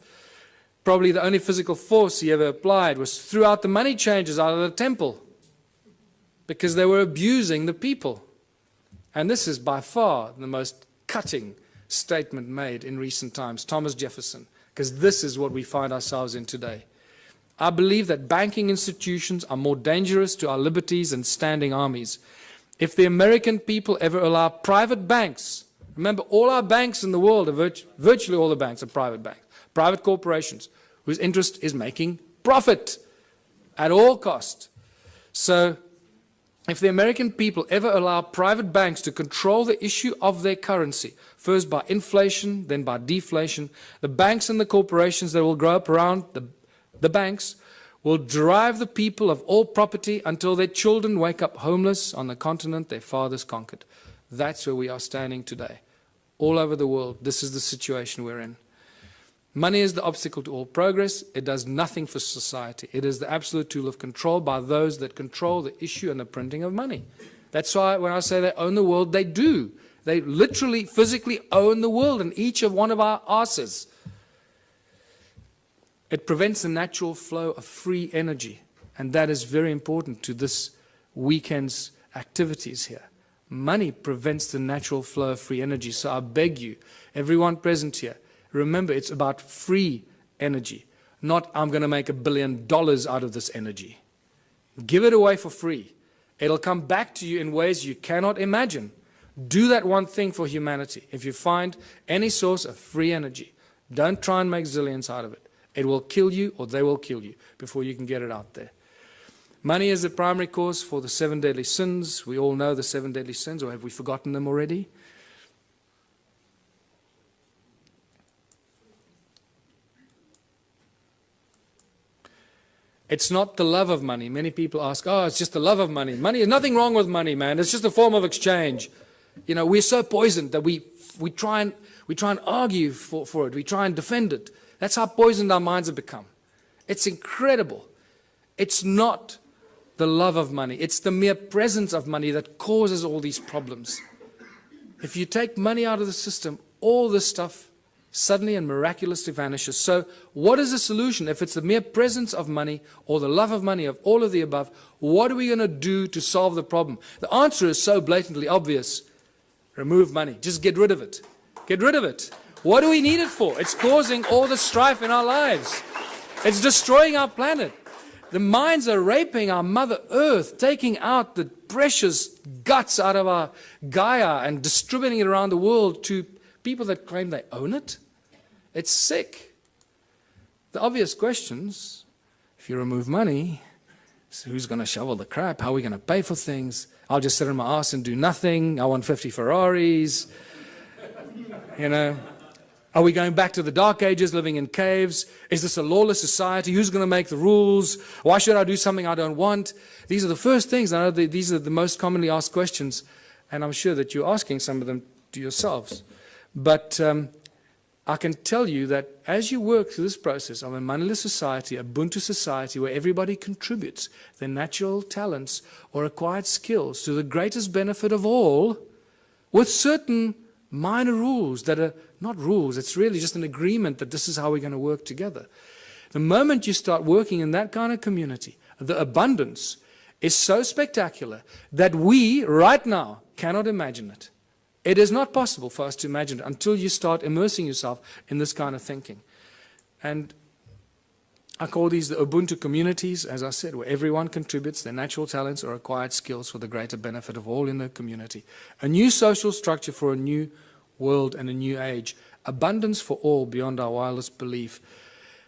probably the only physical force he ever applied was threw out the money changers out of the temple because they were abusing the people. And this is by far the most cutting statement made in recent times, Thomas Jefferson, because this is what we find ourselves in today. I believe that banking institutions are more dangerous to our liberties than standing armies. If the American people ever allow private banks, remember all our banks in the world, virtually all the banks are private banks, private corporations, whose interest is making profit at all cost. So if the American people ever allow private banks to control the issue of their currency, first by inflation, then by deflation, the banks and the corporations that will grow up around the banks will drive the people of all property until their children wake up homeless on the continent their fathers conquered. That's where we are standing today. All over the world, this is the situation we're in. Money is the obstacle to all progress. It does nothing for society. It is the absolute tool of control by those that control the issue and the printing of money. That's why when I say they own the world, they do. They literally, physically own the world and each of one of our asses. It prevents the natural flow of free energy. And that is very important to this weekend's activities here. Money prevents the natural flow of free energy. So I beg you, everyone present here, remember, it's about free energy, not I'm going to make $1 billion out of this energy. Give it away for free. It'll come back to you in ways you cannot imagine. Do that one thing for humanity. If you find any source of free energy, don't try and make zillions out of it. It will kill you or they will kill you before you can get it out there. Money is the primary cause for the 7 deadly sins. We all know the 7 deadly sins, or have we forgotten them already? It's not the love of money. Many people ask, oh, it's just the love of money. Money, there's nothing wrong with money, man. It's just a form of exchange. You know, we're so poisoned that we try and argue for it. We try and defend it. That's how poisoned our minds have become. It's incredible. It's not the love of money. It's the mere presence of money that causes all these problems. If you take money out of the system, all this stuff suddenly and miraculously vanishes. So what is the solution? If it's the mere presence of money or the love of money, of all of the above, what are we going to do to solve the problem? The answer is so blatantly obvious. Remove money. Just get rid of it. Get rid of it. What do we need it for? It's causing all the strife in our lives. It's destroying our planet. The mines are raping our Mother Earth, taking out the precious guts out of our Gaia and distributing it around the world to people that claim they own it. It's sick. The obvious questions, if you remove money, so who's going to shovel the crap? How are we going to pay for things? I'll just sit on my ass and do nothing. I want 50 Ferraris. You know, are we going back to the Dark Ages, living in caves? Is this a lawless society? Who's going to make the rules? Why should I do something I don't want? These are the first things. I know these are the most commonly asked questions, and I'm sure that you're asking some of them to yourselves. But I can tell you that as you work through this process of a moneyless society, Ubuntu society, where everybody contributes their natural talents or acquired skills to the greatest benefit of all, with certain minor rules that are not rules, it's really just an agreement that this is how we're going to work together. The moment you start working in that kind of community, the abundance is so spectacular that we, right now, cannot imagine it. It is not possible for us to imagine it until you start immersing yourself in this kind of thinking. And I call these the Ubuntu communities, as I said, where everyone contributes their natural talents or acquired skills for the greater benefit of all in the community. A new social structure for a new world and a new age. Abundance for all beyond our wildest belief.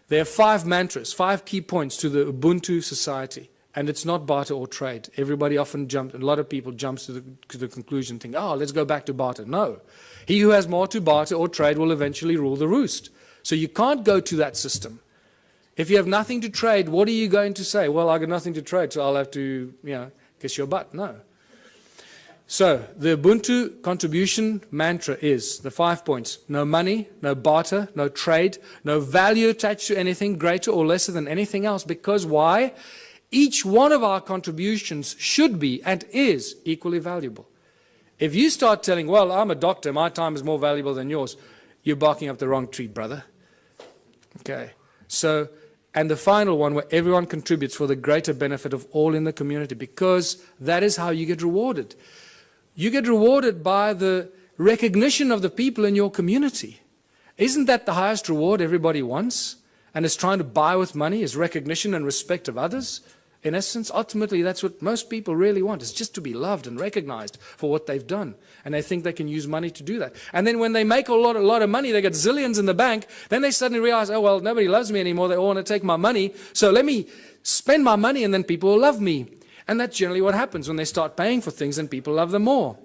There are 5 mantras, 5 key points to the Ubuntu society. And it's not barter or trade. Everybody often jumps, a lot of people jump to the conclusion, think, oh, let's go back to barter. No. He who has more to barter or trade will eventually rule the roost. So you can't go to that system. If you have nothing to trade, what are you going to say? Well, I got nothing to trade, so I'll have to, kiss your butt. No. So the Ubuntu contribution mantra is the 5 points. No money, no barter, no trade, no value attached to anything greater or lesser than anything else. Because why? Each one of our contributions should be and is equally valuable. If you start telling, well, I'm a doctor, my time is more valuable than yours, you're barking up the wrong tree, brother. Okay. So, and the final one, where everyone contributes for the greater benefit of all in the community, because that is how you get rewarded. You get rewarded by the recognition of the people in your community. Isn't that the highest reward everybody wants and is trying to buy with money, is recognition and respect of others? In essence, ultimately, that's what most people really want, is just to be loved and recognized for what they've done. And they think they can use money to do that. And then when they make a lot of money, they get zillions in the bank, then they suddenly realize, oh, well, nobody loves me anymore. They all want to take my money. So let me spend my money and then people will love me. And that's generally what happens when they start paying for things and people love them more,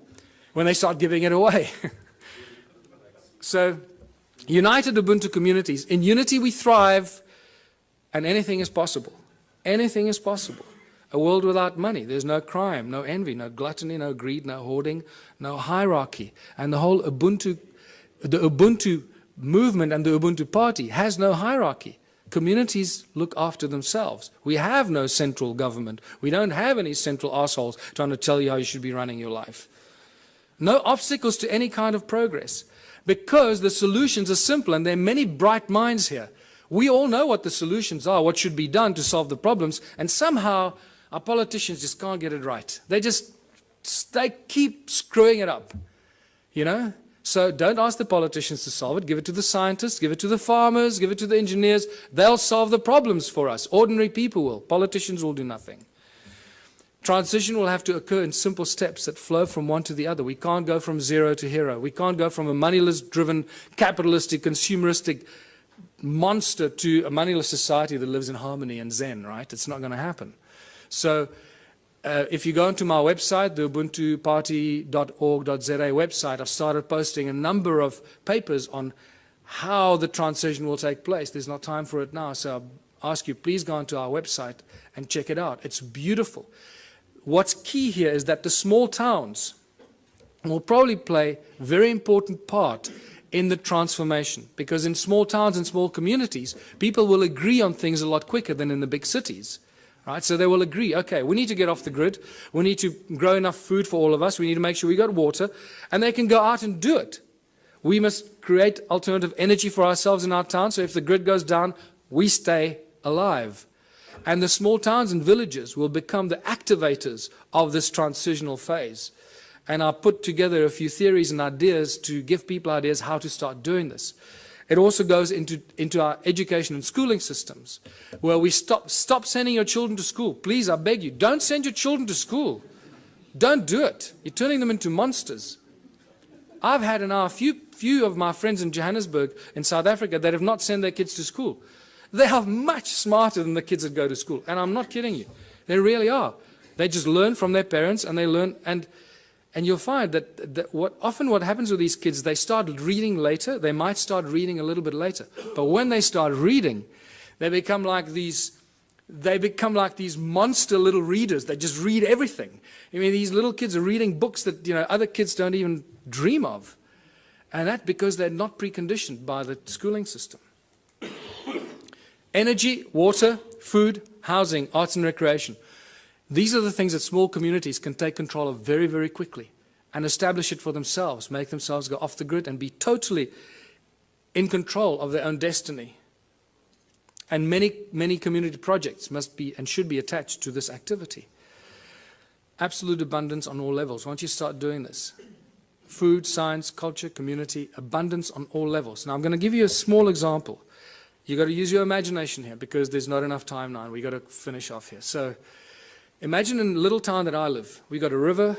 when they start giving it away. So, united Ubuntu communities. In unity we thrive and anything is possible. Anything is possible. A world without money. There's no crime, no envy, no gluttony, no greed, no hoarding, no hierarchy. And the whole Ubuntu movement and the Ubuntu party has no hierarchy. Communities look after themselves. We have no central government. We don't have any central assholes trying to tell you how you should be running your life. No obstacles to any kind of progress. Because the solutions are simple and there are many bright minds here. We all know what the solutions are, what should be done to solve the problems, and somehow our politicians just can't get it right. They keep screwing it up, So don't ask the politicians to solve it. Give it to the scientists, give it to the farmers, give it to the engineers. They'll solve the problems for us. Ordinary people will. Politicians will do nothing. Transition will have to occur in simple steps that flow from one to the other. We can't go from zero to hero. We can't go from a moneyless-driven, capitalistic, consumeristic monster to a moneyless society that lives in harmony and zen, right? It's not going to happen. So if you go onto my website, the ubuntuparty.org.za website, I've started posting a number of papers on how the transition will take place. There's not time for it now, so I ask you, please go onto our website and check it out. It's beautiful. What's key here is that the small towns will probably play a very important part in the transformation, because in small towns and small communities, people will agree on things a lot quicker than in the big cities. Right? So they will agree, okay, we need to get off the grid, we need to grow enough food for all of us, we need to make sure we got water, and they can go out and do it. We must create alternative energy for ourselves in our town, so if the grid goes down, we stay alive. And the small towns and villages will become the activators of this transitional phase. And I put together a few theories and ideas to give people ideas how to start doing this. It also goes into our education and schooling systems, where we stop sending your children to school. Please, I beg you, don't send your children to school. Don't do it. You're turning them into monsters. I've had a few of my friends in Johannesburg, in South Africa, that have not sent their kids to school. They are much smarter than the kids that go to school. And I'm not kidding you. They really are. They just learn from their parents, and they learn, and you'll find that what happens with these kids, they start reading later. They might start reading a little bit later. But when they start reading, they become like these monster little readers. They just read everything. I mean, these little kids are reading books that other kids don't even dream of. And that because they're not preconditioned by the schooling system. Energy, water, food, housing, arts and recreation. These are the things that small communities can take control of very, very quickly and establish it for themselves, make themselves go off the grid and be totally in control of their own destiny. And many, many community projects must be and should be attached to this activity. Absolute abundance on all levels. Once you start doing this, food, science, culture, community, abundance on all levels. Now I'm going to give you a small example. You've got to use your imagination here because there's not enough time now. We've got to finish off here. So imagine in the little town that I live, we've got a river,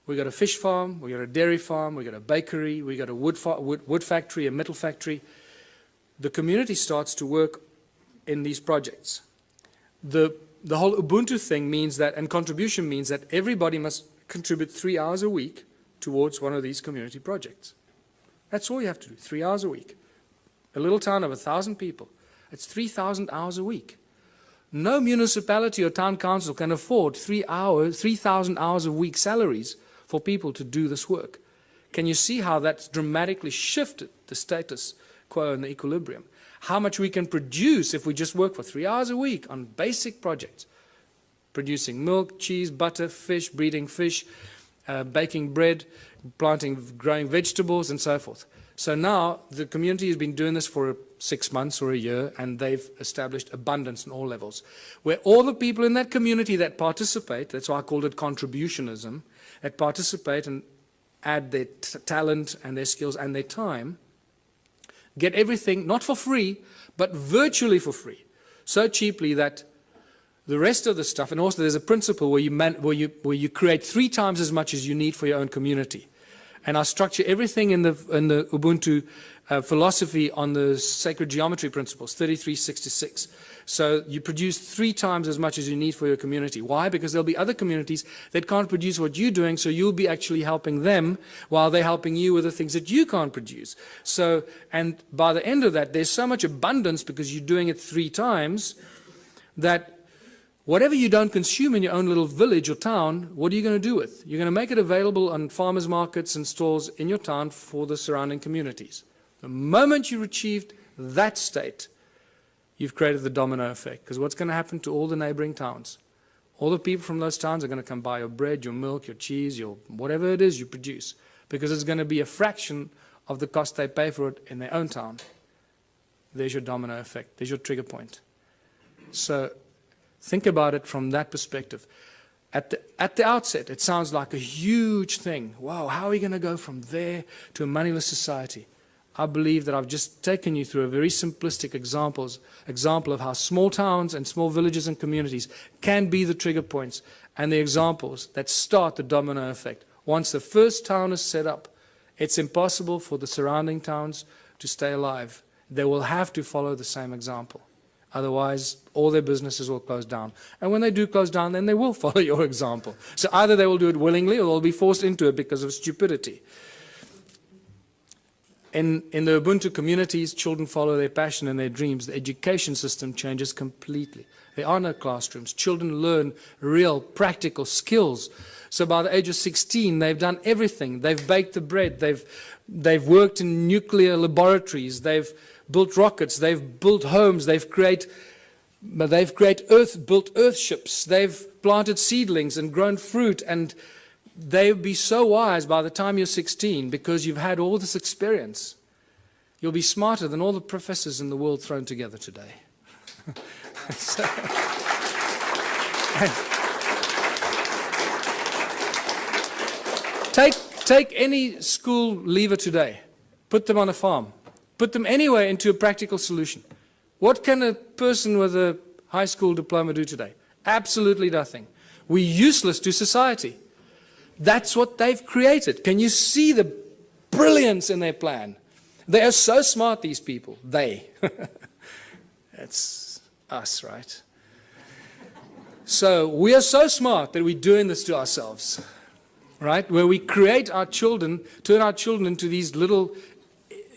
we've got a fish farm, we've got a dairy farm, we've got a bakery, we've got a wood factory, a metal factory. The community starts to work in these projects. The whole Ubuntu thing means that, and contribution means that everybody must contribute 3 hours a week towards one of these community projects. That's all you have to do, 3 hours a week. A little town of 1,000 people, it's 3,000 hours a week. No municipality or town council can afford 3,000 hours a week salaries for people to do this work. Can you see how that's dramatically shifted the status quo and the equilibrium? How much we can produce if we just work for 3 hours a week on basic projects. Producing milk, cheese, butter, fish, breeding fish, baking bread, growing vegetables, and so forth. So now the community has been doing this for 6 months or a year, and they've established abundance on all levels, where all the people in that community that participate, that's why I called it contributionism, that participate and add their talent and their skills and their time, get everything, not for free, but virtually for free, so cheaply that the rest of the stuff, and also there's a principle where you create 3 times as much as you need for your own community. And I structure everything in the Ubuntu philosophy on the sacred geometry principles, 3366. So you produce 3 times as much as you need for your community. Why? Because there'll be other communities that can't produce what you're doing, so you'll be actually helping them while they're helping you with the things that you can't produce. So, and by the end of that, there's so much abundance because you're doing it 3 times that whatever you don't consume in your own little village or town, what are you going to do with? You're going to make it available on farmers markets and stores in your town for the surrounding communities. The moment you've achieved that state, you've created the domino effect. Because what's going to happen to all the neighboring towns? All the people from those towns are going to come buy your bread, your milk, your cheese, your whatever it is you produce. Because it's going to be a fraction of the cost they pay for it in their own town. There's your domino effect. There's your trigger point. So think about it from that perspective. At the outset, it sounds like a huge thing. Wow, how are we going to go from there to a moneyless society? I believe that I've just taken you through a very simplistic example of how small towns and small villages and communities can be the trigger points and the examples that start the domino effect. Once the first town is set up, it's impossible for the surrounding towns to stay alive. They will have to follow the same example. Otherwise, all their businesses will close down. And when they do close down, then they will follow your example. So either they will do it willingly or they'll be forced into it because of stupidity. In the Ubuntu communities, children follow their passion and their dreams. The education system changes completely. There are no classrooms. Children learn real, practical skills. So by the age of 16, they've done everything. They've baked the bread. They've worked in nuclear laboratories. They've built rockets. They've built homes. They've built earthships. They've planted seedlings and grown fruit. And they'll be so wise by the time you're 16 because you've had all this experience. You'll be smarter than all the professors in the world thrown together today. Take any school leaver today, put them on a farm, put them anywhere into a practical solution. What can a person with a high school diploma do today? Absolutely nothing. We're useless to society. That's what they've created. Can you see the brilliance in their plan? They are so smart, these people. They. That's us, right? So we are so smart that we're doing this to ourselves, right? Where we create our children, turn our children into these little,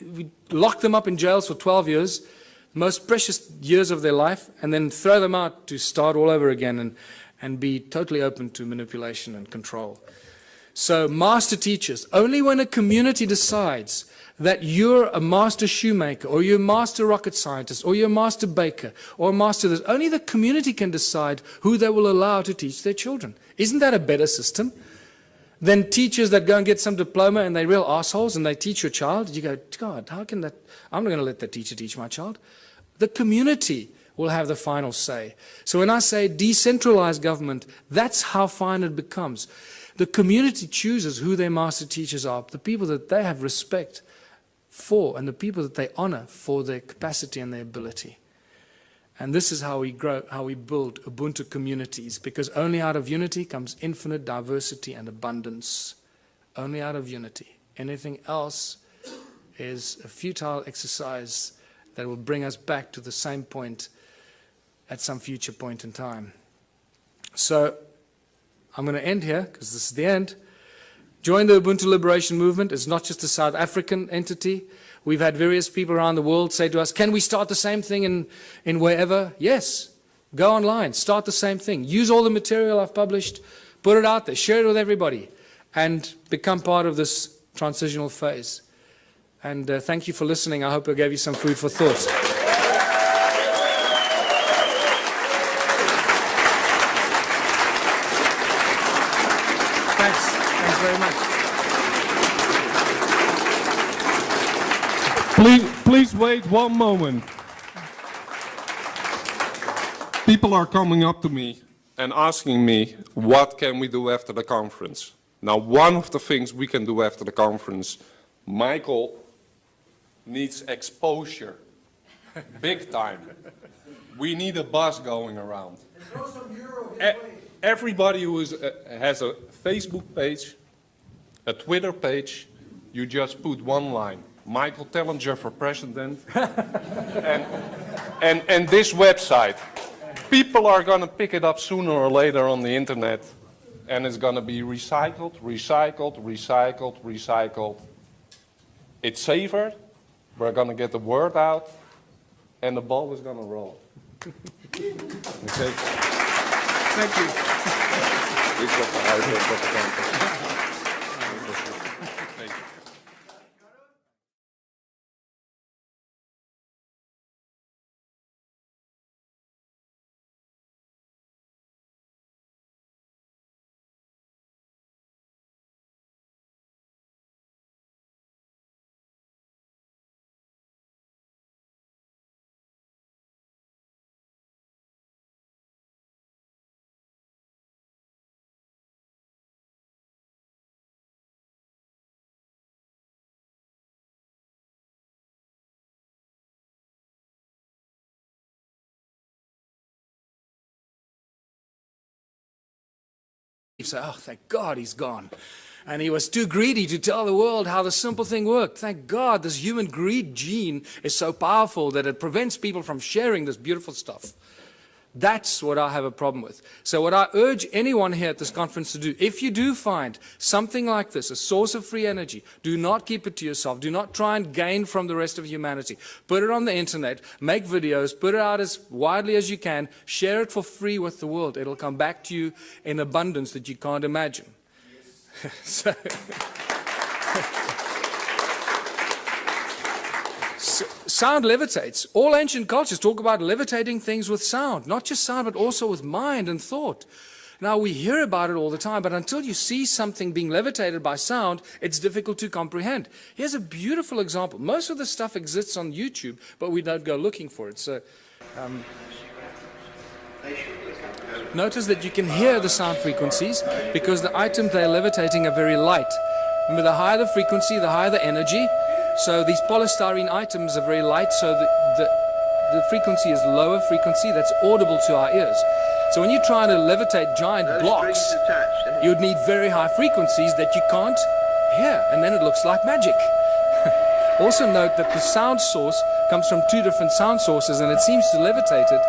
we lock them up in jails for 12 years, most precious years of their life, and then throw them out to start all over again and be totally open to manipulation and control. So master teachers, only when a community decides that you're a master shoemaker, or you're a master rocket scientist, or you're a master baker, or a master this, only the community can decide who they will allow to teach their children. Isn't that a better system than teachers that go and get some diploma and they're real assholes and they teach your child? You go, God, how can that? I'm not going to let that teacher teach my child. The community will have the final say. So when I say decentralized government, that's how fine it becomes. The community chooses who their master teachers are, the people that they have respect for, and the people that they honor for their capacity and their ability. And this is how we grow, how we build Ubuntu communities, because only out of unity comes infinite diversity and abundance. Only out of unity. Anything else is a futile exercise that will bring us back to the same point at some future point in time. So I'm going to end here, because this is the end. Join the Ubuntu Liberation Movement. It's not just a South African entity. We've had various people around the world say to us, can we start the same thing in wherever? Yes. Go online. Start the same thing. Use all the material I've published. Put it out there. Share it with everybody. And become part of this transitional phase. And thank you for listening. I hope I gave you some food for thought. Thanks very much. Please wait one moment. People are coming up to me and asking me, what can we do after the conference? Now, one of the things we can do after the conference, Michael needs exposure, big time. We need a bus going around. Everybody who has a Facebook page, a Twitter page, you just put one line, Michael Tellinger for president, and this website. People are going to pick it up sooner or later on the internet, and it's going to be recycled, recycled, recycled, recycled. It's safer, we're going to get the word out, and the ball is going to roll. Okay. Thank you. Thank you. You say, oh, thank God he's gone. And he was too greedy to tell the world how the simple thing worked. Thank God this human greed gene is so powerful that it prevents people from sharing this beautiful stuff. That's what I have a problem with. So what I urge anyone here at this conference to do, if you do find something like this, a source of free energy, do not keep it to yourself. Do not try and gain from the rest of humanity. Put it on the internet, make videos, put it out as widely as you can, share it for free with the world. It'll come back to you in abundance that you can't imagine. Yes. Sound levitates. All ancient cultures talk about levitating things with sound, not just sound, but also with mind and thought. Now, we hear about it all the time, but until you see something being levitated by sound, it's difficult to comprehend. Here's a beautiful example. Most of the stuff exists on YouTube, but we don't go looking for it. So, notice that you can hear the sound frequencies because the items they're levitating are very light. Remember, the higher the frequency, the higher the energy. So these polystyrene items are very light, so the frequency is lower frequency that's audible to our ears. So when you're trying to levitate giant blocks, you'd need very high frequencies that you can't hear, and then it looks like magic. Also note that the sound source comes from two different sound sources, and it seems to levitate it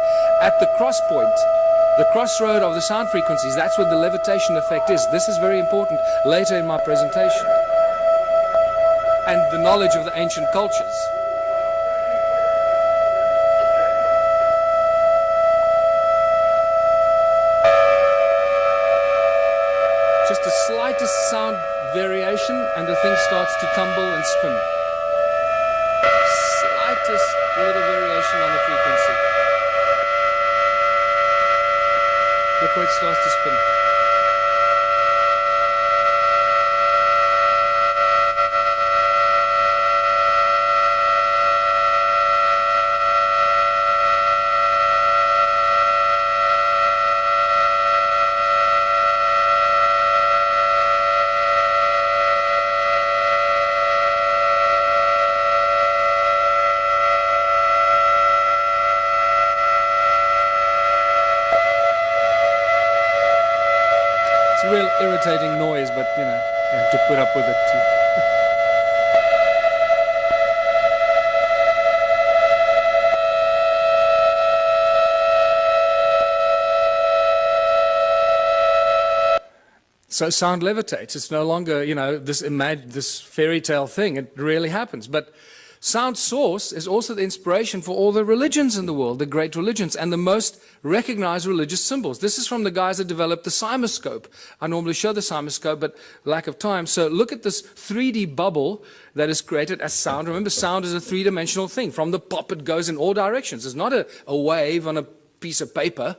at the cross point, the crossroad of the sound frequencies. That's what the levitation effect is. This is very important later in my presentation. And the knowledge of the ancient cultures. Just a the slightest sound variation and the thing starts to tumble and spin. Slightest little variation on the frequency. Look where it starts to spin. It's a real irritating noise, but you know, you have to put up with it too. So sound levitates. It's no longer, you know, this fairy tale thing. It really happens. But sound source is also the inspiration for all the religions in the world, the great religions, and the most recognized religious symbols. This is from the guys that developed the cymoscope. I normally show the cymoscope, but lack of time. So look at this 3D bubble that is created as sound. Remember, sound is a three-dimensional thing. From the pop, it goes in all directions. It's not a wave on a piece of paper.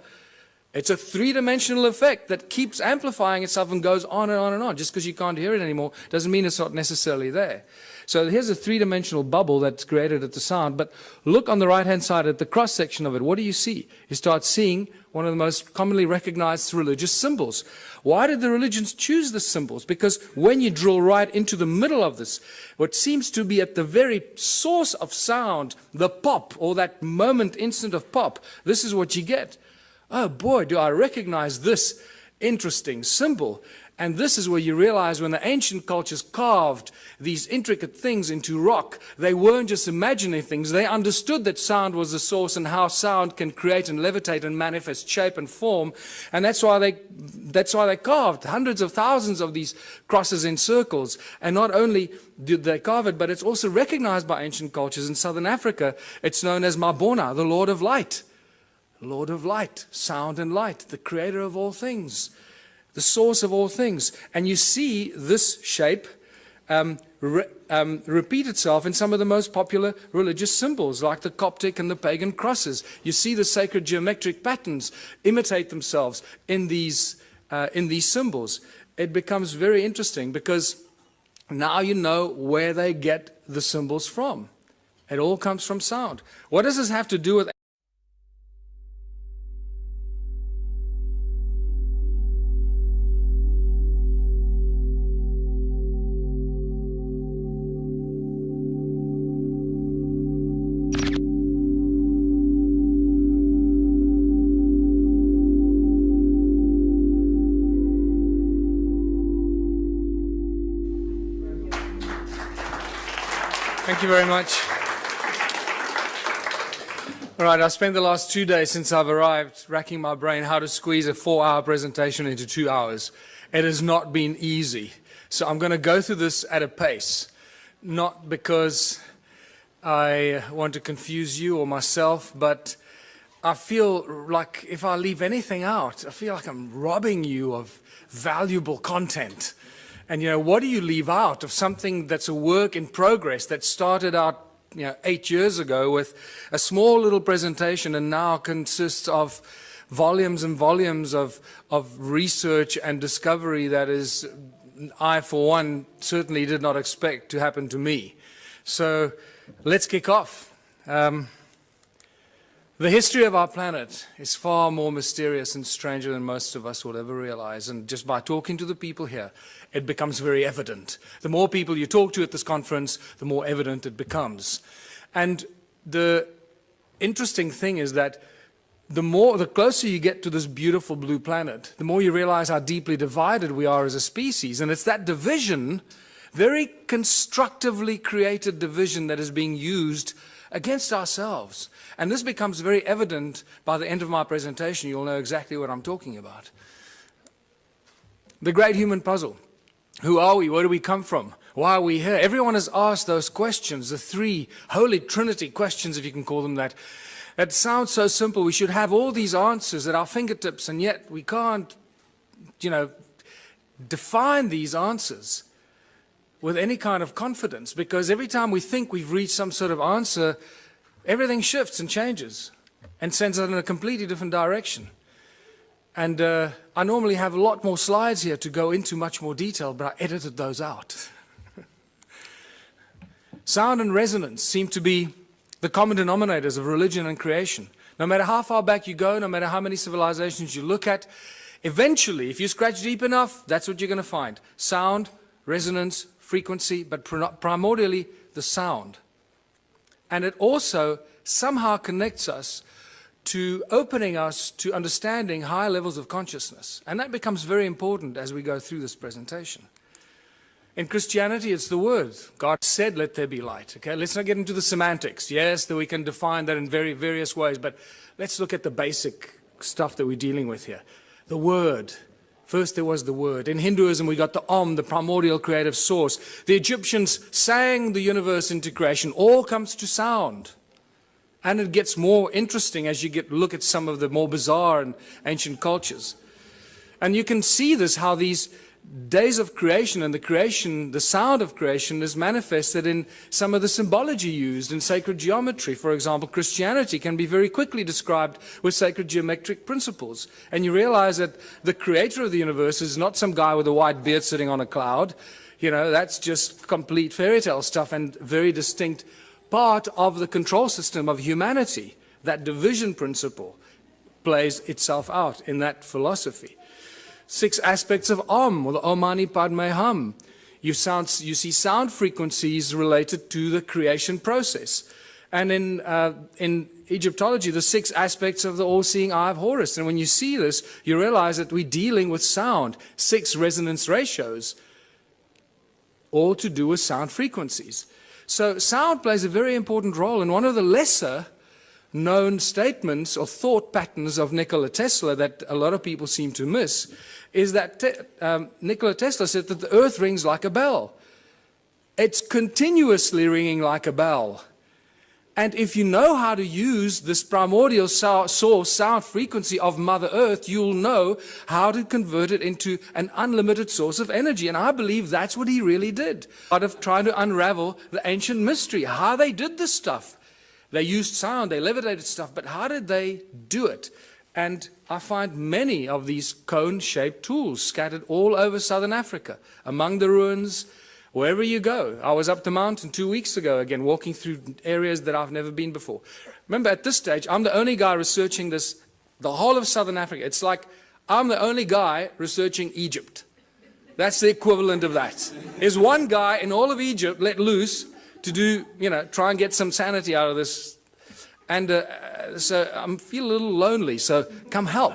It's a three-dimensional effect that keeps amplifying itself and goes on and on and on. Just because you can't hear it anymore doesn't mean it's not necessarily there. So here's a three-dimensional bubble that's created at the sound. But look on the right-hand side at the cross-section of it. What do you see? You start seeing one of the most commonly recognized religious symbols. Why did the religions choose the symbols? Because when you drill right into the middle of this, what seems to be at the very source of sound, the pop, or that moment, instant of pop, this is what you get. Oh boy, do I recognize this interesting symbol. And this is where you realize when the ancient cultures carved these intricate things into rock, they weren't just imagining things. They understood that sound was the source and how sound can create and levitate and manifest shape and form. And that's why they carved hundreds of thousands of these crosses in circles. And not only did they carve it, but it's also recognized by ancient cultures. In southern Africa, it's known as Mabona, the Lord of Light. Lord of light, sound and light, the creator of all things, the source of all things. And you see this shape repeat itself in some of the most popular religious symbols, like the Coptic and the pagan crosses. You see the sacred geometric patterns imitate themselves in these symbols. It becomes very interesting because now you know where they get the symbols from. It all comes from sound. What does this have to do with Thank you very much. All right, I spent the last 2 days since I've arrived racking my brain how to squeeze a 4-hour presentation into 2 hours. It has not been easy. So I'm going to go through this at a pace, not because I want to confuse you or myself, but I feel like if I leave anything out, I feel like I'm robbing you of valuable content. And, you know, what do you leave out of something that's a work in progress that started out, 8 years ago with a small little presentation and now consists of volumes and volumes of research and discovery that is, I, for one, certainly did not expect to happen to me. So let's kick off. The history of our planet is far more mysterious and stranger than most of us will ever realize. And just by talking to the people here, it becomes very evident. The more people you talk to at this conference, the more evident it becomes. And the interesting thing is that the closer you get to this beautiful blue planet, the more you realize how deeply divided we are as a species. And it's that division, very constructively created division, that is being used against ourselves. And this becomes very evident by the end of my presentation. You'll know exactly what I'm talking about. The great human puzzle. Who are we? Where do we come from? Why are we here? Everyone has asked those questions, the three Holy Trinity questions, if you can call them that. It sounds so simple. We should have all these answers at our fingertips, and yet we can't, define these answers with any kind of confidence, because every time we think we've reached some sort of answer, everything shifts and changes and sends us in a completely different direction. And I normally have a lot more slides here to go into much more detail, but I edited those out. Sound and resonance seem to be the common denominators of religion and creation. No matter how far back you go, no matter how many civilizations you look at, eventually, if you scratch deep enough, that's what you're going to find. Sound, resonance, frequency, but primordially the sound. And it also somehow connects us to opening us to understanding higher levels of consciousness. And that becomes very important as we go through this presentation. In Christianity, it's the word. God said, let there be light. Okay, let's not get into the semantics. Yes, that we can define that in various ways, but let's look at the basic stuff that we're dealing with here. The word. First there was the word. In Hinduism, we got the Om, the primordial creative source. The Egyptians sang the universe into creation. All comes to sound. And it gets more interesting as you look at some of the more bizarre and ancient cultures. And you can see this, how these days of creation and the sound of creation is manifested in some of the symbology used in sacred geometry. For example, Christianity can be very quickly described with sacred geometric principles. And you realize that the creator of the universe is not some guy with a white beard sitting on a cloud. You know, that's just complete fairy tale stuff and very distinct part of the control system of humanity. That division principle plays itself out in that philosophy. 6 aspects of Om, or the Om Mani Padme Hum. You see sound frequencies related to the creation process. And in Egyptology, the 6 aspects of the all-seeing eye of Horus. And when you see this, you realize that we're dealing with sound, 6 resonance ratios, all to do with sound frequencies. So sound plays a very important role, and one of the lesser known statements or thought patterns of Nikola Tesla that a lot of people seem to miss is that Nikola Tesla said that the earth rings like a bell. It's continuously ringing like a bell. And if you know how to use this primordial source sound frequency of Mother Earth, you'll know how to convert it into an unlimited source of energy. And I believe that's what he really did. Out of trying to unravel the ancient mystery, how they did this stuff. They used sound, they levitated stuff, but how did they do it? And I find many of these cone-shaped tools scattered all over southern Africa, among the ruins, wherever you go. I was up the mountain 2 weeks ago, again, walking through areas that I've never been before. Remember, at this stage, I'm the only guy researching this, the whole of southern Africa. It's like I'm the only guy researching Egypt. That's the equivalent of that. There's one guy in all of Egypt let loose to do, try and get some sanity out of this. And so I feel a little lonely, so come help.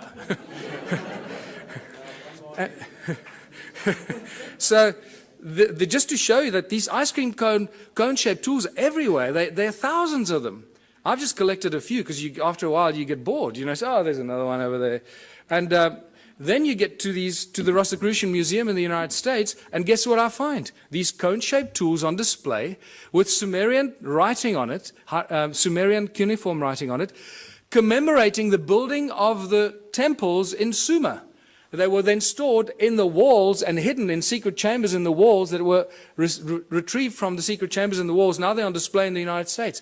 So just to show you that these ice cream cone-shaped tools are everywhere. There are thousands of them. I've just collected a few because after a while you get bored. So, oh, there's another one over there. And then you get to the Rosicrucian Museum in the United States, and guess what I find? These cone-shaped tools on display with Sumerian writing on it, Sumerian cuneiform writing on it, commemorating the building of the temples in Sumer. They were then stored in the walls and hidden in secret chambers in the walls that were retrieved from the secret chambers in the walls. Now they're on display in the United States.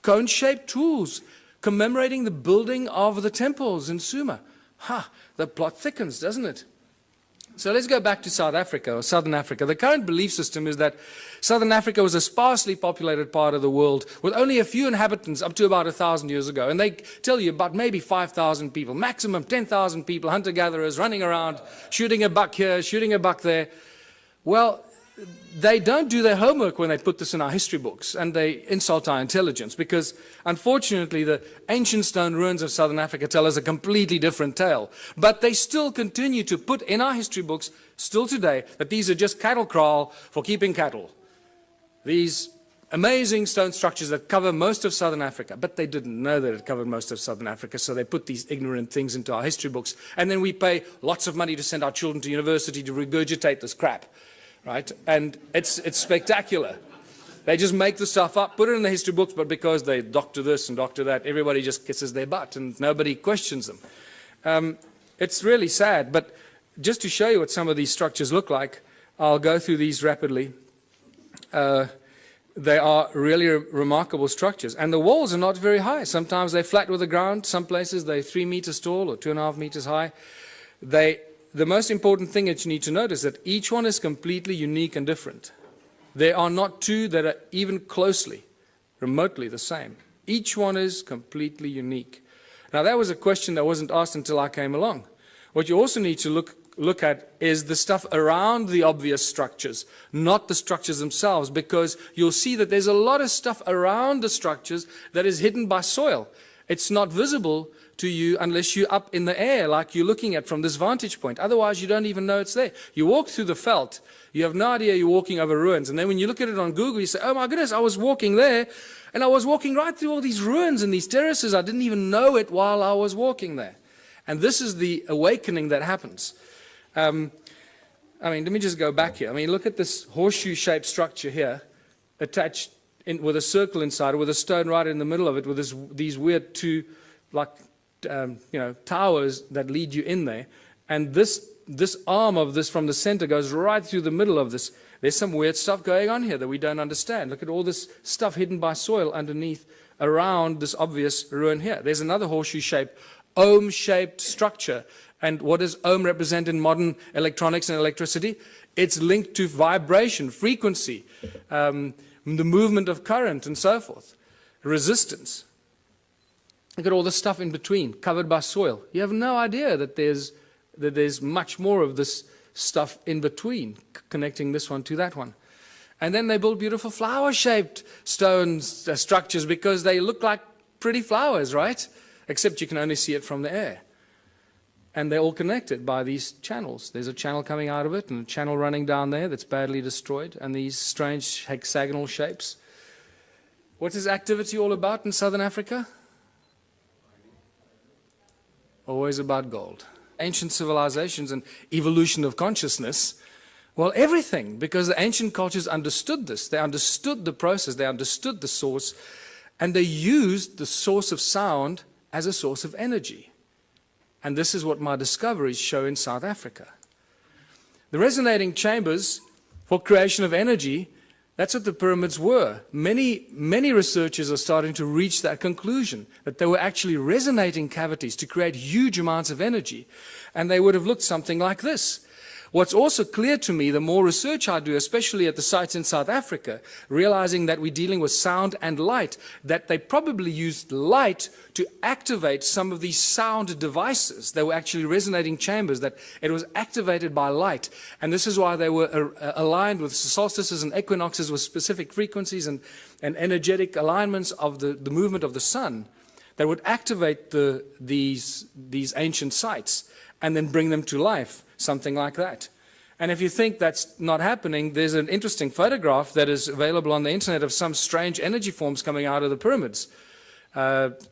Cone-shaped tools commemorating the building of the temples in Sumer. The plot thickens, doesn't it? So let's go back to South Africa, or Southern Africa. The current belief system is that Southern Africa was a sparsely populated part of the world with only a few inhabitants up to about 1,000 years ago. And they tell you about maybe 5,000 people, maximum 10,000 people, hunter-gatherers running around, shooting a buck here, shooting a buck there. Well, they don't do their homework when they put this in our history books, and they insult our intelligence, because unfortunately the ancient stone ruins of southern Africa tell us a completely different tale. But they still continue to put in our history books, still today, that these are just cattle kraal for keeping cattle. These amazing stone structures that cover most of southern Africa, but they didn't know that it covered most of southern Africa, so they put these ignorant things into our history books, and then we pay lots of money to send our children to university to regurgitate this crap. Right? And it's spectacular. They just make the stuff up, put it in the history books, but because they doctor this and doctor that, everybody just kisses their butt and nobody questions them. It's really sad, but just to show you what some of these structures look like, I'll go through these rapidly. They are really remarkable structures. And the walls are not very high. Sometimes they're flat with the ground. Some places they're 3 meters tall or 2.5 meters high. The most important thing that you need to note is that each one is completely unique and different. There are not two that are even closely, remotely the same. Each one is completely unique. Now, that was a question that wasn't asked until I came along. What you also need to look at is the stuff around the obvious structures, not the structures themselves, because you'll see that there's a lot of stuff around the structures that is hidden by soil. It's not visible to you unless you're up in the air, like you're looking at from this vantage point. Otherwise, you don't even know it's there. You walk through the veld, you have no idea you're walking over ruins. And then when you look at it on Google, you say, oh my goodness, I was walking there, and I was walking right through all these ruins and these terraces. I didn't even know it while I was walking there. And this is the awakening that happens. I mean, let me just go back here. I mean, look at this horseshoe-shaped structure here, attached with a circle inside, with a stone right in the middle of it, with these weird two, like, towers that lead you in there. And this arm of this from the center goes right through the middle of this. There's some weird stuff going on here that we don't understand. Look at all this stuff hidden by soil underneath, around this obvious ruin here. There's another horseshoe-shaped, ohm-shaped structure. And what does ohm represent in modern electronics and electricity? It's linked to vibration, frequency, the movement of current, and so forth, resistance. Look at all the stuff in between, covered by soil. You have no idea that there's much more of this stuff in between, connecting this one to that one. And then they build beautiful flower-shaped stone structures because they look like pretty flowers, right? Except you can only see it from the air. And they're all connected by these channels. There's a channel coming out of it and a channel running down there that's badly destroyed, and these strange hexagonal shapes. What is activity all about in southern Africa? Always about gold. Ancient civilizations and evolution of consciousness, well, everything, because the ancient cultures understood this. They understood the process, they understood the source, and they used the source of sound as a source of energy. And this is what my discoveries show in South Africa. The resonating chambers for creation of energy, that's what the pyramids were. Many researchers are starting to reach that conclusion, that they were actually resonating cavities to create huge amounts of energy. And they would have looked something like this. What's also clear to me, the more research I do, especially at the sites in South Africa, realizing that we're dealing with sound and light, that they probably used light to activate some of these sound devices. They were actually resonating chambers, that it was activated by light. And this is why they were aligned with solstices and equinoxes with specific frequencies and energetic alignments of the movement of the sun that would activate these ancient sites and then bring them to life. Something like that. And if you think that's not happening, there's an interesting photograph that is available on the internet of some strange energy forms coming out of the pyramids,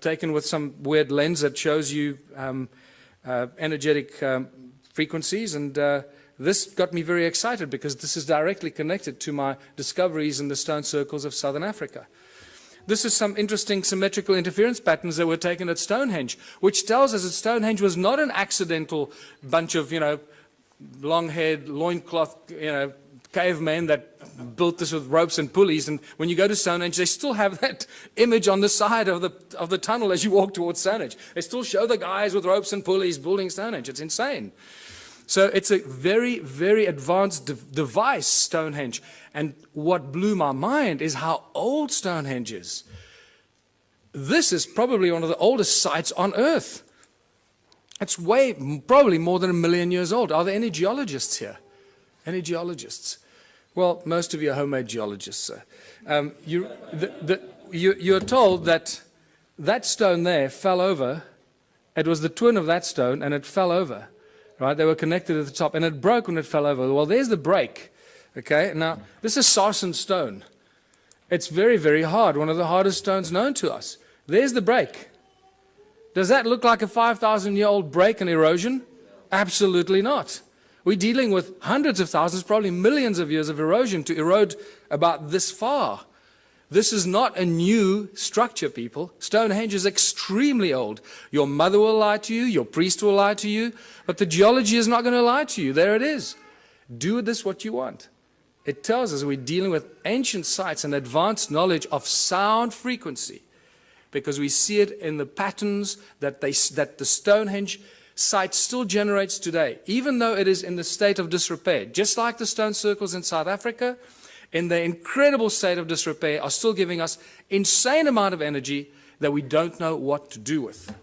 taken with some weird lens that shows you energetic frequencies. And this got me very excited because this is directly connected to my discoveries in the stone circles of southern Africa. This is some interesting symmetrical interference patterns that were taken at Stonehenge, which tells us that Stonehenge was not an accidental bunch of, long-haired, loincloth, cavemen that built this with ropes and pulleys. And when you go to Stonehenge, they still have that image on the side of the tunnel as you walk towards Stonehenge. They still show the guys with ropes and pulleys building Stonehenge. It's insane. So it's a very, very advanced device, Stonehenge. And what blew my mind is how old Stonehenge is. This is probably one of the oldest sites on Earth. It's probably more than 1 million years old. Are there any geologists here? Any geologists? Well, most of you are homemade geologists, sir. You're told that that stone there fell over. It was the twin of that stone, and it fell over. Right? They were connected at the top, and it broke when it fell over. Well, there's the break. Okay? Now, this is sarsen stone. It's very, very hard. One of the hardest stones known to us. There's the break. Does that look like a 5,000-year-old break and erosion? Absolutely not. We're dealing with hundreds of thousands, probably millions of years of erosion to erode about this far. This is not a new structure, people. Stonehenge is extremely old. Your mother will lie to you, your priest will lie to you, but the geology is not going to lie to you. There it is. Do with this what you want. It tells us we're dealing with ancient sites and advanced knowledge of sound frequency, because we see it in the patterns that the Stonehenge site still generates today, even though it is in the state of disrepair. Just like the stone circles in South Africa, in the incredible state of disrepair, are still giving us insane amount of energy that we don't know what to do with.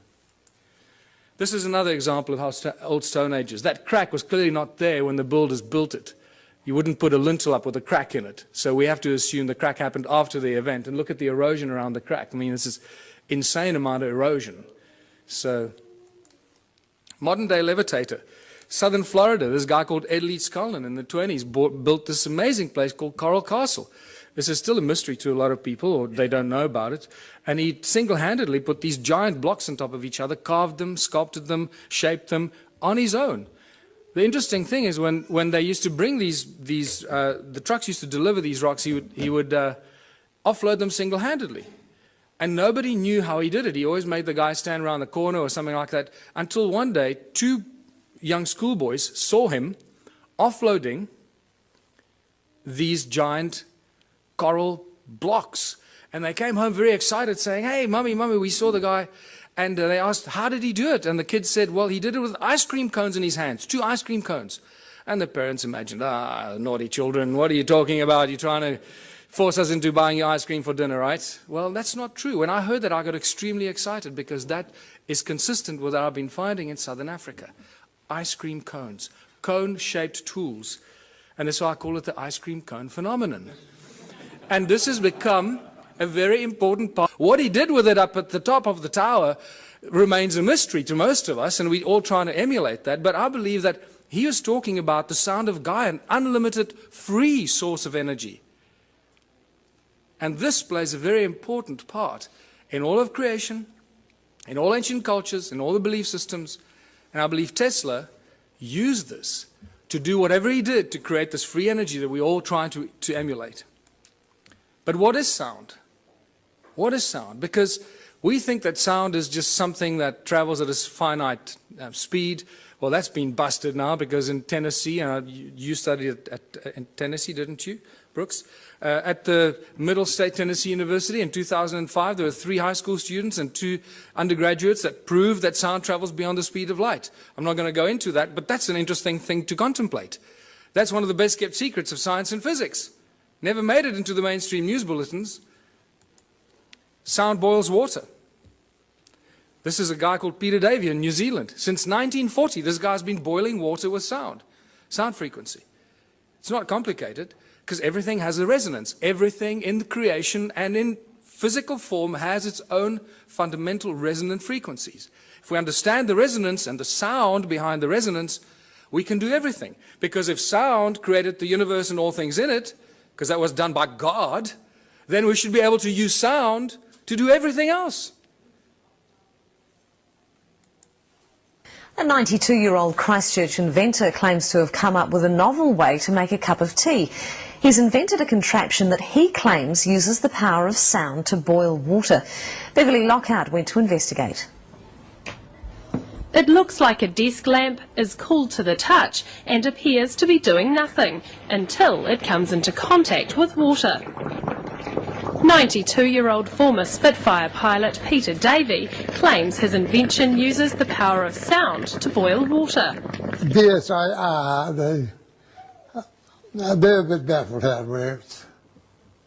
This is another example of how old Stone Age is. That crack was clearly not there when the builders built it. You wouldn't put a lintel up with a crack in it. So we have to assume the crack happened after the event. And look at the erosion around the crack. I mean, this is insane amount of erosion. So, modern day levitator. Southern Florida, this guy called Ed Leeds Cullen in the 20s built this amazing place called Coral Castle. This is still a mystery to a lot of people, or they don't know about it. And he single-handedly put these giant blocks on top of each other, carved them, sculpted them, shaped them on his own. The interesting thing is when they used to bring the trucks used to deliver these rocks, he would offload them single-handedly. And nobody knew how he did it. He always made the guy stand around the corner or something like that, until one day, two young schoolboys saw him offloading these giant coral blocks. And they came home very excited saying, "Hey, Mummy, we saw the guy." And they asked, "How did he do it?" And the kid said, "Well, he did it with ice cream cones in his hands, 2 ice cream cones." And the parents imagined, naughty children, what are you talking about? You're trying to force us into buying your ice cream for dinner, right? Well, that's not true. When I heard that, I got extremely excited, because that is consistent with what I've been finding in Southern Africa. Ice cream cones, cone-shaped tools. And that's why I call it the ice cream cone phenomenon. And this has become a very important part. What he did with it up at the top of the tower remains a mystery to most of us, and we're all trying to emulate that. But I believe that he was talking about the sound of Gaia, an unlimited, free source of energy. And this plays a very important part in all of creation, in all ancient cultures, in all the belief systems. And I believe Tesla used this to do whatever he did to create this free energy that we're all trying to emulate. But what is sound? What is sound? Because we think that sound is just something that travels at a finite speed. Well, that's been busted now, because in Tennessee, and you studied in Tennessee, didn't you, Brooks? At the Middle State Tennessee University in 2005, there were 3 high school students and 2 undergraduates that proved that sound travels beyond the speed of light. I'm not going to go into that, but that's an interesting thing to contemplate. That's one of the best kept secrets of science and physics. Never made it into the mainstream news bulletins. Sound boils water. This is a guy called Peter Davey in New Zealand. Since 1940, this guy's been boiling water with sound frequency. It's not complicated, because everything has a resonance. Everything in the creation and in physical form has its own fundamental resonant frequencies. If we understand the resonance and the sound behind the resonance, we can do everything. Because if sound created the universe and all things in it, because that was done by God, then we should be able to use sound to do everything else. A 92-year-old Christchurch inventor claims to have come up with a novel way to make a cup of tea. He's invented a contraption that he claims uses the power of sound to boil water. Beverly Lockhart went to investigate. It looks like a desk lamp, is cool to the touch, and appears to be doing nothing until it comes into contact with water. 92-year-old former Spitfire pilot Peter Davey claims his invention uses the power of sound to boil water. DSIR, they're a bit baffled how it works.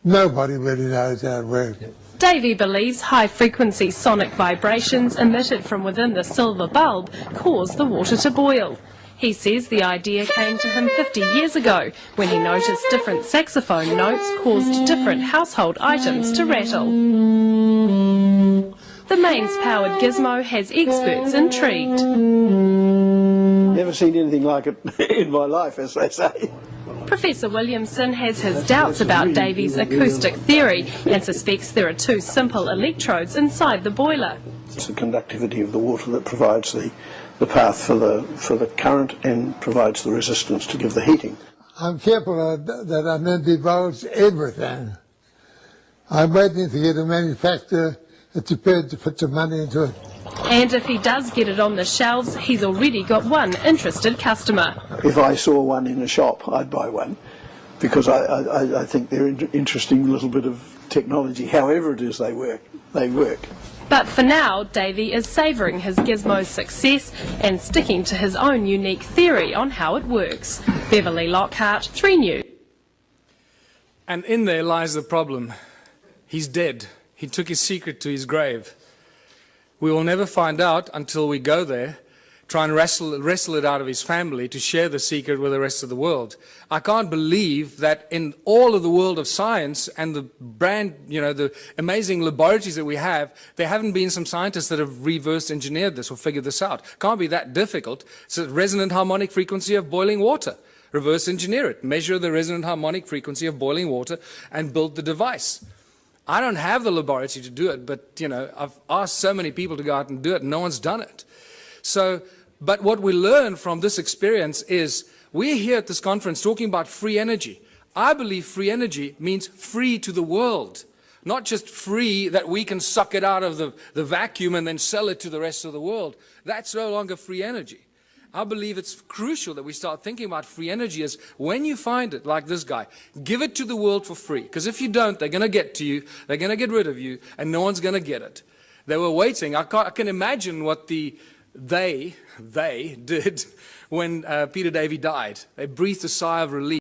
Nobody really knows how it works. Davey believes high-frequency sonic vibrations emitted from within the silver bulb cause the water to boil. He says the idea came to him 50 years ago when he noticed different saxophone notes caused different household items to rattle. The mains-powered gizmo has experts intrigued. Never seen anything like it in my life, as they say. Professor Williamson has his doubts about Davey's acoustic theory and suspects there are 2 simple electrodes inside the boiler. It's the conductivity of the water that provides the path for the current and provides the resistance to give the heating. I'm careful that I don't divulge everything. I'm waiting to get a manufacturer that's prepared to put some money into it. And if he does get it on the shelves, he's already got one interested customer. If I saw one in a shop, I'd buy one, because I think they're interesting little bit of technology. However it is they work. But for now, Davey is savouring his gizmo's success and sticking to his own unique theory on how it works. Beverly Lockhart, 3 News. And in there lies the problem. He's dead. He took his secret to his grave. We will never find out until we go there, try and wrestle it out of his family to share the secret with the rest of the world. I can't believe that in all of the world of science and the the amazing laboratories that we have, there haven't been some scientists that have reverse engineered this or figured this out. Can't be that difficult. It's a resonant harmonic frequency of boiling water. Reverse engineer it. Measure the resonant harmonic frequency of boiling water and build the device. I don't have the laboratory to do it, but I've asked so many people to go out and do it, and no one's done it. So, but what we learn from this experience is we're here at this conference talking about free energy. I believe free energy means free to the world, not just free that we can suck it out of the vacuum and then sell it to the rest of the world. That's no longer free energy. I believe it's crucial that we start thinking about free energy as when you find it, like this guy, give it to the world for free. Because if you don't, they're going to get to you, they're going to get rid of you, and no one's going to get it. They were waiting. I can imagine what they did when Peter Davey died. They breathed a sigh of relief.